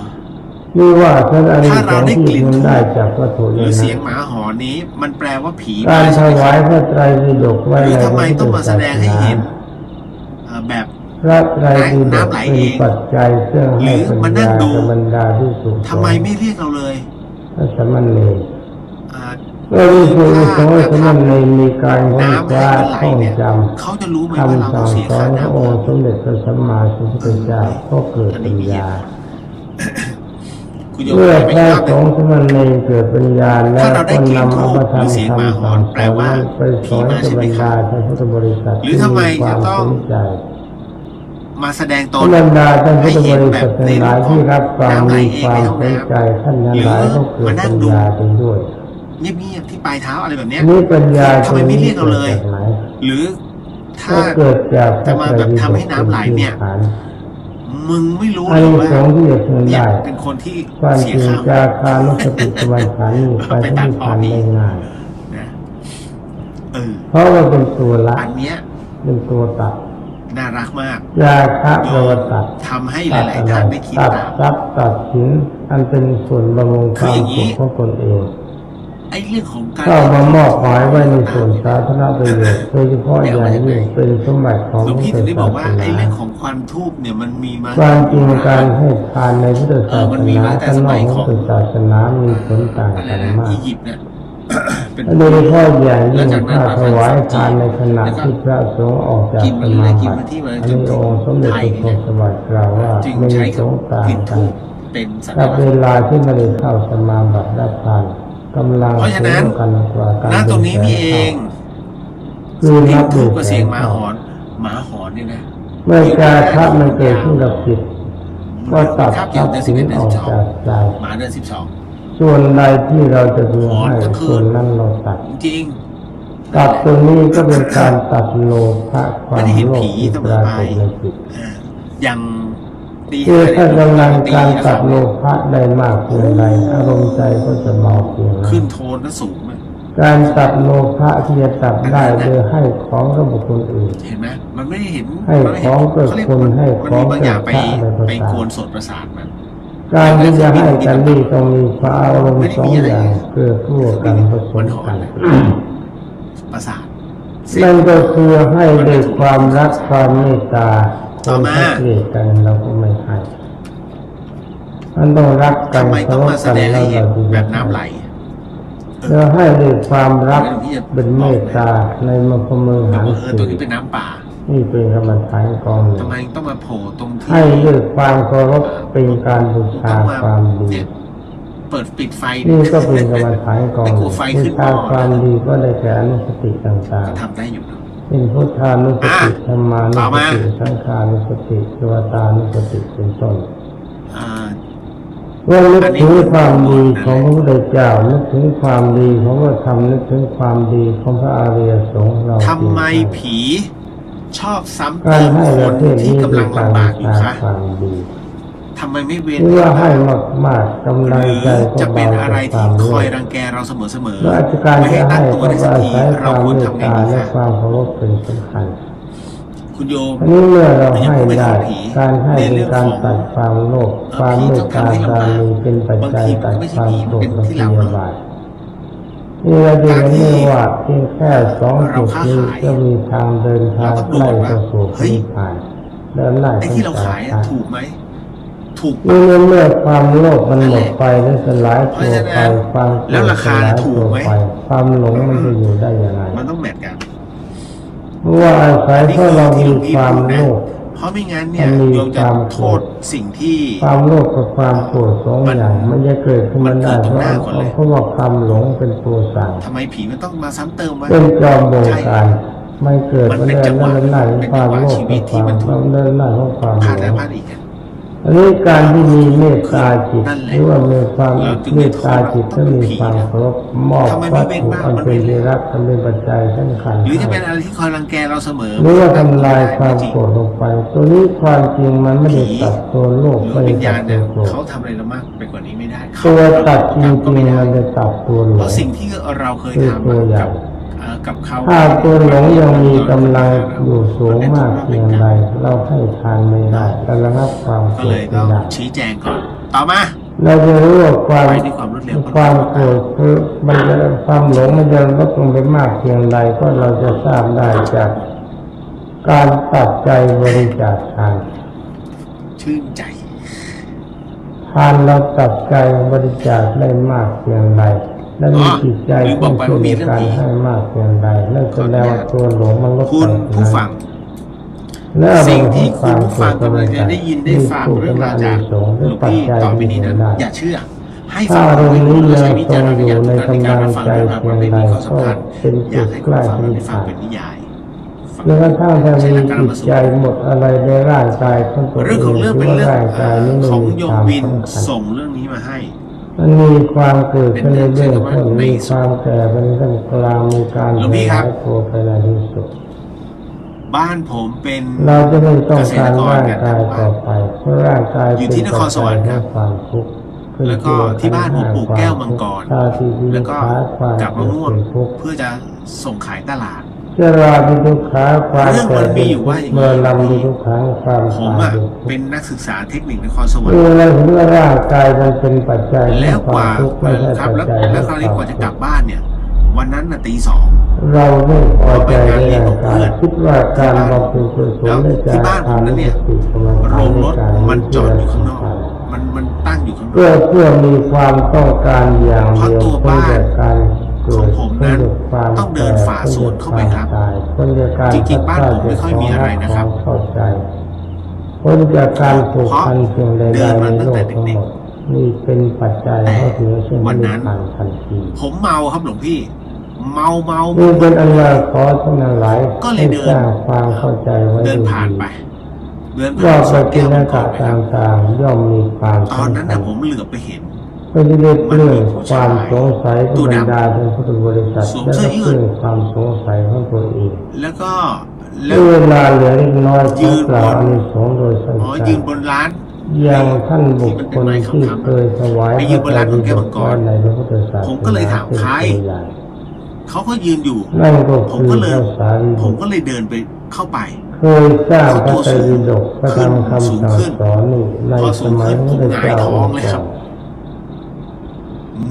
นี่ว่าท่านอานิ ถ้า ส เรา งส์ ได้ ที่ กลิ่น มัน ทู ได้ บ จากวัตถุ ห เล รือย เสียง นะ หมาหอนนี้ มันแปลว่าผี การ มา ถ ใช่ไหม วาย ค พ รับ ระไตรปิฎกไว้ หรือ ใน ทำไม พระ ต้อง พุทธ มาแส ศา ดง ส ให้ นา เห็นแบบ พระไตรปิฎก น้ำไหล เป็ เอน ง ปัจจัยเครื่องให้ หรือ ปัญ มานั่ ญาง ดู กับบรรดาที่สูง ทำไมไม่เรียกเราเลย พระสมณเณร อ่า ก็รู้สึกว่าสมัยสมณเณรมีการค้น น้ำ คว้า ให้มันไหล ท่อง เนี่ย จ เขาจะรู้ไหม ำ ว่าเรา คำ ต้อ สั่ ง ง เสีย สอ ค่าน ของ น้ำ องค์สมเด็จพระสัมมาสัมพุทธเจ้าก็เกิดปัญญา คุณโยม เมื่อ ไป พระ ภาพ สงฆ์สมณเณรเกิดปัญญาแล้ว ถ้าเราได้ ก็ กลิ่น นำ ธู เอา ป พระธรรม หรือเสียงหมา คำ หอ สั่ น ง แป ส ล อน ว่า นั้นไปสอน ผีมา กั ใช่ บ ไหมครับรรดาท่านพุทธบริษัท หรือทำไม ที่มีความ จะต้อง สนใจ มาแสดงตน บรรดาท่านพุ ให้ ทธบ เห็น ริ แบ ษั บ ท ใน ทั้งหลาย รูปขอ ที่ ง รับฟัง น้ำไหล มี เอ ค ง วาม ในห้อง สน น้ำ ใจท่านนั้นหลายก็เกิดปัญญาไปด้วย เงียบๆที่ปลายเท้าอะไรแบบเนี้ย นี่ปัญญา ทำไมไม่เรียกเราเลย กิดจากไหน หรือถ้า ก็เกิดจาก จะมาแบบทำให้น้ำไหลเนี่ย ฐาน มึงไม่รู้ อัน เลย นี้ ว่า สงส์ที่จะพึง เนี่ย ได้ เป็นคนที่ ความ เสี จ ย ริง ข้าว จาคานุสติกรรมฐานนี่ไปที่ฐานได้ง่าย นะ เพราะว่าเป็นตัวละ อันเนี้ย เป็นตัวตัด น่ารักมาก ยาคะแปลว่าตัด ทำให้หลายๆท่านได้คิด ตัด ตาม ทรัพย์ตัดสินอันเป็นส่วนบำรุงความสุขของตนเอง ไอ้เรื่องของการ เข้ามามอบหมายไว้ในส่วนสาธารณประโยชน์โดยเฉพาะอย่างยิ่งเป็นสมบัติของ หลวงพี่ พุท ถึ ธ งได้บ ศา อก ส ว่า นา ไอ้เรื่องของควันทูบเนี่ยมันมีมา ความจริงการให้ทานในพุทธศาส มันมี นา มาแต่ ท่าน ส น มั อก ย ข ข อ อง ง พุทธศาสนามีผลต่าง อะไร กัน นะ มาก อียิปต์เนี่ย เป็น โดยเฉพาะอย่างยิ่งถ้าถวายทานในขณะที่พระสงฆ์ออกจาก กิน ส มัน มา เลย บั กิน ติ มาที่มัน อัน จน นี้ ถึง องค์สมเด็จ ไท พ ย ระพุท เนี่ ธ ย สวัสดิ์กล่าวว่า จึง ไม่ ใช้ สงต่าง กลิ่น กั ทู น บเป็นสัญ กับ ลัก เว ษณ์ ลาที่ไม่ได้เข้าสมาบัติรับทานกำลัง เพราะฉะนั้น สูงกันกว่าการ ณตรงนี้นี่เอง คือ กิ นั น บ ทู ดู บกับ แส เสียง น หมา เท่า หอนหมาหอนเนี่ยนะ เมื่อจาคะมันเกิดขึ้นกับจิตก็ตัดทรัพย์สินออกจากใจ หมาเดือน12 ส่วนใดที่เราจะพึงให้ส่วนนั้นเราตัด จริง ตัดตรงนี้ก็เป็นการตัดโลภะความ ไม่ได้เห็น โลภ ผี ที่ เส ป มอ รา ไป กฏในจิต อย่างตี คือถ้ากำลังการ นะค ตั รั ด บ โลภะได้มากเพียงใดอารมณ์ใจก็จะเบาเพียงนั้ ขึ้น น โทนและสูงไหม การตัดโลภะที่จะตัดได้โดยให้ของกับบุคคลอื่น เห็นไหมมันไม่ได้เห็น ให้ของเกิด เขาเรียก คุณให้ของ มันมีบางอย่างไป เกิดพระอะไรก็ตาม ไปกวนสดประสาทมัน การที่จะให้กันดีต้องมีความอารมณ์สองอย่างเกิดร่วมกันผสมกัน ประสาท นั่นก็คือให้ด้วยความรักความเมตตาค ต่อน มา ให้เกลียดกันเราก็ไม่ให้มันต้องรักกัน ทำไมต้องมาแสดงให้เห็นแบบน้ำไหล เราให้ด้วยความรักเป็นเมตตาในมรรคมือหัน ตัว สี นี้เป็นน้ำป่า นี่เป็นกรรมฐานกองหนึ่ง ทำไมต้องมาโผล่ตรงที่ ให้ด้วยความเคารพเป็นการบูชา ต้องมา ความดี เนี่ยเปิดปิดไฟ นี่ก็เป็นกรรมฐานกอง ไม่ ห กลั นึ่ ว ง ไฟ บู ขึ้นหม้ ชา อ ความดีก็ได้แก่อนุสติต่าง ก็ทำได้อยู่นะ ๆเป็นพุทธานุสติธรรมานุ ต่อ ส มา ติสังฆานุสติเทวตานุสติเป็นต้น อ่า เมื่อนึกถึงความดีของพระพุทธเจ้านึกถึงความดีของพระธรรมนึกถึงความดีของพระอริยสงฆ์เรา ทำไมผีชอบซ้ำ กา เติ ร ม ให้ ค ประ น เทศ ที่ นี้ กำ เป็ ลั น ง การ ลำบากอ บู ยู่ ชา คะ ความดี ทำไมไม่เว้น หรือว่าให้มากๆกำลังใจก็ จะเป็น เบา อะไร จากค ที่ วามโล คอย ภ รังแกเราเสมอ และอาการ ไม่ จะ ให้ตั้ ให้ งตัว ก็ ได้สัก อา ที ศัยค เรา วาม ควร เมต ทำไง ตา ดี และ คะ ความเคารพเป็นสำคัญ คุณโยม อันนี้เมื่อเรา ไม่ ให้ ไม่ ได้ เข้าผี การให้ ใน เป็ เรื่ น อง การ ของ ตัดความโลภความเมตตาตามีเป็นปัจจัยตัดความโกรธและพยาบาทนี่เราจะเห็นได้ว่าเพียงแค่สองจุดนี้ก็มีทางเดินทางใกล้เข้าสู่นิพพานเดินหน้า ไอ้ ขึ้น ที่เรา ตา ขายอะ ทาง ถูกไหมถูก นี่เมื่อความโลภมันหมดไปและสลายตัวไปความโกร แล้ว ธ รา ส คา ลาย ถู ตั ก ว ไหม ไปความหลงมันจะอยู่ได้ยังไง มันต้องแมทกัน เพราะว่าอาศัยเพราะเรามีความโลภ เพราะไม่งั้นเนี่ย มันมี โยมจะ ความ โทษสิ่งที่ ความโลภกับความโกรธสองอย่างมันจะเกิดขึ้นมาได้เพราะว่าความหลงเป็นตัวสั่ง ทำไมผีมันต้องมาซ้ำเติมวะ เป็นจอมบงการไม่เกิดมันเดินหน้าของความโลภกับความเดินหน้าของความ พ ห ลาด ล แล้ว ง พลาดอีกอะ อันนี้การที่มีเมตตาจิตหรือว่ามีความเมตตาจิตและมีความเคารพมอบวัตถุอันเป็นที่รักอันเป็นปัจจัยสำคัญ หรือจะเป็นอะไรที่คอยรังแกเราเสมอ หรือว่าทำลายความโกรธลงไป ตัวนี้ความจริงมันไม่ได้ตัดตัวโลภ หรือ ไม่ วิ ได้ ญ ตั ญา ด ณ ตั เนี่ วย โกรธ เขาทำอะไรเรามากไปกว่านี้ไม่ได้ ตัวตัดจริง ก็ไม่ ๆ ได้ มันจะตัดตัวหล เพ ง ราะสิ่งที่เราเคย คือ ทำ ตัวใหญ่ กับเขา ถ้าตัวหลงยังมีกำลังอยู่สูงมากเพียงใดเราให้ทานไม่ได้และระงับความโก ก็ ร เล ธ ย ไม่ ต้อง ได้ ชี้แจงก่อน ต่อมา เราจะรู้ว่าความ ไปด้วยความรวดเร็ว ความโกรธคือมันจะความหลงมันจะลดลงไปมากเพียงใดก็เราจะทราบได้จากการตัดใจบริจาคทาน ชื่นใจ ทานเราตัดใจบริจาคได้มากเพียงใดและมีจิตใจที่เชื่อในการให้มากเพียงใดนั่นแสดงว่าตัวหลงมันลด คุณ ไป ผู้ฟัง และอาร สิ่ง มณ์ขอ ที่ งค คุ วา ณ ม ผู้ โกร ฟัง ธก็ กำ เหมื ลั อง น จะ กัน ได้ยินได้ฟัง ถูก เรื่อง กำลั ราง วจาก สงฆ์ หล หรือ วง ปัจ พี่ จัย ต่อไป ที่ นี้ อ นะ ยู่ได้ อย่าเชื่อ ให้ ถ้า ฟัง อารมณ์นี้ โดย ยัง ใช้วิ ทร จาง ร อ ณ ยู่ ญาณ ใน ในการ กำลัง ฟัง ใจ นะครับ เพีย มัน ง ไม่ ใด มีข้อ ก็ สำคัญ เป็น อ จุ ยาก ด ให้ ใก คุณ ล้ ฟัง ถึง ได้ฟัง ผ่าน เป็นนิยายฟัง แล้วก็ถ้าจะ ใช้ มี หลักการ จิต มาสู่ ใจหมดอะไรในร่างกายของตัวเอ เรื่องของ ง เรื่อง หรื เป็น อว่า เรื่อง ร่างกายนี้ไม่ ของ มี โย ค ม วาม วิน สำคัญ ส่งเรื่องนี้มาให้ มันมีความเกิดขึ้นในเบื้องต้นมีความแก่เป็นเรื่องกลางมีการ หลวงพี่ครับ หายตัวไปในที่สุด บ้านผมเป็น เราจะไม่ต้อง เกษต การ รกร ร่าง กัน กายต่อไปเพราะร่างกาย อยู่ เป็น ที่นค ปั ร จ สว จั ร ย รค์ค ข รั อบ งความทุกข์ แล้วก็ที่บ้านผมปลูกแก้วมังกร แล้วก็กับมะม่วงเพื่อจะส่งขายตลาด เจราเป็นทุกขาความ เรื่องมันมีอยู่ว่าอย่างนี้ เมื่อลำเป็นทุกขาความ ผมอ่ะเป็นนักศึกษาเทคนิคนครสวรร เมื่ ค์ อเราเห็นว่าร่างกายมันเป็นปัจจัย แล้วกว่า ทุกข์ไม่ใช่ ครับ ปัจ แล้ว จัย แล้วคราวนี้กว่าจะกลับบ้านเนี่ย วันนั้นน่ะตีสอง เราไม่พอใจในร่างกายคิดว่าการบำเพ็ญกุศลได้ ที่บ้านผมนั้นเนี่ย โรงรถมันจอดอยู่ข้างนอก มันตั้งอยู่ข้างน เพื่อ อก มีความต้องการอย่าง เพราะ เดียว ตัวบ้าน การเกิ ของ ด ผมนั้นต้องเดินฝ่าสวนเข้าไปครับ คนจากการ จริงๆบ้านผมไม่ค่อยมีอะไรนะครับ เข้าใจคนจากการผูกพันเพียงใด เดิน ๆ มา ใน ตั้ โล งแต่ กทั้ง เด็ ห ก มดนี่เป็นปัจจัยให้ถึงเช่น วันนั้น ทางทันที ผมเมาครับหลวงพี่ เมา นี่เป็นอันว่าขอท่านทั้งหลาย ก็เลยเดิน ให้สร้างความเข้าใจไว้ เดิน ดี ผ่านไป เดินผ่า ว่าน ป สวน ฏิ แก้ว ณ มังก กะ รไปครับ ต่างๆย่อมมีความ ตอนนั้น สำคั น่ะ ญ ผมเหลือบไปเห็น ก็จะได้เรื่องความสงสัยข ตั อง ว บร ดำ รดาเป็นพุทธบริษัท สวม และ เสื้ ก็ อยืด เรื่องความสงสัยของตัวเอง แล้วก็ เมื่อเวลาเหลือเล็กน้อย ยื เขา น กล่าว บน อานิสงส์โดยสั้ อ๋อน ยืนบนร้าน ๆอย่างท่านบุคคลที่เคยถวาย ไปยืนบนร้านของแก้วมังกร ในพระพุทธศาสนา ผมก็เลยถามใคร เป็นตัวอย่าง เขาก็ยืนอยู่ นั่นก็ ผม คือ ก็เลย พระสารี ผ บุ ม ตร ก็เลยเดินไปเข้าไป เคยสร้างพระไตรปิฎกพระธรรมคำสั่งสอนนี่ใน พอ ส สูง มัย ขึ้น พระพุทธเจ้า ผมหงายท้องเลยครับ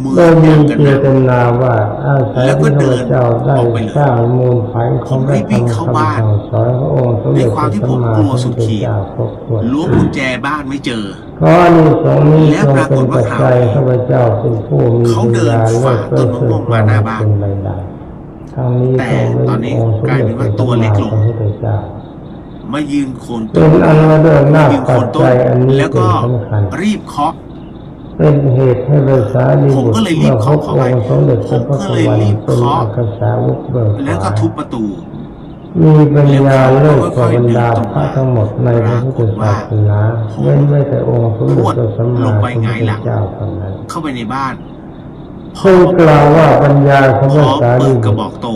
มือ เรา แน มี บกัน เจ นะ ตนาว่าอาศัย แล้วก็ ที่พ เดิ ระ น เจ้าได้ ออกไปเลย สร้างมูลไผ่ของพระธรรม ผมรีบวิ่งเข้า คำ บ้าน สั่งสอนขององค์สมเด็จ ในความที่ พระสัมมา ผมกลัว สั สุ ม ด พุทธ ขีด เจ้าครบถ้วน ล้วงกุญแจบ้านไม่เจอ ขออานิสงส์นี้ แล้ว จง ปรา เป็ ก น ฏว่า ปัจจัยข้าพเจ้าเป็นผู้มี เขา ปัญ เดิน ญา ฝ่า เลิศ ต้นมะม่วง คว มาหน้าบ้าน เป็นใดๆทางนี้ แต่ ก็ ตอนนี้ องค์สม กลาย เด็ เป็ จ น พ ว่า ระ ตั สั ว ม เล็กลงมาสัมพุทธเจ้า มายืนโคน เป็ ต้น นอันว่าเรื่องหน้า ยืนโค ปัจ นต้น จัยอันนี้ แล้ว เป็ ก็ นสำคัญ รีบเคาะ เป็นเหตุให้ภาษาลี ผม บุต ก็ ร เลยรี เมื่อบ พบ เคาะ องค์สมเด็จพระพุทธ ผมก็เลย วัน รีบ เป็น เคาะ อักษาวุธเบิก แล้วก็ ฟ้า ทุบประตู มีปัญญาเลิศกว่าบรรดาพระทั้งหมดในพระพุทธศาสนาเว้นไว้แต่องค์สมเด็จพระสัมมาสัมพุทธเจ้าเท่านั้น เข้าไปในบ้าน ซึ่งกล่าวว่าปัญญาของ พ ภา อ ษา เปิ ลี ดก บุ ระ ตร บอกโต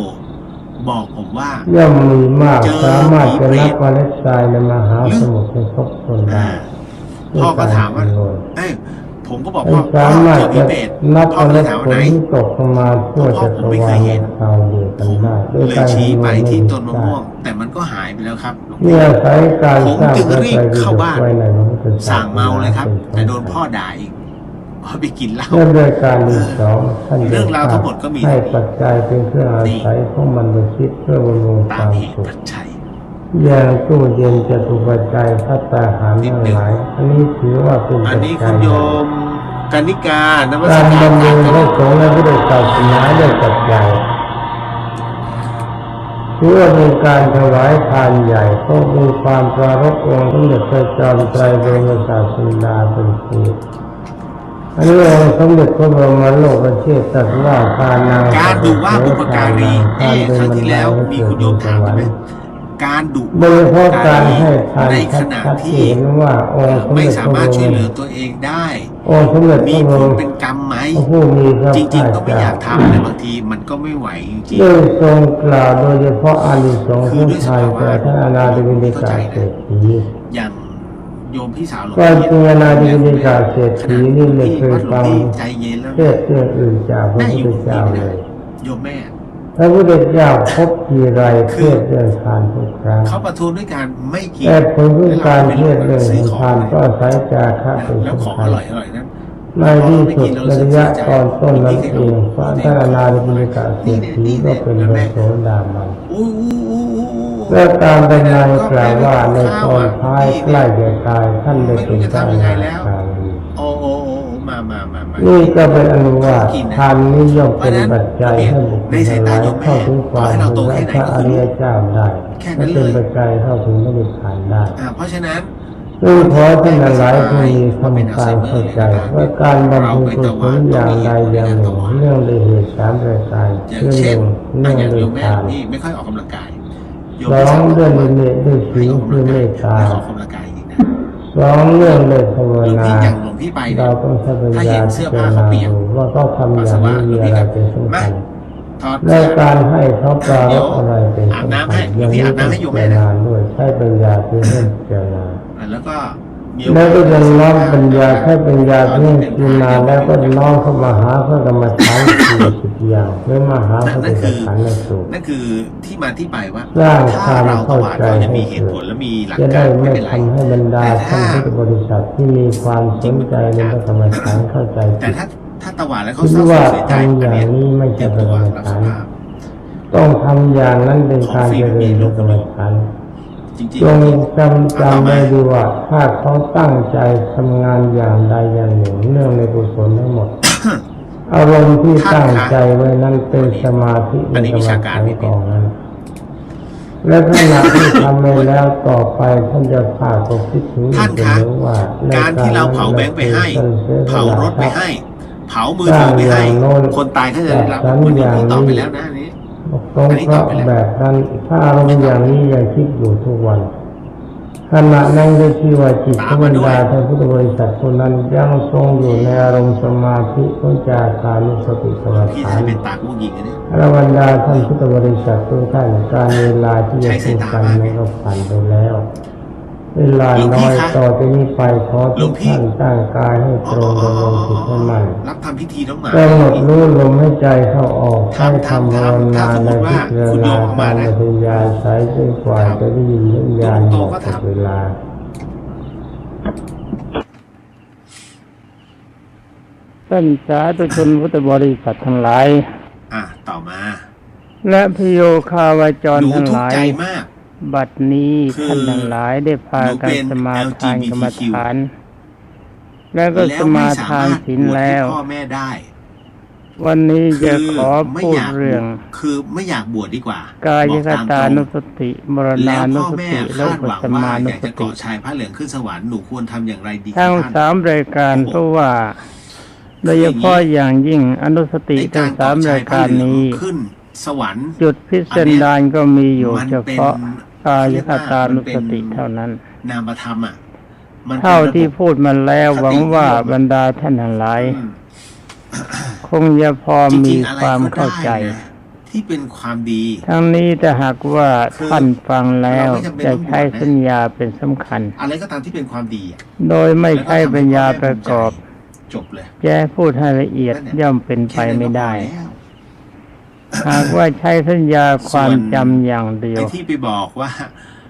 บอกผมว่า ย่อมมีมาก เจอ สามารถจะ ผี นับ เปรต เมล็ดทรายในมหาสมุทรให้ครบถ้วนได้ พ่อก็ถามว่าเอ้ยผมก็บอก ไม่ พ่อ สามารถ เจอผี จะ เปรต นับ พ่อ เม ก็เล ล็ ย ด ถาม ผ ว่า ล ไหน ที่ตกลงมาทั่วจักรวาลในคราวเดียวกันได้โดย เล กาย ร ชี้ไป คำนวณ ที่ ไม่ ต้นมะ ได้ ม่วง แต่มันก็หายไปแล้วครับหลวง เมื่ พี่ ออาศัยการสร้าง ผมจึง พระ รี ไตร บ ปิฎ เข้าก บ้าน ไว้ในพระพุทธศาสนา สั่งเมาเลยครับ ป็น แต่โดนพ่อด่าอีกเพราะไปกินเหล้า และโดยการที่สองท่าน เรื่องราวทั้งหมดก็มี ให้ปัจจัยเป็นเครื่องอาศัยของบรรพชิตเพื่อบำรุงคาม ตาวมเหตุ สุข ปัจจัย อย่างตู้เย็นจตุปัจจัยพัตตาหารทั้งหลายอันนี้ถือว่าเป็น อั ปั น จ นี้ จั คุ ย ณโยมกนิกานมัส การ การ บำ ค รุ รับ งพระสงฆ์และพระศาสนาด้วยปัจจัยถือว่าเป็นการถวายทานใหญ่เพราะมีความปรารภองค์สมเด็จพระจอมไตรบรมศาสดาเป็นผู้อันนี้องค์สมเด็จพระบรมโลกประเทศตรัสว่าทานนาง การดุว่าบุปการีครั้งที่แล้วมีคุณโยมถามใช่ไหมการดุ โดยเฉพาะการให้ทาน ในข ชั ณะ ดๆที่ ที่ เห็นว่าองค์สม ไม่ เด็จ สา พระบ มารถช่วยเหลื ร อ ม ตัวเองได้ องค์สมเด็จพ มี ระบ ผ ร ล ม เป็นกรรมไหม ผู้มีพระ จริง ๆ ก็ไม่อยากทำแต่บางทีมันก็ไม่ไหวจริง ได้ทรงกล่าวโดยเฉพาะอานิสงส์ของทานแก่ท่านอนาถบิณฑิกาเศรษฐี ๆอย่างโยมพี่สาวหลวง ก็จริงอนาถบิณฑิกาเศรษฐีนี่ไม่เคยฟัง ใจเย็นแล้ว เทศเรื่องอื่นจากพระพุทธเจ้าเลย โยมแม่ พระพุทธเจ้าพบทีไรเทศเรื่องทานทุกครั้ง เขาประท้วงด้วยการไม่กิน แต่ผลของการเทศเรื่องทานก็อาศัยจาคะเป็น แล้วของ สำคั อ ญ ร่อยๆนั้น ในที่สุดในระยะตอนต้นนั้นเองพระท่านอนาถบิณฑิกาเศรษฐีก็เป็นพระโสดาบัน อู้ และการบรรยายกล่าวว่าในตอนท้ายใกล้จะตายท่านได้เป็นพระอนาคามี โอ้มา นี่ก็เป็นอนุว่าทานนิยมเป็นปัจจัยให้บุคคล ในสายตา หลาย โยมแม่ เข้าถึงความ ให้เราโต เป็น แค่ไหน พระอริยเจ้าได้ แค่ และ นั้นเล เป็น ย ปัจจัยเข้าถึงพระนิพพานได้ เพราะฉะนั้น ซึ่งขอท่านหลายผู้มีความเข้าใจว่าการบำเพ็ญกุศลอย่างใดอย่างหนึ่งเรื่องด้วยเหตุสามประการ อย่าง คือห เช่น นึ่ง อ เนื่อง ย่าง ด้ โย วย มแม่ ทาน ที่ไม่ค่อยออกกำลังกาย สองเรื่องด้วยเมตด้วยศีลคือเมตตา ไม่ออกกำลังกายอีกนะ สองเรื่องด้วยภาว หลวง นา พี่อย่างหลวงพี่ไปเนี่ เรา ย ต้องใช้ปัญ ถ้า ญา เห็นเสื้อผ้าเขาเปียก ว่าเขาทำอย่างนี้มีอะไรเป็นสำคัญ ถอด และ เสื้อ การให้เขาปรารภอะไรเป็นสำคัญ อาบน้ำให้ อย่างนี้ อาบ ต้อ น้ำ ง ให้โยม พิ แม่ จาร นะ ณาด้วยใช้ปัญญาที่ให้พิจารณา แล้วก็ แล้วก็ยังน้อมปัญญาให้ปัญญาที่พิจารณาแล้วก็น้อมเข้ามาหาพระกรรมฐาน40อย่างหรือมาหาพระกรรมฐานในสูตร นั่นคือที่มาที่ไปว่า สร้างค ถ้าว าม เราถ เข้าว าย ใจ เราจะ ให้ มีเหตุ เกิ ผ ด ลและมีหลัก จะ กา ได้ รไม่ ไม่ เป็นไร ทำให้บรรดา แต่ ท่าน ถ้า พุทธบริษัทที่มีความสนใจในพระกรรมฐานเข้าใจ แต่ ผิด ถ้าตวาดแล้วเขา คิด เศร้า ว่า เสียใจ ทำอย่างนี้ไม่ใช่ เตรียม เป็น ตัว กรรม รับส ฐาน ภาพ ต้องทำอย่างนั้นเป็นการเจริญพระกรรมฐาน จริง จงจำไว้ดีว่าถ้าเขาตั้งใจทำงานอย่างใดอย่างหนึ่งเนื่องในกุศลทั้งหมด อารมณ์ที่ตั้งใจไว้นั้นเป็นสมาธิในกรรมฐานกองนั้น และขณะที่ทำไปแล้วต่อไปท่านจะพาก็คิดถึง ท่าน เส คะ มอว่าใน การที่เราเผาแบงค์ไปให้ เผารถไปให้ เผามือถือไปให้ คนตายเขาจะได้รับผลที่ตอบไปแล้วนะอันนี้ ตรงเพราะแบบนั้นถ้าอารมณ์อย่างนี้ยังคิดอยู่ทุกวันขณะนั้นได้ที่ว่าจิตของบรรดาท่านพุทธบริษัทคนนั้นยังทรงอยู่ในอารมณ์สมาธิของจาคานุสติกรรม พี่ ฐา จะ น เป็นตากผู้หญิงอันนี้ และบรรดาท่านพุทธบริษัททุกท่านการเวลาที่จะพูดกันนั้นก็ผ่านไปแล้ว เวลาน้อยต่อจากนี้ไปขอทุกท่านตั้งกายให้ตรงดำรงจิตให้มั่น รับทำพิธีน้องหมาก ำหนดรู้ลมให้ใจเข้าออกให้ทำภาวนาในพิจารณาตามปัญญาสายจนกว่าจะได้ยินวิญญาณบอกกับเวลา ท่านสาธุชนพุทธบริษัททั้งหลาย ต่อมา และพโยคาวาจร หนู ทั้ง ทุ ห กข์ ลาย ใจมาก บัดนี้ คือ ท่านทั้งหลายได้พากัน หนูเป็น สมาทาน LGBTQ กรรมฐาน แล้วก็สมาทานศีลแล้ว บชให้พ่อแม่ได้ วันนี้จะขอ ไม่ พูด อยาก เรื่อง คือไม่อยากบวชดีกว่า กาย บอก ค ตาม ตา ตรง นุสติมร แล้ ณาวนุ พ่อ ส แม่ ติและ คา อุ ด ป หวัง ส ว่า มานุ อยาก ส จะ ติ เกาะชายพระเหลืองขึ้นสวรรค์หนูควรทำอย่างไรดี ทั้ง ท่าน สามรายการเพราะว่าโดยเฉพาะอย่างยิ่งอนุสติ ไอ้ ทั้ กาง ร สาม เกาะชาร าย ย พระ การ เหลือง นี้ ขึ้นสวรรค์ จุดพิสดารก็มีอยู่ มัน เฉ เป็น พาะกายคตานุสติเท่านั้น นามธรรมมัน เท่า ป็นระบบ ที่พูดมาแล้วหวังว่าบรรดาท่านทั้งหลาย อืม คงจะพอ จริ มี งๆอะไร ความ ก็ เข้าใจ ได้นะที่เป็นความดี ทั้งนี้แต่หากว่า คือ ท่านฟังแล้ว เราไม่จำเป็น จะ ต้องบวชนะ ใช้สัญญาเป็นสำคัญ อะไรก็ตามที่เป็นความดีอะ โดยไม่ใช้ปัญญาประกอบ จบเลย จะให้พูดให้ละเอียดย่อมเป็นไปไม่ได้ แค่นั้นก็พอแล้ว หากว่าใช้สัญญาความจำอย่างเดียว ไอ้ที่ไปบอกว่า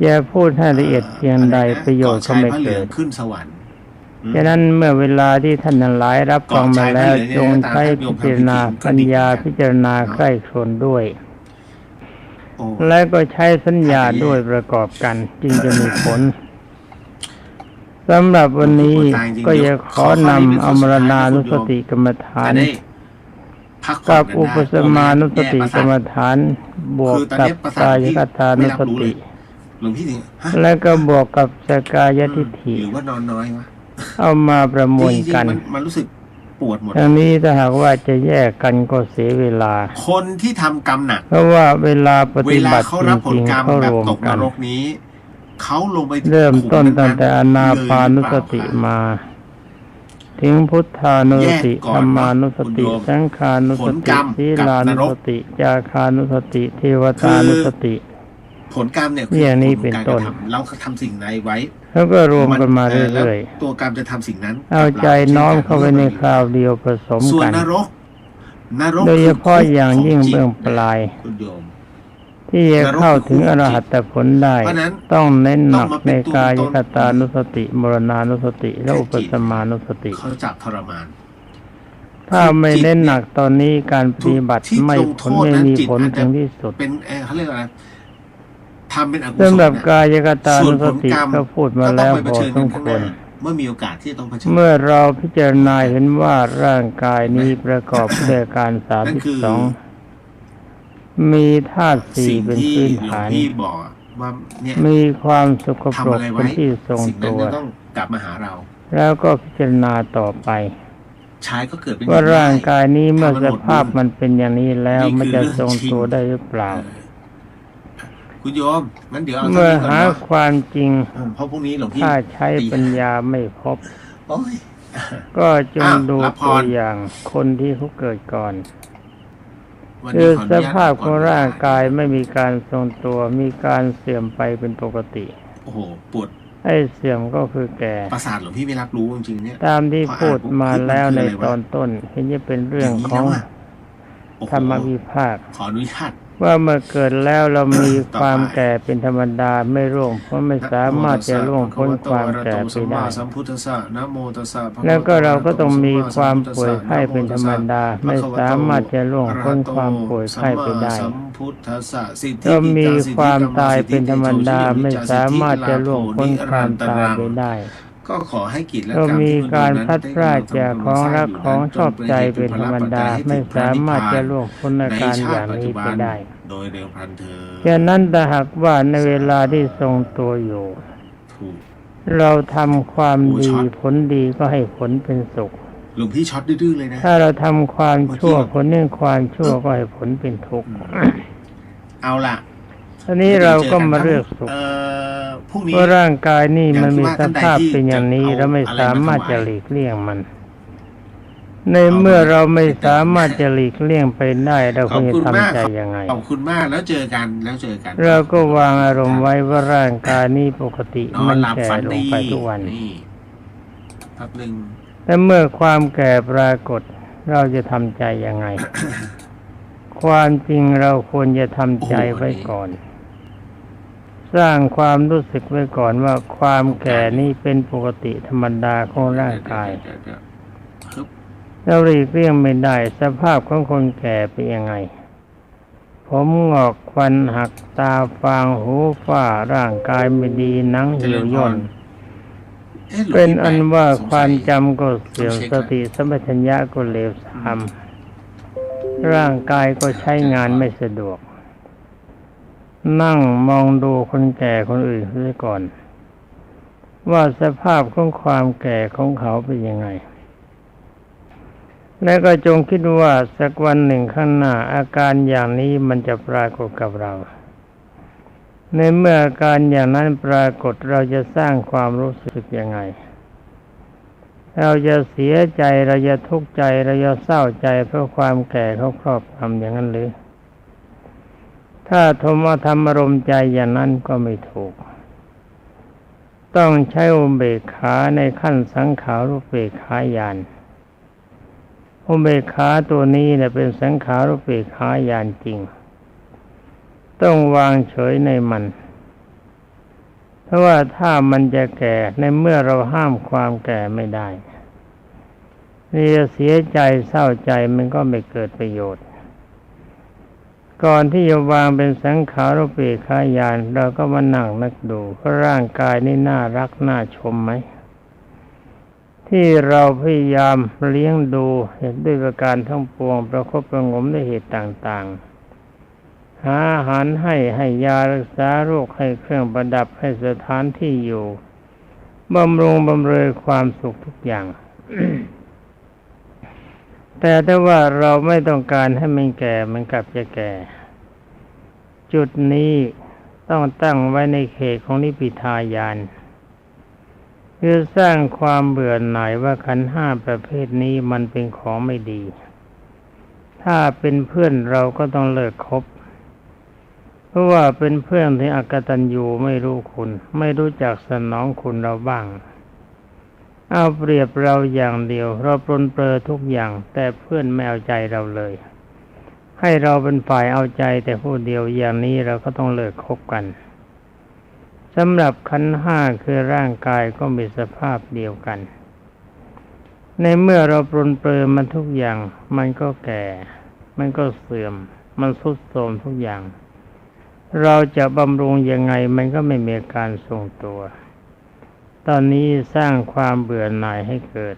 จะพูดให้ละเอียดเพียงใดประโยชน์ก็ไม่ เกาะชายพระเหลื เกิ อง ด ขึ้นสวรรค์ ฉะนั้นเมื่อเวลาที่ท่านทั้งหลายรับฟังมาแล้วจงใช้พิจารณาปัญญาพิจารณาใคร่ครวญด้วย โอ้ และก็ใช้สัญญาด้วยประกอบกันจึงจะมีผลสำหรับวันนี้ก็จะขอนำอมรณานุสติกรรมฐาน จะได้พักผ่อ กัน บ ได้ อุปสมานุสติกรรมฐาน บวกกับกายคตานุสติ หลวงพี่ถึงฮะ และก็บวกกับสกายทิฏฐิ หรือว่านอนน้อยวะ เอามาประมวล จริง กัน ๆมันรู้สึกปวดหมด ทั้งนี้ถ้าหากว่าจะแยกกันก็เสียเวลา คนที่ทำกรรมหนัก เพราะว่าเวลาป เว ฏิ ลา บัติ เขา จ รับผล ริง กรร ๆ ม เขา แบบ รวม ตก กัน น รกนี้ เขาลงไป เริ่มต้น ขุ ตั้งแต่อนาปานุสติ เลยหรือเปล่ มา ถึงพุทธานุสติ แยกก่อน ธรรมานุสติ คุณโยม สังขานุส ผล ติ กรรม ศี กับ ลาน ร นุ ก สติจาคานุสติ เทวตานุสติ ผลกรรมเนี่ย อย่างนี้เป็นต้น เราทำสิ่งใดไว้ แล้วก็รวมกันมาเรื่อย แล้วตัวกรรมจะทำสิ่งนั้น ๆ เอาใจน้อมเข้าไปในคราวเดียวผสม ส่วน กัน นรก นรก โดยเฉพาะ คื อย่างยิ่ง ขจริ เบื้องปลาย คุณโยม ที่จะเข้าถึงอรหัตผลได้ เพราะนั้น ต้องเน้นหนัก ต้องมาเป็ ใน นตัว กาย ตน คตานุสติ มรณานุสติ และอุปสมานุสติ เขาจับทรมาน ถ้าไม่เน้นหนักตอนนี้การปฏิบัติ ที่ ไม่ ลง ผ โท ล ษ ไม่ นั้น มี จิต ผล อาจจะ ถึงที่สุด เป็นเขาเรียกอะไรทำเป็นอกุศล สำหรับ นะ กายคตา ส่วน นุ ผ ส ล ติ กรรม ก็พูดมา ก็ต้ แล้ อง ว ไปเผ พอ ชิญ ส กัน ม ข้าง ค ห วร น้าเมื่อมีโอกาสที่จะต้องเผชิญ เมื่อเราพิจารณาเห็นว่าร่างกายนี้ประกอบด้วยการ32มีธาตุสี่ สิ่ง เป็น ที่ พื้น หลวง ฐาน พี่บอกว่าเนี่ย มีความสกป ทำ รก อะไร เป็ ไว้ นที่ทรง สิ่งนั้น ตัว จะต้องกลับมาหาเรา แล้วก็พิจารณาต่อไป ชายก็เกิดเป็น ว่า หญิง ร่างกายนี้เมื่อ ทำ ส หด ภาพมันเป็นอย่างนี้แล้ว นี่คือ มันจะทรง เรื่องจริง ตัวได้หรือเปล่า คุณโยมงั้นเดี๋ยวเอา เมื่อ เท่านี้ก่อน หา เนาะ ความจริง เพราะพรุ่งนี้หลวงพี่ ถ้าใช้ปัญญาไม่พบ โอ้ย ก็จง อ้าว ดู รับพร ตัวอย่างคนที่เขาเกิดก่อน วัน คื นี้ อ ขออ ส นุญต ภาพของ ก่น ร่างกายไม่มีการทรงตัว มีการเสื่อมไปเป็นปกติ โอ้โหปวด ไอ้เสื่อมก็คือแก่ ประสาทหลวงพี่ไม่รับรู้จริงๆเนี่ย ตามที่ พอ พูด อ่าน มาแล้วใน ปุ๊บ ตอนต้น เห็นจะเป็นเรื่องของ ย่างนี้แล้วอะโอ้โห ธรรมวิภาค ขออนุญาต ว่าเมื่อเกิดแล้วเรามี ต่อไป ความแก่เป็นธรรมดาไม่ร่วงเพราะไม่สามารถจะร่วงพ้นความแก่ไปได้ สัมพุทธัสสะนะโมตัสสะภะคะวะโต แล้วก็เราก็ต้องมีความป่วยไข้เป็นธรรมดาไม่สามารถจะล่วงพ้นความป่วยไข้ไปได้ สัมพุทธัสสะสิทธิ เรามี กิจสิทธิ ความ กรร ตาย สิทธิ เป็นธรรมดาไม่สามารถจะล่วงพ้นความตายไปได้ ก็ขอให้กิจและ เรา กรรม มี ที่ การ นั้น พลัดพรากจากของรักของชอบใจเป็นธรรมดาไม่สามารถจะล่วงพ้นอาการอย่างนี้ไปได้ โดยเร็วพลันเธอ ฉะนั้นถ้าหากว่าในเวลาที่ทรงตัวอยู่ ถูก เราทำความ โอ้ ดี ช็อต ผลดีก็ให้ผลเป็นสุข หลวงพี่ช็อตดื้อๆเลยนะ ถ้าเราทำความชั่ว เมื่อกี้ ผลแห่งความชั่วก็ให้ผลเป็นทุกข์ เอาล่ะ ทีนี้เราก็มาเลือกสุข พรุ่งนี้ เพราะร่างกายนี่มันมี อย่างที่ ส ว่า ภาพ ท่านใดที่ เป็นอย่างนี้ จะเอา เราไม่ อะไร สามารถ มาถวาย จะหลีกเลี่ยงมัน ในเมื่อเราไม่สามารถจะหลีกเลี่ยงไปได้เรา ข ค อบ วรจะ คุณมาก ทำใจยังไง ขอบคุณมากแล้วเจอกันแล้วเจอกัน เราก็วางอารมณ์ไว้ว่าร่างกายนี้ปกติ นอ มัน น หลับ แก่ ฝัน ลง ดี ไปทุกวัน นี่แป๊บหนึ่ง และเมื่อความแก่ปรากฏ เราจะทำใจยังไง ความจริงเราควรจะทำใจไว้ก่อน สร้างความรู้สึกไว้ก่อนว่าความแก่นี้เป็นปกติธรรมดาของร่างกาย เดี๋วฮึบ เราหลีกเลี่ยงไม่ได้สภาพของคนแก่เป็นยังไง ผมงอกควันหักตาฟางหูฝ้าร่างกายไม่ดีหนังเหี่ยวย่น อ๊ะหลวงพี่ เป็นอันว่า สงสัย ความจำก็เสื่อม ต้องเช็ค สติสัมปชัญญะก็เลวทรามร่างกายก็ใช้งานไม่สะดวก นั่งมองดูคนแก่คนอื่นเสียก่อน ว่าสภาพของความแก่ของเขาเป็นยังไง และก็จงคิดว่าสักวันหนึ่งข้างหน้าอาการอย่างนี้มันจะปรากฏกับเรา ในเมื่ออาการอย่างนั้นปรากฏเราจะสร้างความรู้สึกยังไง เราจะเสียใจเราจะทุกข์ใจเราจะเศร้าใจเพราะความแก่เขาครอบงำอย่างนั้นหรือถ้าทำอารมณ์ใจอย่างนั้นก็ไม่ถูก ต้องใช้อุเบกขาในขั้นสังขารุเบกขาญาณอุเบกขาตัวนี้เนี่ยเป็นสังขารุเบกขาญาณจริง ต้องวางเฉยในมัน เพราะว่าถ้ามันจะแก่ในเมื่อเราห้ามความแก่ไม่ได้นี่จะเสียใจเศร้าใจมันก็ไม่เกิดประโยชน์ ก่อนที่จะวางเป็นสังขารุเบกขาญาณเราก็มานั่งนึกดูว่าร่างกายนี่น่ารักน่าชมไหมที่เราพยายามเลี้ยงดูด้วยประการทั้งปวงประคบประหงมด้วยเหตุต่างๆหาอาหารให้ยารักษาโรคให้เครื่องประดับให้สถานที่อยู่บำรุงบำเรอความสุขทุกอย่าง แต่ถ้าว่าเราไม่ต้องการให้มันแก่มันกลับจะแก่ จุดนี้ต้องตั้งไว้ในเขตของนิพพิทายานคือสร้างความเบื่อหน่ายว่าขันธ์ห้าประเภทนี้มันเป็นของไม่ดี ถ้าเป็นเพื่อนเราก็ต้องเลิกคบ เพราะว่าเป็นเพื่อนที่อกตัญญูไม่รู้คุณไม่รู้จักสนองคุณเราบ้างเอาเปรียบเราอย่างเดียวเราปรนเปรอทุกอย่างแต่เพื่อนไม่เอาใจเราเลยให้เราเป็นฝ่ายเอาใจแต่ผู้เดียวอย่างนี้เราก็ต้องเลิกคบกันสำหรับขันธ์ห้าคือร่างกายก็มีสภาพเดียวกันในเมื่อเราปรนเปรอมันทุกอย่างมันก็แก่มันก็เสื่อมมันทรุดโทรมทุกอย่างเราจะบำรุงยังไงมันก็ไม่มีการทรงตัวตอนนี้สร้างความเบื่อหน่ายให้เกิด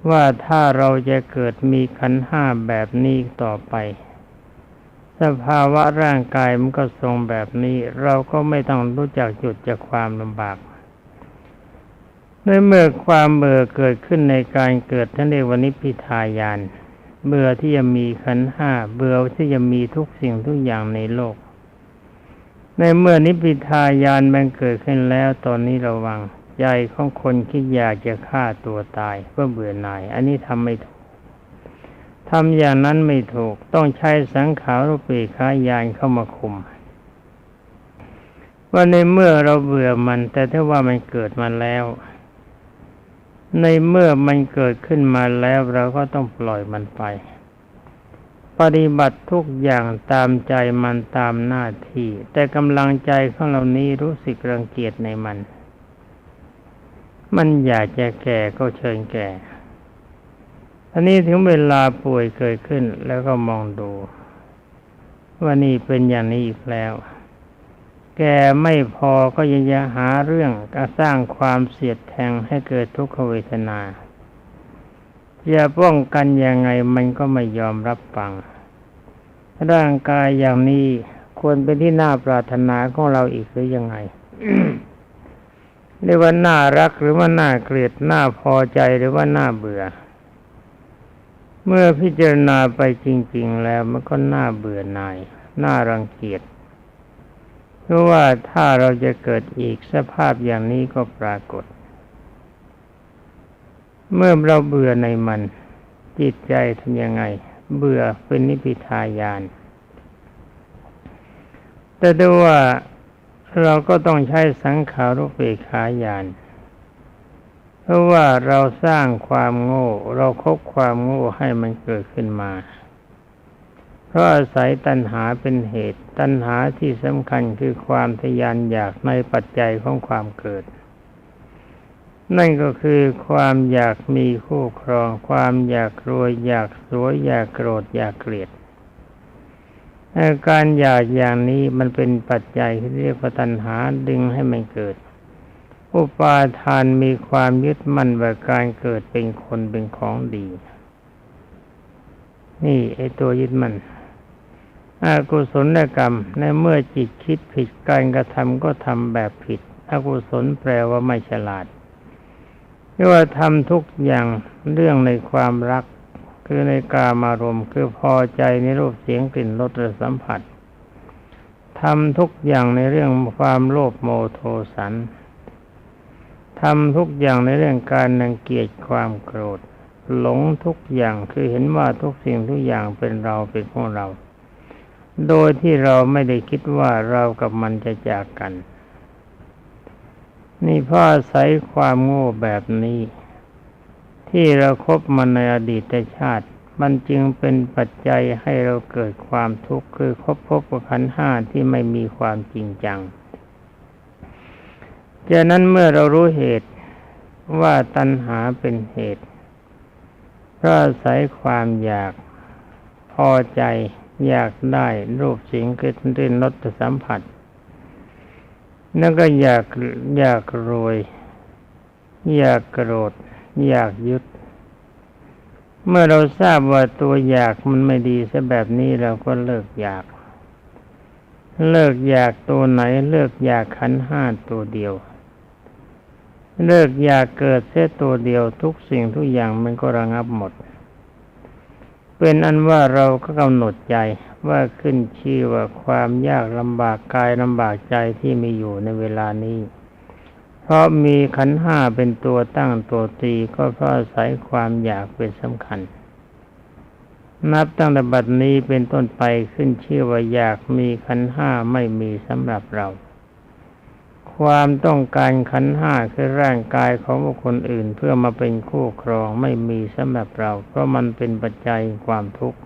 ว่าถ้าเราจะเกิดมีขันธ์ห้าแบบนี้ต่อไปสภาวะร่างกายมันก็ทรงแบบนี้เราก็ไม่ต้องรู้จักหยุดจากความลำบากในเมื่อความเบื่อเกิดขึ้นในการเกิดท่านเรียกว่านิพพิทายานเบื่อที่จะมีขันธ์ห้าเบื่อที่จะมีทุกสิ่งทุกอย่างในโลกในเมื่อนิพพิทายานมันเกิดขึ้นแล้วตอนนี้ระวังใจของคนคิดอยากจะฆ่าตัวตายเพื่อเบื่อหน่ายอันนี้ทำไม่ถูกทำอย่างนั้นไม่ถูกต้องใช้สังขารุเบกขาญาณเข้ามาคุม ว่าในเมื่อเราเบื่อมันแต่ถ้าว่ามันเกิดมาแล้วในเมื่อมันเกิดขึ้นมาแล้วเราก็ต้องปล่อยมันไปปฏิบัติทุกอย่างตามใจมันตามหน้าที่แต่กำลังใจของเรานี้รู้สึกรังเกียจในมันอยากจะแก่ก็เชิญแก่อันนี้ถึงเวลาป่วยเกิดขึ้นแล้วก็มองดูว่านี่เป็นอย่างนี้อีกแล้วแก่ไม่พอก็ยังจะหาเรื่องสร้างความเสียดแทงให้เกิดทุกขเวทนาจะป้องกันยังไงมันก็ไม่ยอมรับฟังร่างกายอย่างนี้ควรเป็นที่น่าปรารถนาของเราอีกหรือยังไง เรียกว่าน่ารักหรือว่าน่าเกลียดน่าพอใจหรือว่าน่าเบื่อเมื่อพิจารณาไปจริงๆแล้วมันก็น่าเบื่อหน่ายน่ารังเกียจเพราะว่าถ้าเราจะเกิดอีกสภาพอย่างนี้ก็ปรากฏเมื่อเราเบื่อในมันจิตใจทำยังไงเบื่อเป็นนิพพิทายานแต่ด้วยว่าเราก็ต้องใช้สังขารุปเปกขาญาณเพราะว่าเราสร้างความโง่เราคบความโง่ให้มันเกิดขึ้นมาเพราะอาศัยตัณหาเป็นเหตุตัณหาที่สำคัญคือความทะยานอยากในปัจจัยของความเกิดนั่นก็คือความอยากมีคู่ครองความอยากรวยอยากสวยอยากโกรธอยากเกลียดอาการอยากอย่างนี้มันเป็นปัจจัยที่เรียกว่าตัณหาดึงให้มันเกิดอุปาทานมีความยึดมั่นว่าการเกิดเป็นคนเป็นของดีนี่ไอ้ตัวยึดมั่นอกุศลกรรมในเมื่อจิตคิดผิดการกระทำก็ทำแบบผิดอกุศลแปลว่าไม่ฉลาดเรียกว่าทำทุกอย่างเรื่องในความรักคือในกามารมณ์คือพอใจในรูปเสียงกลิ่นรสและสัมผัสทำทุกอย่างในเรื่องความโลภโมโทสันทำทุกอย่างในเรื่องการรังเกียจความโกรธหลงทุกอย่างคือเห็นว่าทุกสิ่งทุกอย่างเป็นเราเป็นของเราโดยที่เราไม่ได้คิดว่าเรากับมันจะจากกันนี่เพราะอาศัยความโง่แบบนี้ที่เราคบมันในอดีตชาติมันจึงเป็นปัจจัยให้เราเกิดความทุกข์คือพบกับขันธ์ห้าที่ไม่มีความจริงจังฉะนั้นเมื่อเรารู้เหตุว่าตัณหาเป็นเหตุเพราะอาศัยความอยากพอใจอยากได้รูปเสียงกลิ่นรสสัมผัสแล้วก็อยากรวยอยากโกรธอยากยึดเมื่อเราทราบว่าตัวอยากมันไม่ดีซะแบบนี้เราก็เลิกอยากตัวไหนเลิกอยากขันธ์ห้าตัวเดียวเลิกอยากเกิดเสียตัวเดียวทุกสิ่งทุกอย่างมันก็ระงับหมดเป็นอันว่าเราก็กำหนดใจว่าขึ้นชื่อว่าความยากลำบากกายลำบากใจที่มีอยู่ในเวลานี้เพราะมีขันธ์ห้าเป็นตัวตั้งตัวตีก็เพราะอาศัยความอยากเป็นสำคัญนับตั้งแต่บัดนี้เป็นต้นไปขึ้นชื่อว่าอยากมีขันธ์ห้าไม่มีสำหรับเราความต้องการขันธ์ห้าคือร่างกายของบุคคลอื่นเพื่อมาเป็นคู่ครองไม่มีสำหรับเราเพราะมันเป็นปัจจัยความทุกข์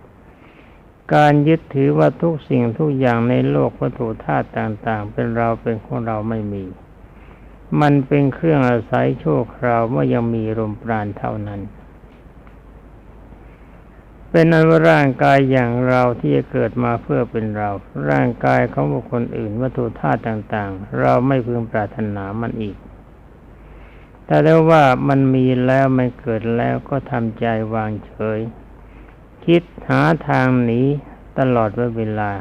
การยึดถือว่าทุกสิ่งทุกอย่างในโลกวัตถุธาตุต่างๆเป็นเราเป็นของเราไม่มีมันเป็นเครื่องอาศัยชั่วคราวเมื่อยังมีลมปราณเท่านั้นเป็นอันว่าร่างกายอย่างเราที่จะเกิดมาเพื่อเป็นเราร่างกายของบุคคลอื่นวัตถุธาตุต่างๆเราไม่พึงปรารถนามันอีกแต่แล้วว่ามันมีแล้วมันเกิดแล้วก็ทำใจวางเฉยคิดหาทางหนีตลอดเวลา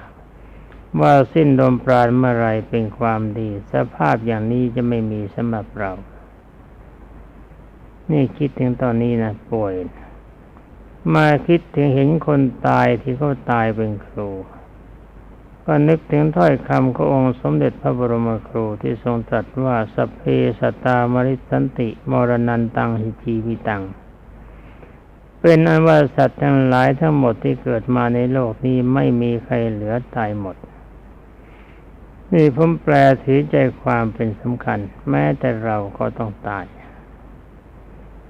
ว่าสิ้นลมปราณเมื่อไรเป็นความดีสภาพอย่างนี้จะไม่มีสำหรับเรานี่คิดถึงตอนนี้นะป่วยมาคิดถึงเห็นคนตายที่เขาตายเป็นครูก็นึกถึงถ้อยคำขององค์สมเด็จพระบรมครูที่ทรงตรัสว่าสัพเพสัตตามริสันติมรณันตังหิจีวิตังเป็นอันว่าสัตว์ทั้งหลายทั้งหมดที่เกิดมาในโลกนี้ไม่มีใครเหลือตายหมด นี่ผมแปลถือใจความเป็นสำคัญแม้แต่เราก็ต้องตาย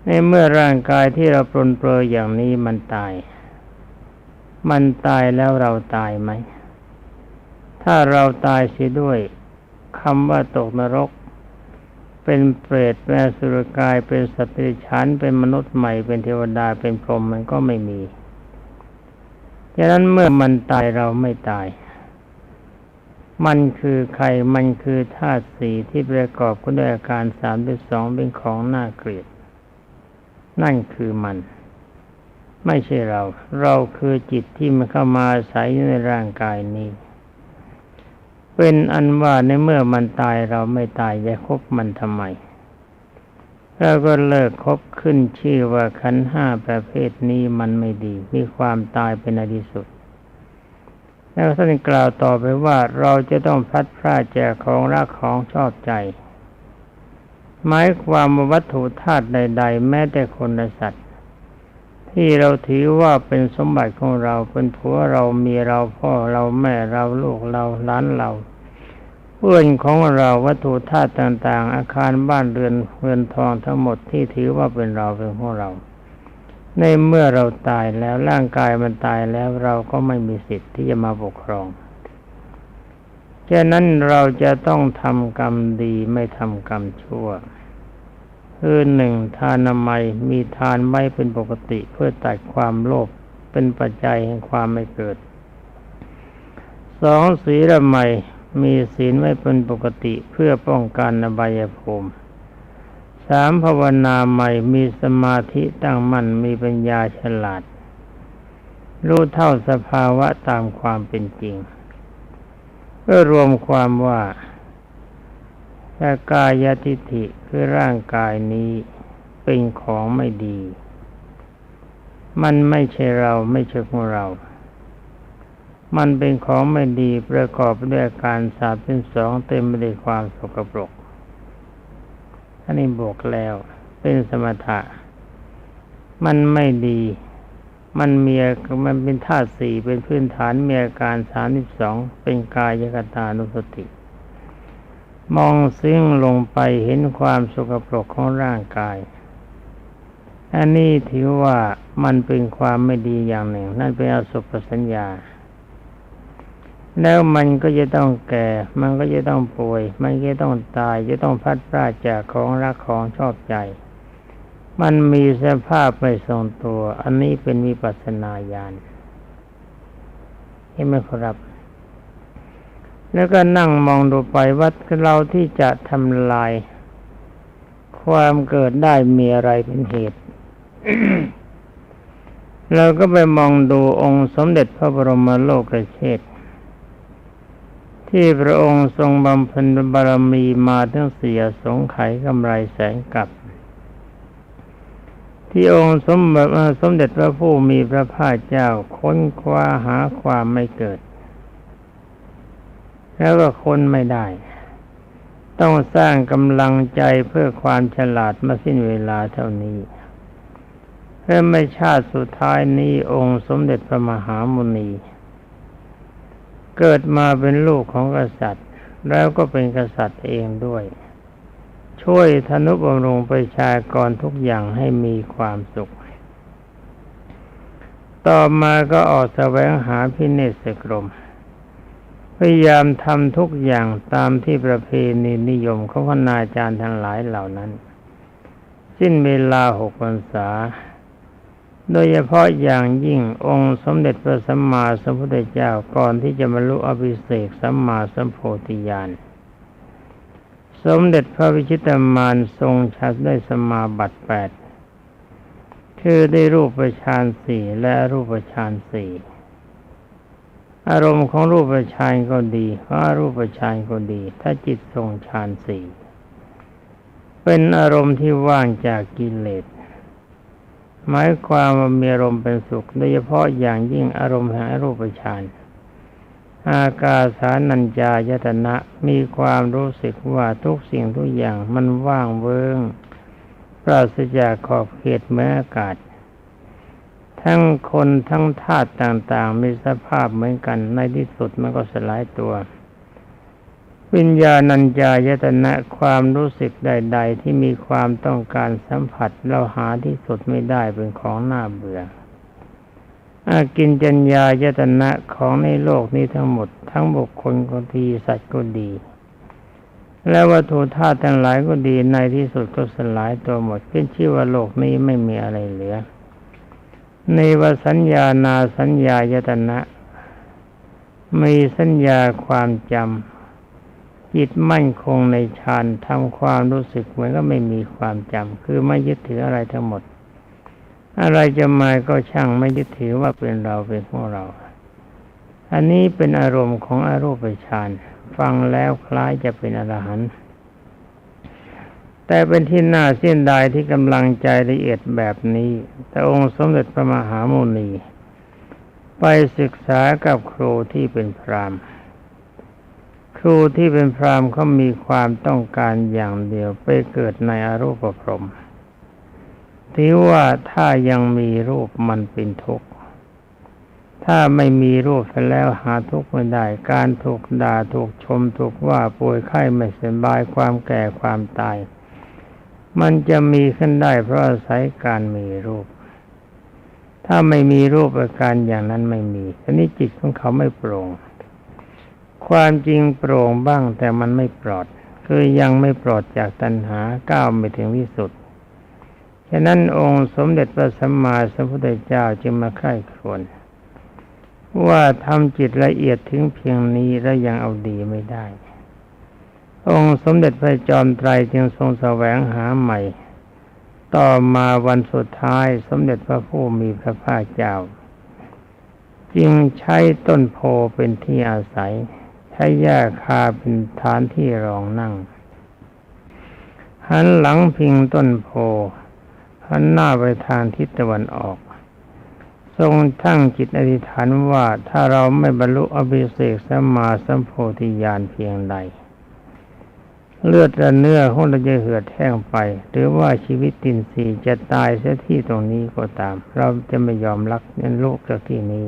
ในเมื่อร่างกายที่เราปรนเปรออย่างนี้มันตายแล้วเราตายไหมถ้าเราตายเสียด้วยคำว่าตกนรกเป็นเปรตเป็นอสุรกายเป็นสัตว์เดรัจฉานเป็นมนุษย์ใหม่เป็นเทวดาเป็นพรหมมันก็ไม่มีฉะนั้นเมื่อมันตายเราไม่ตายมันคือใครมันคือธาตุสี่ที่ประกอบขึ้นด้วยอาการ32เป็นของน่าเกลียดนั่นคือมันไม่ใช่เราคือจิตที่มันเข้ามาอาศัยในร่างกายนี้เป็นอันว่าในเมื่อมันตายเราไม่ตายจะคบมันทำไมเราก็เลิกคบขึ้นชื่อว่าขันธ์ห้าประเภทนี้มันไม่ดีมีความตายเป็นอดีสุดแล้วท่านกล่าวต่อไปว่าเราจะต้องพลัดพรากจากของรักของชอบใจหมายความว่าวัตถุธาตุใดๆแม้แต่คนและสัตว์ที่เราถือว่าเป็นสมบัติของเราเป็นผัวเราเมียเราพ่อเราแม่เราลูกเราหลานเราเพื่อนของเราวัตถุธาตุต่างๆอาคารบ้านเรือนเงินทองทั้งหมดที่ถือว่าเป็นเราเป็นของเราในเมื่อเราตายแล้วร่างกายมันตายแล้วเราก็ไม่มีสิทธิ์ที่จะมาปกครองฉะนั้นเราจะต้องทำกรรมดีไม่ทำกรรมชั่วคือหนึ่งทานามัยมีทานไว้เป็นปกติเพื่อตัดความโลภเป็นปัจจัยแห่งความไม่เกิดสองศีลไมยมีศีลไว้เป็นปกติเพื่อป้องกันอบายภูมิสามภาวนาใหม่มีสมาธิตั้งมั่นมีปัญญาฉลาดรู้เท่าสภาวะตามความเป็นจริงเพื่อรวมความว่าแต่กายทิฏฐิคือร่างกายนี้เป็นของไม่ดีมันไม่ใช่เราไม่ใช่ของเรามันเป็นของไม่ดีประกอบด้วยอาการ32เต็มไปด้วยความสกปรกอันนี้บวกแล้วเป็นสมถะมันไม่ดีมันเป็นธาตุสี่เป็นพื้นฐานมีอาการ32เป็นกายคตานุสติมองซึ้งลงไปเห็นความสกปรกของร่างกายอันนี้ถือว่ามันเป็นความไม่ดีอย่างหนึ่งนั่นเป็นอสุภสัญญาแล้วมันก็จะต้องแก่มันก็จะต้องป่วยมันก็จะต้องตายจะต้องพลัดพรากจากของรักของชอบใจมันมีสภาพไม่ทรงตัวอันนี้เป็นวิปัสสนาญาณเห็นไหมครับแล้วก็นั่งมองดูไปว่าเราที่จะทำลายความเกิดได้มีอะไรเป็นเหตุ เราก็ไปมองดูองค์สมเด็จพระบรมโลกเชษฐ์ที่พระองค์ทรงบำเพ็ญบารมีมาทั้ง4อสงไขยกำไรแสนกับที่องค์สมเด็จพระผู้มีพระภาคเจ้าค้นคว้าหาความไม่เกิดแล้วก็ค้นไม่ได้ต้องสร้างกำลังใจเพื่อความฉลาดมาสิ้นเวลาเท่านี้เพื่อไม่ชาติสุดท้ายนี้องค์สมเด็จพระมหามุนีเกิดมาเป็นลูกของกษัตริย์แล้วก็เป็นกษัตริย์เองด้วยช่วยทนุบำรุงประชากรทุกอย่างให้มีความสุขต่อมาก็ออกแสวงหาพิเนศกรมพยายามทำทุกอย่างตามที่ประเพณีนิยมของคณาจารย์ทั้งหลายเหล่านั้นสิ้นเวลา6 พรรษาโดยเฉพาะอย่างยิ่งองค์สมเด็จพระสัมมาสัมพุทธเจ้าก่อนที่จะบรรลุอภิเษกสัมมาสัมโพธิญาณสมเด็จพระวิชิตมารทรงชัดได้สมาบัติ8คือได้รูปฌาน4และรูปฌาน4อารมณ์ของรูปฌานก็ดีของอรูปฌานก็ดีถ้าจิตทรงฌาน4เป็นอารมณ์ที่ว่างจากกิเลสหมายความว่ามีอารมณ์เป็นสุขโดยเฉพาะอย่างยิ่งอารมณ์แห่งรูปฌานอากาสานัญจายตนะมีความรู้สึกว่าทุกสิ่งทุกอย่างมันว่างเว้งปราศจากขอบเขตเหมือนอากาศทั้งคนทั้งธาตุต่างๆมีสภาพเหมือนกันในที่สุดมันก็สลายตัว วิญญาณัญญายตนะความรู้สึกใดๆที่มีความต้องการสัมผัสเราหาที่สุดไม่ได้เป็นของน่าเบื่ออากินจัญญายตนะของในโลกนี้ทั้งหมดทั้งบุคคลก็ดีสัตว์ก็ดีและวัตถุธาตุทั้งหลายก็ดีในที่สุดก็สลายตัวหมดขึ้นชื่อว่าโลกนี้ไม่มีอะไรเหลือในวสัญญานาสัญญายตนะมีสัญญาความจำจิตมั่นคงในฌานทำความรู้สึกเหมือนก็ไม่มีความจำคือไม่ยึดถืออะไรทั้งหมดอะไรจะมาก็ช่างไม่ยึดถือว่าเป็นเราเป็นของเราอันนี้เป็นอารมณ์ของอรูปฌานฟังแล้วคล้ายจะเป็นอรหันต์แต่เป็นที่น่าเสียดายที่กำลังใจละเอียดแบบนี้แต่องค์สมเด็จพระมหาโมนีไปศึกษากับครูที่เป็นพราหมณ์ครูที่เป็นพราหมณ์เขามีความต้องการอย่างเดียวไปเกิดในอรูปพรหมที่ว่าถ้ายังมีรูปมันเป็นทุกข์ถ้าไม่มีรูปแล้วหาทุกข์ไม่ได้การถูกด่าถูกชมถูกว่าป่วยไข้ไม่สบายความแก่ความตายมันจะมีขึ้นได้เพราะอาศัยการมีรูปถ้าไม่มีรูปอาการอย่างนั้นไม่มีทีนี้จิตของเขาไม่โปร่งความจริงโปร่งบ้างแต่มันไม่ปลอดคือยังไม่ปลอดจากตัณหาก้าวไม่ถึงที่สุดฉะนั้นองค์สมเด็จพระสัมมาสัมพุทธเจ้าจึงมาใคร่ครวญว่าทำจิตละเอียดถึงเพียงนี้แล้วยังเอาดีไม่ได้องค์สมเด็จพระจอมไตรจึงทรงแสวงหาใหม่ต่อมาวันสุดท้ายสมเด็จพระผู้มีพระภาคเจ้าจึงใช้ต้นโพเป็นที่อาศัยใช้หญ้าคาเป็นฐานที่รองนั่งหันหลังพิงต้นโพหันหน้าไปทางทิศตะวันออกทรงตั้งจิตอธิษฐานว่าถ้าเราไม่บรรลุอภิเษกสัมมาสัมโพธิญาณเพียงใดเลือดและเนื้อของเราจะเหือดแห้งไปหรือว่าชีวิตตินทรีย์จะตายเสียที่ตรงนี้ก็ตามเราจะไม่ยอมรักนั้นลูกจากที่นี้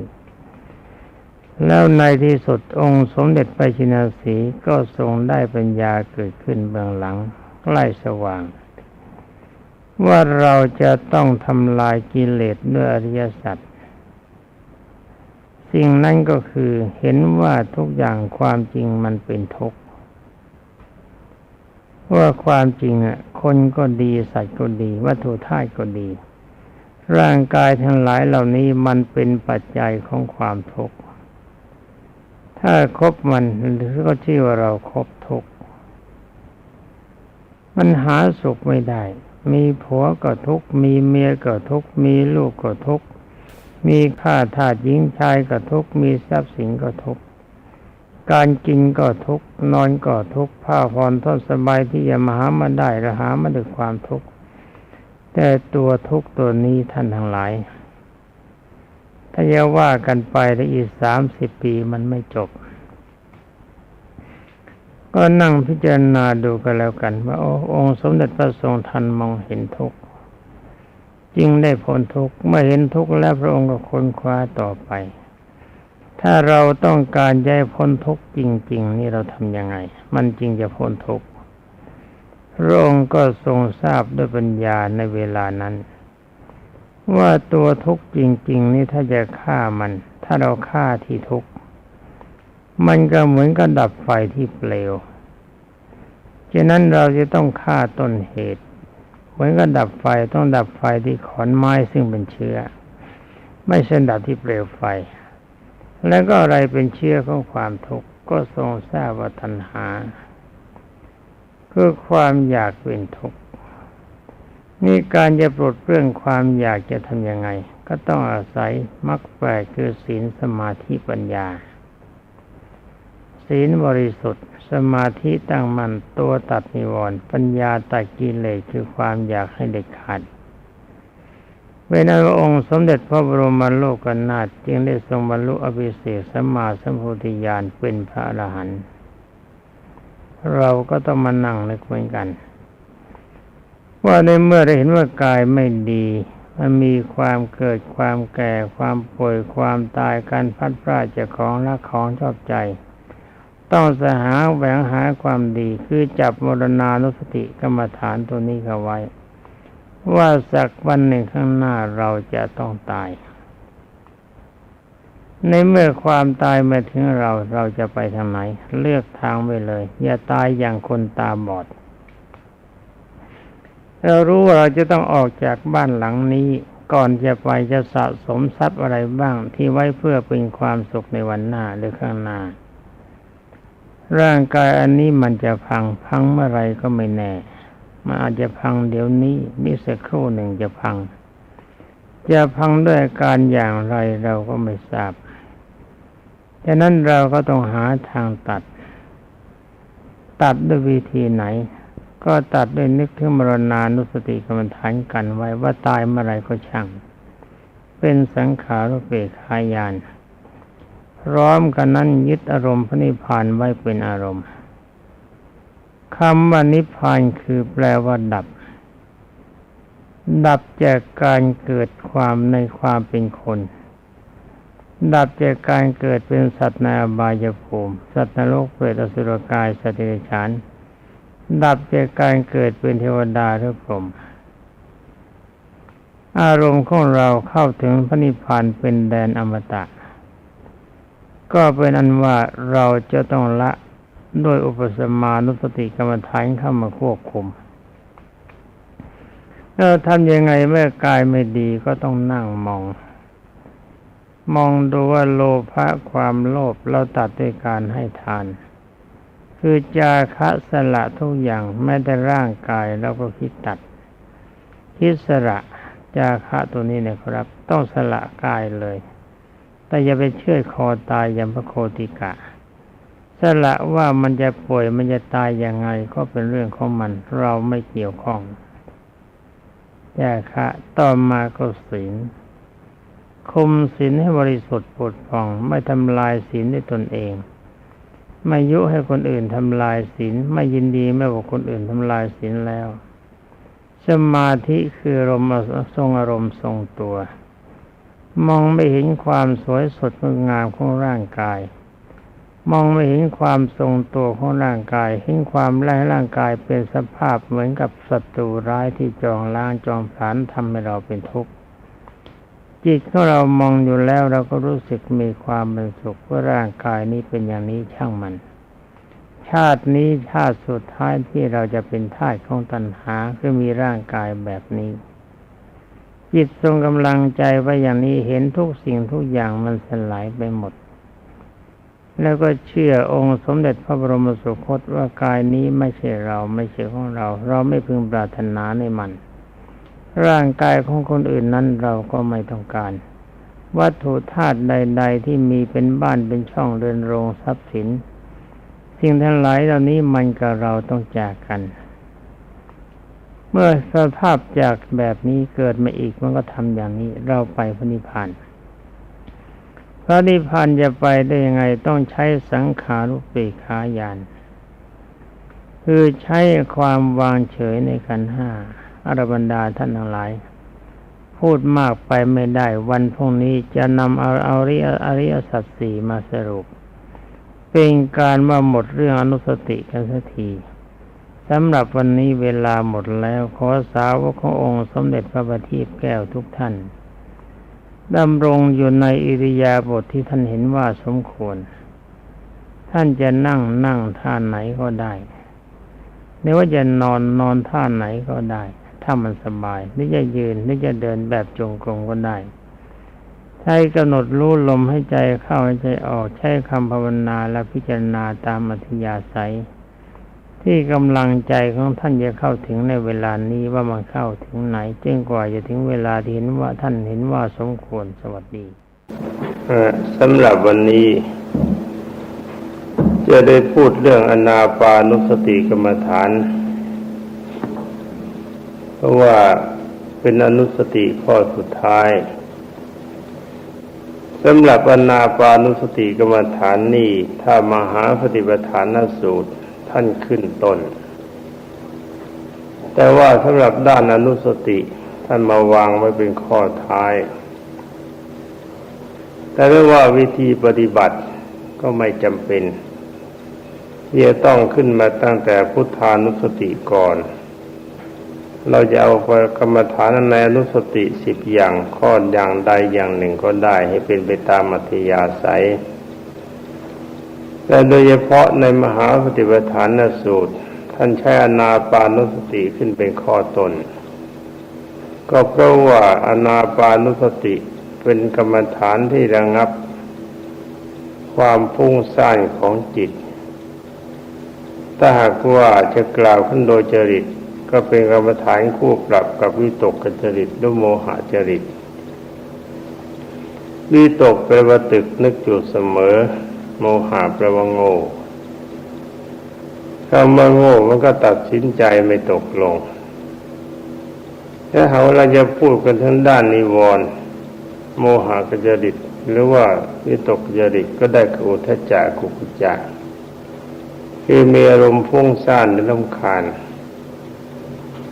แล้วในที่สุดองค์สมเด็จพระชินสีห์ก็ทรงได้ปัญญาเกิดขึ้นเบื้องหลังใกล้สว่างว่าเราจะต้องทำลายกิเลสด้วยอริยสัจสิ่งนั้นก็คือเห็นว่าทุกอย่างความจริงมันเป็นทุกข์ว่าความจริงคนก็ดีสัตว์ก็ดีวัตถุธาตุก็ดีร่างกายทั้งหลายเหล่านี้มันเป็นปัจจัยของความทุกข์ถ้าคบมันก็ชื่อว่าเราคบทุกข์มันหาสุขไม่ได้มีผัวก็ทุกข์มีเมียก็ทุกข์มีลูกก็ทุกข์มีข้าทาสหญิงชายก็ทุกข์มีทรัพย์สินก็ทุกข์การกินก็ทุกข์นอนก็ทุกข์ผ้าผ่อนท่อนสบายที่จะมาหามาได้และหามาด้วยความทุกข์แต่ตัวทุกข์ตัวนี้ท่านทั้งหลายถ้าจะว่ากันไปได้อีก30 ปีมันไม่จบก็นั่งพิจารณาดูกันแล้วกันว่าองค์สมเด็จพระทรงทันมองเห็นทุกข์จึงได้พ้นทุกข์เมื่อเห็นทุกข์แล้วพระองค์ก็ค้นคว้าต่อไปถ้าเราต้องการจะให้พ้นทุกข์จริงๆนี่เราทำยังไงมันจริงจะพ้นทุกข์พระองค์ก็ทรงทราบด้วยปัญญาในเวลานั้นว่าตัวทุกข์จริงๆนี่ถ้าจะฆ่ามันถ้าเราฆ่าที่ทุกข์มันก็เหมือนกับดับไฟที่เปลวฉะนั้นเราจะต้องฆ่าต้นเหตุเหมือนกับดับไฟต้องดับไฟที่ขอนไม้ซึ่งเป็นเชื้อไม่ใช่ดับที่เปลวไฟแล้วก็อะไรเป็นเชื้อของความทุกข์ก็ทรงทราบว่าตัณหาคือความอยากเป็นทุกข์นี่การจะปลดเปลื้องความอยากจะทำยังไงก็ต้องอาศัยมรรคแปดคือศีลสมาธิปัญญาศีลบริสุทธิ์สมาธิตั้งมั่นตัวตัดนิวรณ์ปัญญาตัดกิเลสคือความอยากให้เด็ดขาดเวลาองค์สมเด็จพระบรมโลกนาถจึงได้ทรงบรรลุอภิเษกสัมมาสัมโพธิญาณเป็นพระอรหันต์เราก็ต้องมานั่งนึกเหมือนกันว่าในเมื่อได้เห็นว่ากายไม่ดีมันมีความเกิดความแก่ความป่วยความตายการพัดพรากจากของรักของชอบใจ ต้องสหาแหวงหาความดีคือจับมรณานุสติกรรมฐานตัวนี้เข้าไว้ว่าสักวันหนึ่งข้างหน้าเราจะต้องตายในเมื่อความตายมาถึงเราจะไปทางไหนเลือกทางไว้เลยอย่าตายอย่างคนตาบอดเรารู้ว่าเราจะต้องออกจากบ้านหลังนี้ก่อนจะไปจะสะสมทรัพย์อะไรบ้างที่ไว้เพื่อเป็นความสุขในวันหน้าหรือข้างหน้าร่างกายอันนี้มันจะพังเมื่อไรก็ไม่แน่มันอาจจะพังเดี๋ยวนี้นี่สักครู่หนึ่งจะพังด้วยการอย่างไรเราก็ไม่ทราบฉะนั้นเราก็ต้องหาทางตัดด้วยวิธีไหนก็ตัดด้วยนึกถึงมรณานุสติกรรมฐานกันไว้ว่าตายเมื่อไรก็ช่างเป็นสังขารุปเปกขาญาณพร้อมกันนั้นยึดอารมณ์พระนิพพานไว้เป็นอารมณ์คำว่านิพพานคือแปลว่าดับจากการเกิดในความเป็นคนดับจากการเกิดเป็นสัตว์ในอบายภูมิสัตว์นรกเปรตอสุรกายสัตว์เดรัจฉานดับจากการเกิดเป็นเทวดาหรือพรหมอารมณ์ของเราเข้าถึงพระนิพพานเป็นแดนอมตะก็เป็นอันว่าเราจะต้องละด้วยอุปสมานุสติกรรมฐานเข้ามาควบคุมเราทำยังไงเมื่อกายไม่ดีก็ต้องนั่งมองดูว่าโลภะความโลภเราตัดด้วยการให้ทานคือจาคะสละทุกอย่างแม้แต่ร่างกายเราก็คิดสละจาคะตัวนี้นะครับต้องสละกายเลยแต่อย่าไปเชือดคอตายอย่างพระโคติกะสละว่ามันจะป่วยมันจะตายยังไงก็เป็นเรื่องของมันเราไม่เกี่ยวข้องจาคะต่อมาก็ศีลคุมศีลให้บริสุทธิ์ผุดผ่องไม่ทำลายศีลด้วยตนเองไม่ยุให้คนอื่นทำลายศีลไม่ยินดีแม้ว่าคนอื่นทำลายศีลแล้วสมาธิคืออารมณ์ทรงตัวมองไม่เห็นความสวยสดงดงามของร่างกายมองไม่เห็นความทรงตัวของร่างกายเห็นความร่างกายเป็นสภาพเหมือนกับศัตรูร้ายที่จองล้างจองผลาญทำให้เราเป็นทุกข์จิตของเรามองอยู่แล้วเราก็รู้สึกมีความเป็นสุขว่าร่างกายนี้เป็นอย่างนี้ช่างมันชาตินี้ชาติสุดท้ายที่เราจะเป็นทาสของตัณหาคือมีร่างกายแบบนี้จิตทรงกำลังใจไว้อย่างนี้เห็นทุกสิ่งทุกอย่างมันสลายไปหมดแล้วก็เชื่อองค์สมเด็จพระบรมสุคตว่ากายนี้ไม่ใช่เราไม่ใช่ของเราไม่พึงปรารถนาในมันร่างกายของคนอื่นนั้นเราก็ไม่ต้องการวัตถุธาตุใดๆที่มีเป็นบ้านเป็นช่องเรือนโรงทรัพย์สินสิ่งทั้งหลายเหล่านี้มันกับเราต้องจากกันเมื่อสภาพจากแบบนี้เกิดมาอีกมันก็ทำอย่างนี้เราไปพระนิพพานพระนิพพานจะไปได้ยังไงต้องใช้สังขารุปเปกขาญาณคือใช้ความวางเฉยในขันธ์ห้าอรบรรดาท่านทั้งหลายพูดมากไปไม่ได้วันพรุ่งนี้จะนำเอาอริยสัจสี่มาสรุปเป็นการว่าหมดเรื่องอนุสติกันสักทีสำหรับวันนี้เวลาหมดแล้วขอสาวกขององค์สมเด็จพระบัณฑิตแก้วทุกท่านดำรงอยู่ในอิริยาบถที่ท่านเห็นว่าสมควรท่านจะนั่งท่าไหนก็ได้ไม่ว่าจะนอนท่าไหนก็ได้ถ้ามันสบายหรือจะยืนหรือจะเดินแบบจงกรมก็ได้ใช้กำหนดรู้ลมให้ใจเข้าให้ใจออกใช้คำภาวนาและพิจารณาตามอัธยาศัยที่กำลังใจของท่านจะเข้าถึงในเวลานี้ว่ามันเข้าถึงไหนจนกว่าจะถึงเวลาที่เห็นว่าท่านเห็นว่าสมควรสวัสดีสำหรับวันนี้จะได้พูดเรื่องอานาปานุสติกรรมฐานเพราะว่าเป็นอนุสติข้อสุดท้ายสำหรับอานาปานุสติกรรมฐานนี้ถ้ามหาปฏิปทานสูตรท่านขึ้นต้นแต่ว่าสำหรับด้านอนุสติท่านมาวางไว้เป็นข้อท้ายแต่ไม่ว่าวิธีปฏิบัติก็ไม่จำเป็น ที่จะต้องขึ้นมาตั้งแต่พุทธานุสติก่อนเราจะเอากรรมฐานในอนุสติ10อย่างข้ออย่างใดอย่างหนึ่งก็ได้ให้เป็นไปตามอัธยาศัยแต่โดยเฉพาะในมหาปฏิปทานสูตรท่านใช้อานาปานุสติขึ้นเป็นข้อต้นก็เพราะว่าอานาปานุสติเป็นกรรมฐานที่ระงับความฟุ้งซ่านของจิตถ้าหากว่าจะกล่าวขึ้นโดยจริตก็เป็นกรรมฐานคู่ปรับกับวิตกจริตหรือโมหจริตวิตกแปลว่าตึกนึกอยู่เสมอโมหะแปลว่าโง่คำว่าโง่มันก็ตัดสินใจไม่ตกลงถ้าเราจะพูดกันทั้งด้านนิวรณ์โมหะจริตหรือว่าวิตกจริตก็ได้คืออุทธัจจะกุกุจจะคือมีอารมณ์ฟุ้งซ่านและรำคาญ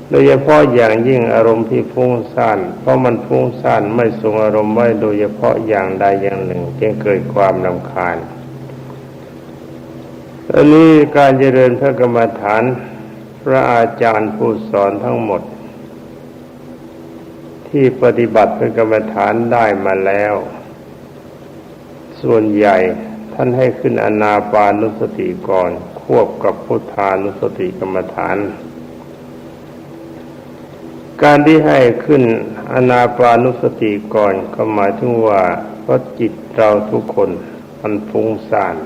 โดยเฉพาะอย่างยิ่งอารมณ์ที่ฟุ้งซ่านเพราะมันฟุ้งซ่านไม่ทรงอารมณ์ไว้โดยเฉพาะอย่างใดอย่างหนึ่งจึงเกิดความรำคาญอันนี้การเจริญพระกรรมฐานพระอาจารย์ผู้สอนทั้งหมดที่ปฏิบัติพระกรรมฐานได้มาแล้วส่วนใหญ่ท่านให้ขึ้นอานาปานุสติก่อนควบกับพุทธานุสติกรรมฐานการที่ให้ขึ้นอานาปานุสติก่อนก็หมายถึงว่าเพราะจิตเราทุกคนมันฟุ้งซ่าน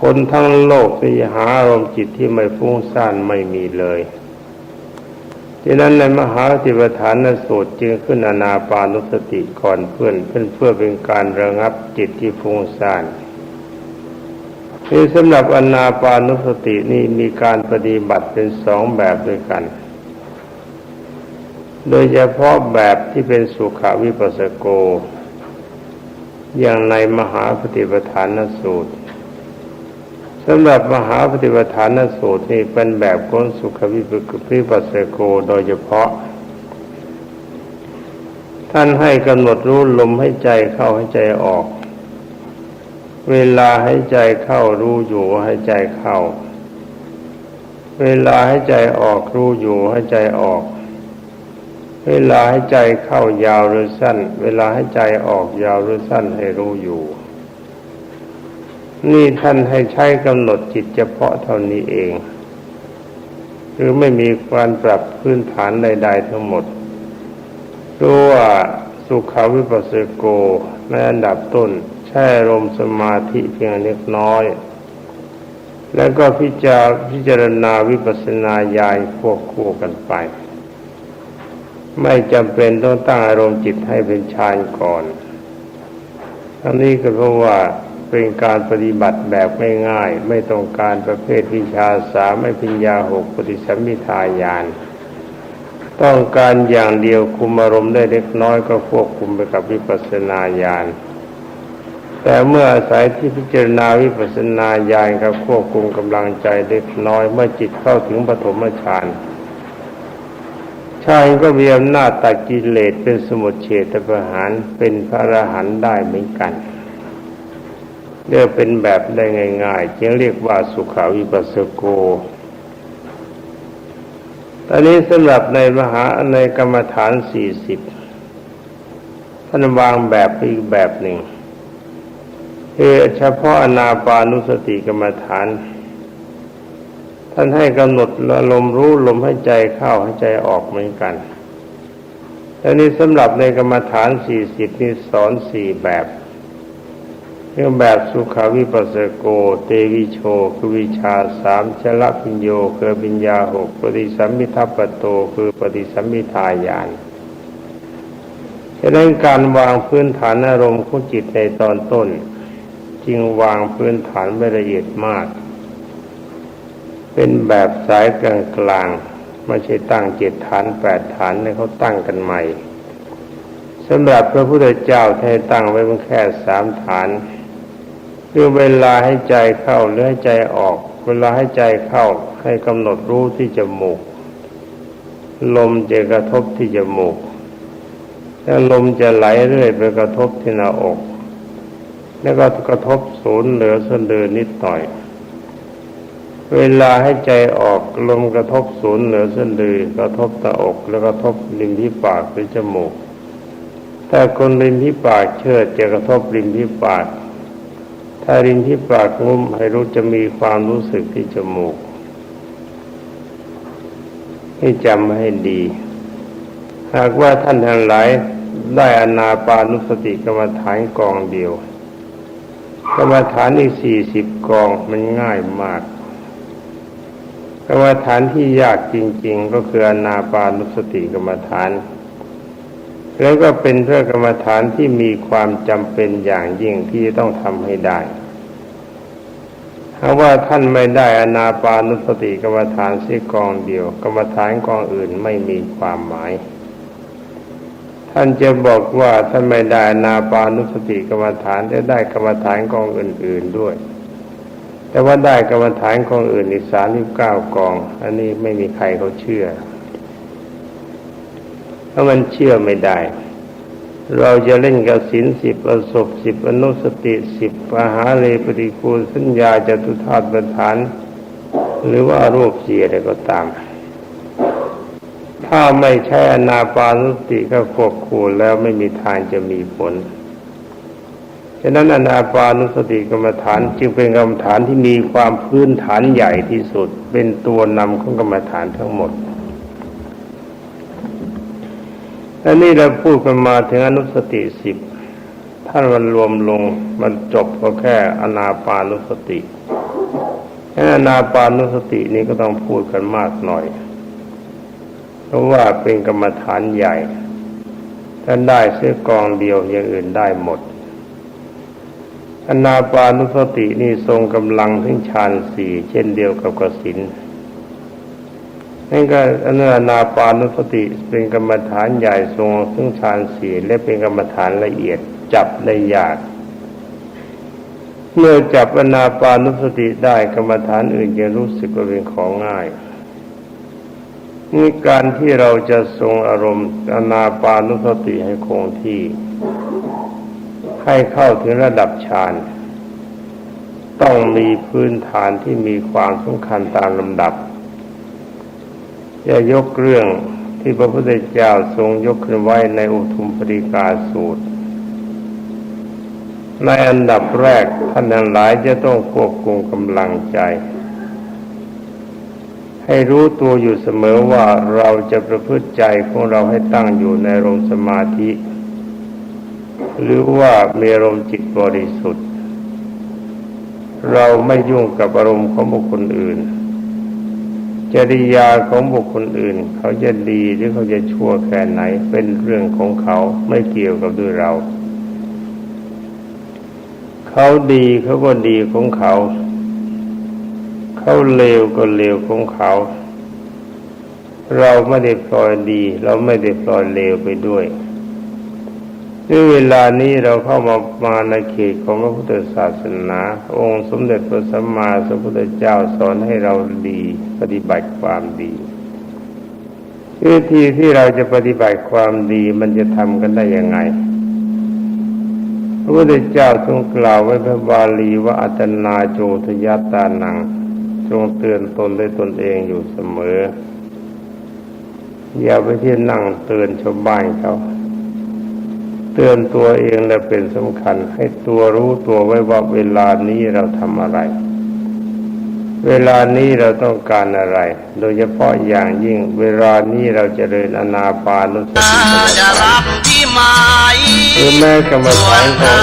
คนทั้งโลกที่หาอารมณ์จิตที่ไม่ฟุ้งซ่านไม่มีเลยดังนั้นในมหาปฏิปทานสูตรจึงขึ้นอานาปานุสติก่อนเพื่อเป็นการระงับจิตที่ฟุ้งซ่านที่สำหรับอานาปานุสตินี้มีการปฏิบัติเป็น2แบบด้วยกันโดยเฉพาะแบบที่เป็นสุขวิปัสสโกอย่างในมหาปฏิปทานสูตรสำหรับมหาปฏิปทานสูตรนี่เป็นแบบของสุขวิปัสสโกโดยเฉพาะท่านให้กำหนดรู้ลมให้ใจเข้าให้ใจออกเวลาให้ใจเข้ารู้อยู่ให้ใจเข้าเวลาให้ใจออกรู้อยู่ให้ใจออกเวลาให้ใจเข้ายาวหรือสั้นเวลาให้ใจออกยาวหรือสั้นให้รู้อยู่นี่ท่านให้ใช้กำหนดจิตเฉพาะเท่านี้เองคือไม่มีการปรับพื้นฐานใดๆทั้งหมดรู้ว่าสุขวิปัสสโกในอันดับต้นใช้อารมณ์สมาธิเพียงเล็กน้อยแล้วก็พิจารณาวิปัสสนาญาณควบคู่กันไปไม่จำเป็นต้องตั้งอารมณ์จิตให้เป็นฌานก่อนอันนี้ก็เพราะว่าเป็นการปฏิบัติแบบง่ายๆไม่ต้องการประเภทวิชา3ไม่ปัญญา6ปฏิสัมภิทาญาณต้องการอย่างเดียวคุมอารมณ์ได้เล็กน้อยก็ควบคุมไปกับวิปัสสนาญาณแต่เมื่ออาศัยที่พิจารณาวิปัสสนาญาณกับควบคุมกำลังใจเล็กน้อยเมื่อจิตเข้าถึงปฐมฌานฌานก็มีอำนาจตัดกิเลสเป็นสมุจเฉทประหารเป็นพระอรหันต์ได้เหมือนกันเรียกเป็นแบบได้ง่ายๆจึงเรียกว่าสุขวิปัสสโกตอนนี้สำหรับในกรรมฐาน40ท่านวางแบบอีกแบบหนึ่งคือเฉพาะอานาปานุสติกรรมฐานท่านให้กำหนดลมรู้ลมให้ใจเข้าให้ใจออกเหมือนกันแต่นี้สำหรับในกรรมฐาน40นี่สอน4แบบเรื่องแบบสุขวิปัสสโกเตวิโชคือวิชา3ชลปิญโยคือปัญญา6ปฏิสัมภิทัปปโตคือปฏิสัมภิทาญาณฉะนั้นการวางพื้นฐานอารมณ์ของจิตในตอนต้นจึงวางพื้นฐานไม่ละเอียดมากเป็นแบบสายกลางๆไม่ใช่ตั้ง7ฐาน8ฐานให้เขาตั้งกันใหม่สำหรับพระพุทธเจ้าให้ตั้งไว้เพียงแค่3ฐานคือเวลาให้ใจเข้าหรือให้ใจออกเวลาให้ใจเข้าให้กำหนดรู้ที่จมูกลมจะกระทบที่จมูกแล้วลมจะไหลเรื่อยไปกระทบที่หน้าอกแล้วก็กระทบศูนย์เหนือสะดือนิดหน่อย เวลาให้ใจออกลมกระทบศูนย์เหนือเส้นดือกระทบหน้าอกแล้วกระทบริมที่ปากหรือจมูกถ้าคนริมที่ปากเชิดจะกระทบริมที่ปากถ้าริมที่ปากงุ้มให้รู้จะมีความรู้สึกที่จมูกให้จำให้ดีหากว่าท่านทั้งหลายได้อานาปานุสติกรรมฐานกองเดียวกรรมฐานอีก40กองมันง่ายมากกรรมฐานที่ยากจริงๆก็คืออานาปานุสติกรรมฐานแล้วก็เป็นเพื่อกรรมฐานที่มีความจำเป็นอย่างยิ่งที่จะต้องทำให้ได้หากว่าท่านไม่ได้อานาปานุสติกรรมฐานเสียกองเดียวกรรมฐานกองอื่นไม่มีความหมายท่านจะบอกว่าท่านไม่ได้อานาปานุสติกรรมฐานได้กรรมฐานกองอื่นๆด้วยแต่ว่าได้กรรมฐานกองอื่นอีก39กองอันนี้ไม่มีใครเขาเชื่อถ้ามันเชื่อไม่ได้เราจะเล่นกับศีล10อศพ10อนุสติ10อาหาเรปฏิคูลสัญญาจตุธาตุประธานหรือว่ารูปเสียอะไรก็ตามถ้าไม่ใช่อานาปานุสติก็ควบคู่แล้วไม่มีทางจะมีผลฉะนั้นอานาปานุสติกรรมฐานจึงเป็นกรรมฐานที่มีความพื้นฐานใหญ่ที่สุดเป็นตัวนำของกรรมฐานทั้งหมดอันนี้เราพูดกันมาถึงอนุสติ10ถ้ามันรวมลงมันจบก็แค่อานาปานุสติอานาปานุสตินี้ก็ต้องพูดกันมากหน่อยเพราะว่าเป็นกรรมฐานใหญ่ถ้าได้เสียกองเดียวอย่างอื่นได้หมดอานาปานุสตินี่ทรงกำลังถึงฌาน4เช่นเดียวกับกสิณนั่นก็อานาปานุสติเป็นกรรมฐานใหญ่ทรงถึงฌาน4และเป็นกรรมฐานละเอียดจับได้ยากเมื่อจับอานาปานุสติได้กรรมฐานอื่นจะรู้สึกว่าเป็นของง่ายนี่การที่เราจะทรงอารมณ์อานาปานุสติให้คงที่ให้เข้าถึงระดับฌานต้องมีพื้นฐานที่มีความสำคัญตามลำดับจะยกเรื่องที่พระพุทธเจ้าทรงยกขึ้นไว้ในอุทุมปริกาสูตรในอันดับแรกท่านทั้งหลายจะต้องควบคุมกำลังใจให้รู้ตัวอยู่เสมอว่าเราจะประพฤติใจของเราให้ตั้งอยู่ในอารมณ์สมาธิหรือว่ามีอารมณ์จิตบริสุทธิ์เราไม่ยุ่งกับอารมณ์ของบุคคลอื่นจริยาของบุคคลอื่นเขาจะดีหรือเขาจะชั่วแค่ไหนเป็นเรื่องของเขาไม่เกี่ยวกับด้วยเราเขาดีเขาก็ดีของเขาเขาเลวก็เลวของเขาเราไม่ได้ปล่อยดีเราไม่ได้ปล่อยเลวไปด้วยด้วยเวลานี้เราเข้ามาในเขตของพระพุทธศาสนาองค์สมเด็จพระสัมมาสัมพุทธเจ้าสอนให้เราดีปฏิบัติความดีวิธีที่เราจะปฏิบัติความดีมันจะทำกันได้ยังไงพระพุทธเจ้าทรงกล่าวไว้พระบาลีว่าอัตตนาโจทยัตตานังจงเตือนตนด้วยตนเองอยู่เสมออย่าไปที่นั่งเตือนชาวบ้านเขาเตือนตัวเองและเป็นสำคัญให้ตัวรู้ตัวไว้ว่าเวลานี้เราทำอะไรเวลานี้เราต้องการอะไรโดยเฉพาะอย่างยิ่งเวลานี้เราจะเจริญอานาปานุสติหรือแม้กรรมฐานของ